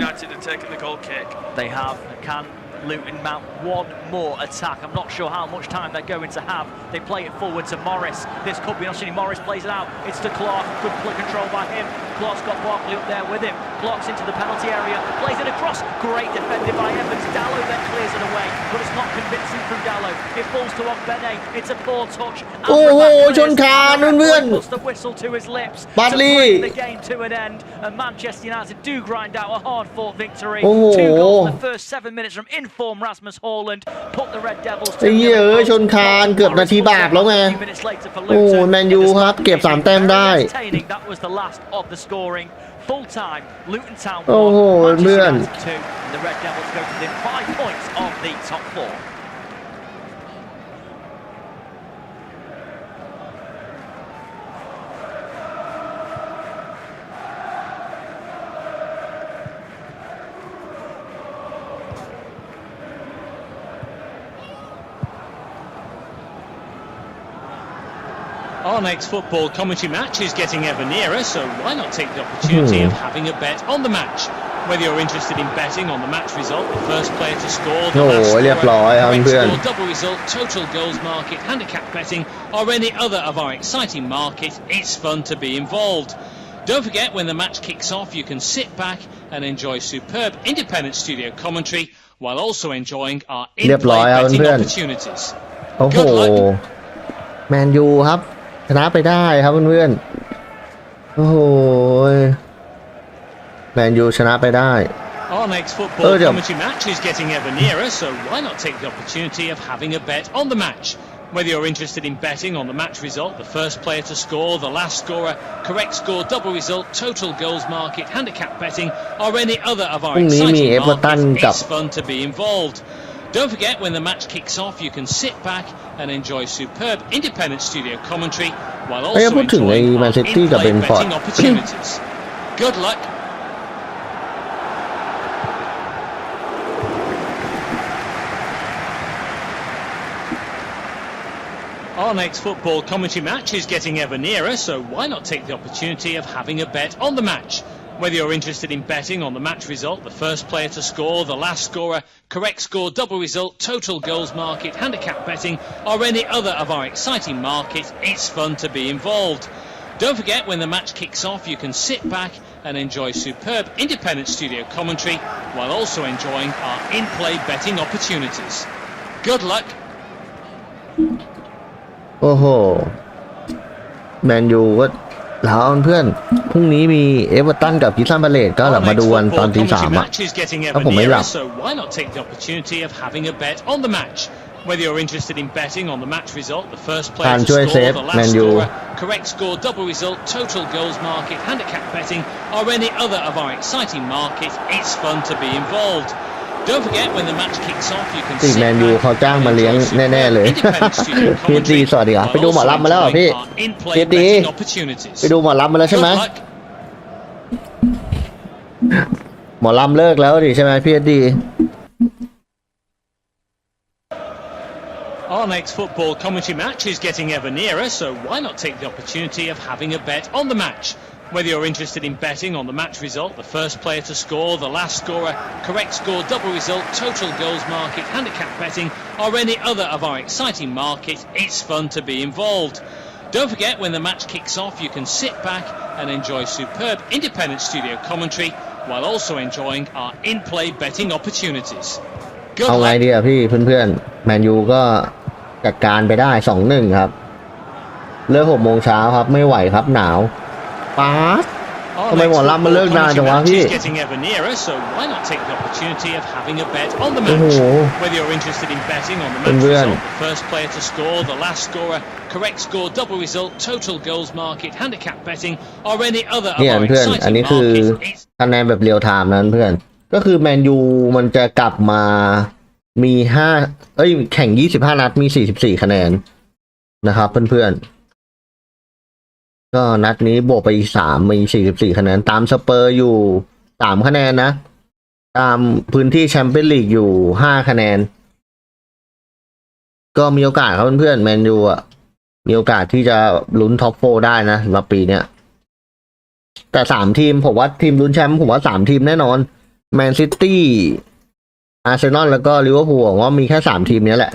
United have taken the goal kick. They have. Can Luton mount one more attack? I'm not sure how much time they're going to have. They play it forward to Morris. This could be an opportunity. Morris plays it out. It's to Clark. Good play control by him. Clark's got Barkley up there with him. Clark's into the penalty area. Plays it across. Great defended by Evans. Dallow then clears it away, but it's not convincing from Dallow. It falls to Bennett. It's a poor touch. โอ้โหชนคานเพื่อน puts the whistle to his lips to Barkley bring the game to an end. And Manchester United do grind out a hard-fought victory. โอ้โห 2 goals in the first 7 minutes from informed Rasmus Haaland. Put the Red Devils to ไอ้เหี้ยเอ้ยชนคานเกือบนาทีบาปแล้วไงโอ้แมนยูครับเก็บ3 แต้มได้ That was the last of the scoring. Full time, Luton Town โอ้โห 1, เพื่อน Manchester United 2. The Red Devils go within 5 points of the top 4. Our next football commentary match is getting ever nearer, so why not take the opportunity of having a bet on the match? Whether you're interested in betting on the match result, the first player to score, the last scorer, quick score, double result, total goals market, handicap betting, or any other of our exciting market, it's fun to be involved. Don't forget, when the match kicks off, you can sit back and enjoy superb independent studio commentary while also enjoying our in-play betting opportunities. โอ้โหแมนยูครับชนะไปได้ครับเพื่อนๆโอ้โหแมนยูชนะไปได้ Our next football commentary match is getting ever nearer, so why not take the opportunity of having a bet on the match? Whether you're interested in betting on the match result, the first player to score, the last scorer, correct score, double result, total goals market, handicap betting, or any other of our exciting markets, it's fun to be involved. Don't forget, when the match kicks off, you can sit back and enjoy superb independent studio commentary while also enjoying our in-play betting opportunities. Good luck. Our next football commentary match is getting ever nearer, so why not take the opportunity of having a bet on the match? Whether you're interested in betting on the match result, the first player to score, the last scorer, correct score, double result, total goals market, handicap betting, or any other of our exciting markets, it's fun to be involved. Don't forget, when the match kicks off, you can sit back and enjoy superb independent studio commentary while also enjoying our in-play betting opportunities. Good luck. โอ้โหแมนยูก็แล้วเพื่อนพรุ่งนี้มีเอเวอร์ตันกับคริสตัลพาเลซก็หลับมาดูกันตอนตี 3อ่ะถ้าผมไม่หลับ So why not take the opportunity of having a bet on the match? Whether you're interested in betting on the match result, the first player to score, the last scorer, correct score, double result, total goals market, handicap betting, or any other of our exciting markets, it's fun to be involved. Don't forget, when the match kicks off, you can แมนยูเขาจ้างมาเลี้ยงแน่ๆเลยพีดีสวัสดีครับไปดูหมอลำมาแล้วเหรอพี่พีดีไปดูหมอลำมาแล้วใช่ไหม หมอลำเลิกแล้วดิใช่ไหมพี่ดี Our next football commentary match is getting ever nearer, so why not take the opportunity of having a bet on the match? Whether you're interested in betting on the match result, the first player to score, the last scorer, correct score, double result, total goals market, handicap betting, or any other of our exciting markets, it's fun to be involved. Don't forget, when the match kicks off, you can sit back and enjoy superb independent studio commentary while also enjoying our in-play betting opportunities. Good เอาไง luck. ดีอะพี่เพื่อนๆแมนยูก็จัดการไปได้ 2-1 ครับเลิก6 โมงเช้าครับไม่ไหวครับหนาวป๊าด Our ทำไม next หมอลำมันเลิก football นานจัง commentary วะ match พี่ is getting ever nearer, so why not take the opportunity of having a bet on the โอ้โห match? Whether you're interested in betting on the match เพื่อน result, the first player to score, the last scorer, correct score, double result, total goals market, handicap betting, or any other of เนี่ย our เพื่อนอัน exciting นี้คือ markets, it's คะแนนแบบเรียลไทม์นั้นเพื่อนก็คือแมนยูมันจะกลับมามีแข่ง25 นัดมี44 คะแนนนะครับเพื่อนๆก็นัดนี้บวกไปอีก3มี44 คะแนนตามสเปอร์อยู่3 คะแนนนะตามพื้นที่แชมเปี้ยนลีกอยู่5 คะแนนก็มีโอกาสครับเพื่อนๆแมนยูอ่ะมีโอกาสที่จะลุ้นท็อป4ได้นะสำหรับปีเนี้ยแต่3 ทีมผมว่าทีมลุ้นแชมป์ผมว่า3 ทีมแน่นอนแมนซิตี้อาร์เซนอลแล้วก็ลิเวอร์พูลว่ามีแค่3 ทีมนี้แหละ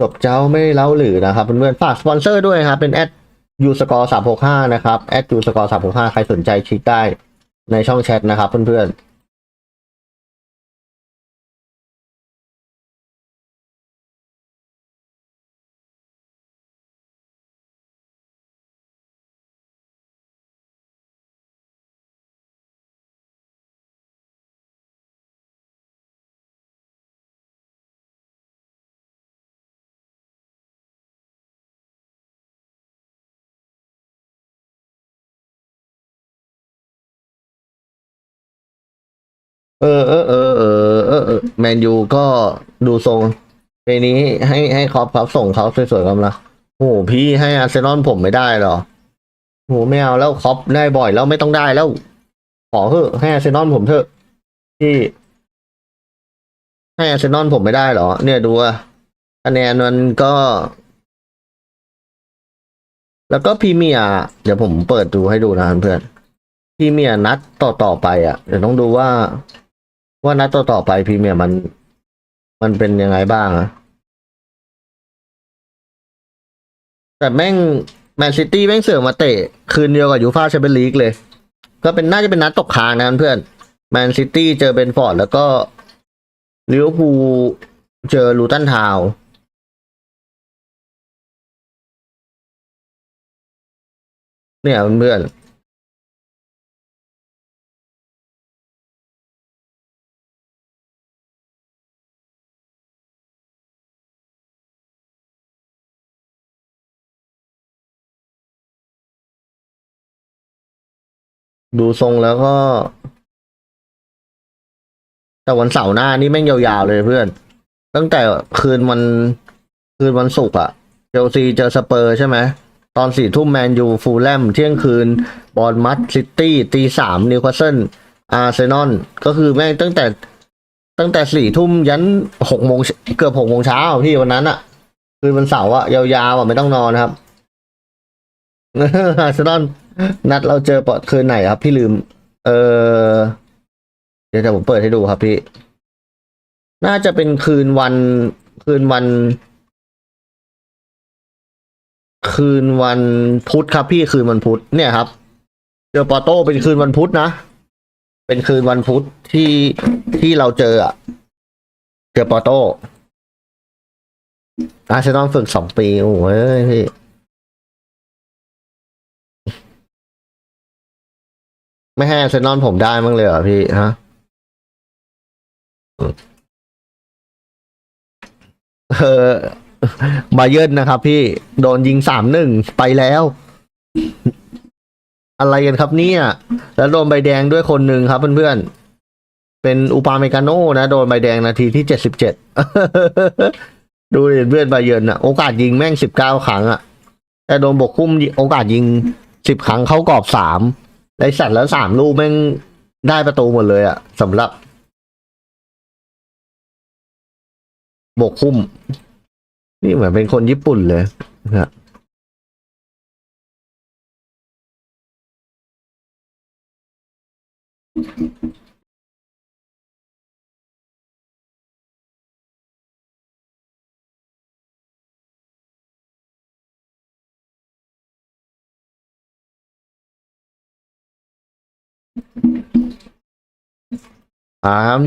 จบเจ้าไม่เล่าหรือนะครับเพื่อนๆฝากสปอนเซอร์ด้วยครับเป็นยูสกอร์365นะครับยูสกอร์365ใครสนใจคลิกได้ในช่องแชทนะครับเพื่อนๆแมนยูก็ดูทรงปีนี้ให้ครอปครับส่งเขาสวยๆกันละโอ้โหพี่ให้อาร์เซนอลผมไม่ได้หรอโหไม่เอาแล้วครอปได้บ่อยแล้วไม่ต้องได้แล้วขอเถอะให้อาร์เซนอลผมเถอะที่ให้อาร์เซนอลผมไม่ได้หรอเนี่ยดูอะคะแนนมันก็ แล้วก็พรีเมียร์เดี๋ยวผมเปิดดูให้ดูนะเพื่อนพรีเมียร์นัดต่อไปอ่ะเดี๋ยวต้องดูว่านัดต่อไปพรีเมียร์มันเป็นยังไงบ้างอะแต่แม่งแมนซิตี้แม่งเสือกมาเตะคืนเดียวกับยูฟ่าแชมเปี้ยนลีกเลยก็เป็นน่าจะเป็นนัดตกค้างนะเพื่อนแมนซิตี้เจอเบนฟอร์ดแล้วก็ลิเวอร์พูลเจอลูตันทาวน์เนี่ยเพื่อนดูทรงแล้วก็แต่วันเสาร์หน้านี่แม่งยาวๆเลยเพื่อนตั้งแต่คืนวันศุกร์อะเชลซีเจอสเปอร์ใช่ไหมตอน4 ทุ่มแมนยูฟูลแลมเที่ยงคืนบอร์นมัธซิตี้ตี 3นิวคาสเซิลอาร์เซนอลก็คือแม่งตั้งแต่4 ทุ่มยัน6 โมงเกือบ6 โมงเช้าพี่วันนั้นอะคืนวันเสาร์อะยาวๆอะไม่ต้องนอนครับ อาร์เซนอลนัดเราเจอปอดคืนไหนครับพี่ลืมเออเดี๋ยวผมเปิดให้ดูครับพี่น่าจะเป็นคืนวันพุธครับพี่คืนวันพุธเนี่ยครับเจอปอโต้เป็นคืนวันพุธนะเป็นคืนวันพุธที่เราเจออะเจอปอโต้อาร์เซนอลฝึก2 ปีโอ้ยพี่ไม่ให้อาร์เซนอลผมได้มั้งเลยเหรอพี่ฮะบาเยิร์นนะครับพี่โดนยิง 3-1ไปแล้วอะไรกันครับเนี่ยแล้วโดนใบแดงด้วยคนหนึ่งครับเพื่อนๆเป็นอุปาเมกาโน่นะโดนใบแดงนาทีที่77 ดูดิเพื่อนบาเยิร์นอะโอกาสยิงแม่ง19 ครั้งอะแต่โดนบวกคุ้มโอกาสยิง10 ครั้งเข้ากรอบ3ได้สัตว์แล้ว3 ลูกแม่งได้ประตูหมดเลยอะสำหรับบวกคุ้มนี่เหมือนเป็นคนญี่ปุ่นเลยนะ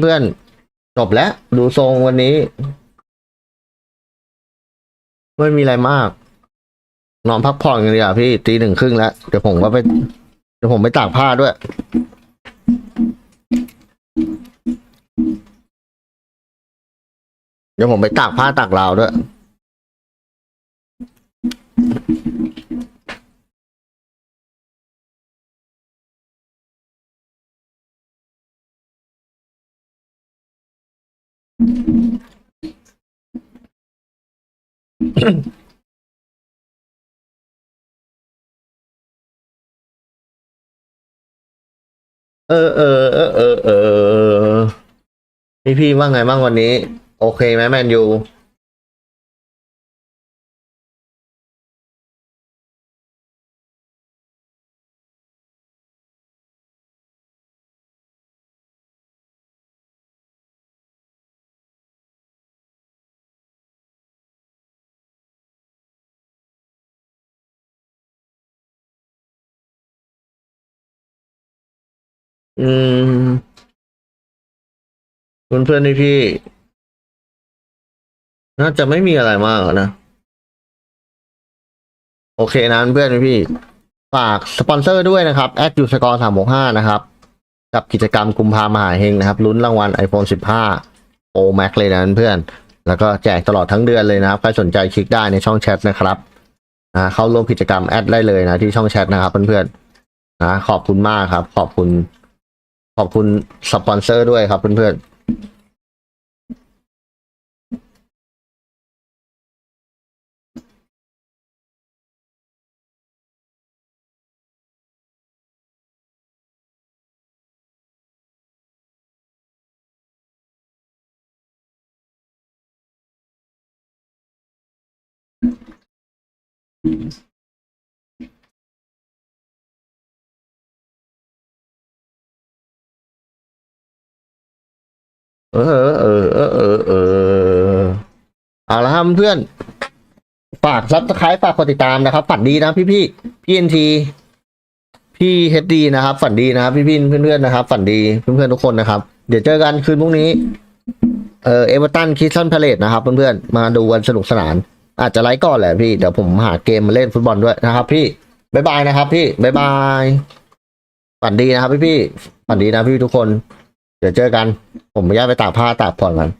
เพื่อนจบแล้วดูทรงวันนี้ไม่มีอะไรมากนอนพักผ่อนกันดีกว่าพี่1:30แล้วเดี๋ยวผมไปตากผ้าด้วยเดี๋ยวผมไปตากผ้าตากราวด้วยพี่ว่าไงบ้างวันนี้โอเคไหมแมนยูอืมเพื่อนๆพี่น่าจะไม่มีอะไรมากนะโอเคนะเพื่อนพี่ฝากสปอนเซอร์ด้วยนะครับยูสกอร์365นะครับกับกิจกรรมกุมภามหาเฮงนะครับลุ้นรางวัล iPhone 15 Pro Max เลยนะเพื่อนแล้วก็แจกตลอดทั้งเดือนเลยนะครับใครสนใจคลิกได้ในช่องแชทนะครับเข้าร่วมกิจกรรมแอดได้เลยนะที่ช่องแชทนะครับเพื่อนๆขอบคุณมากครับขอบคุณสปอนเซอร์ด้วยครับเพื่อนๆเอาละครับเพื่อนฝากซับสไครป์ฝากกดติดตามนะครับฝันดีนะพี่เอ็นทีพี่เฮดดีนะครับฝันดีนะครับพี่เพื่อนๆนะครับฝันดีเพื่อนๆทุกคนนะครับเดี๋ยวเจอกันคืนพรุ่งนี้เอเวอร์ตันคริสตัลพาเลซนะครับเพื่อนๆมาดูวันสนุกสนานอาจจะไลฟ์ก่อนแหละพี่เดี๋ยวผมหาเกมมาเล่นฟุตบอลด้วยนะครับพี่บ๊ายบายนะครับพี่บ๊ายบายฝันดีนะครับพี่ฝันดีนะพี่ทุกคนเดี๋ยวเจอกันผมไปย่าไปตากผ้าตากผ่อนกัน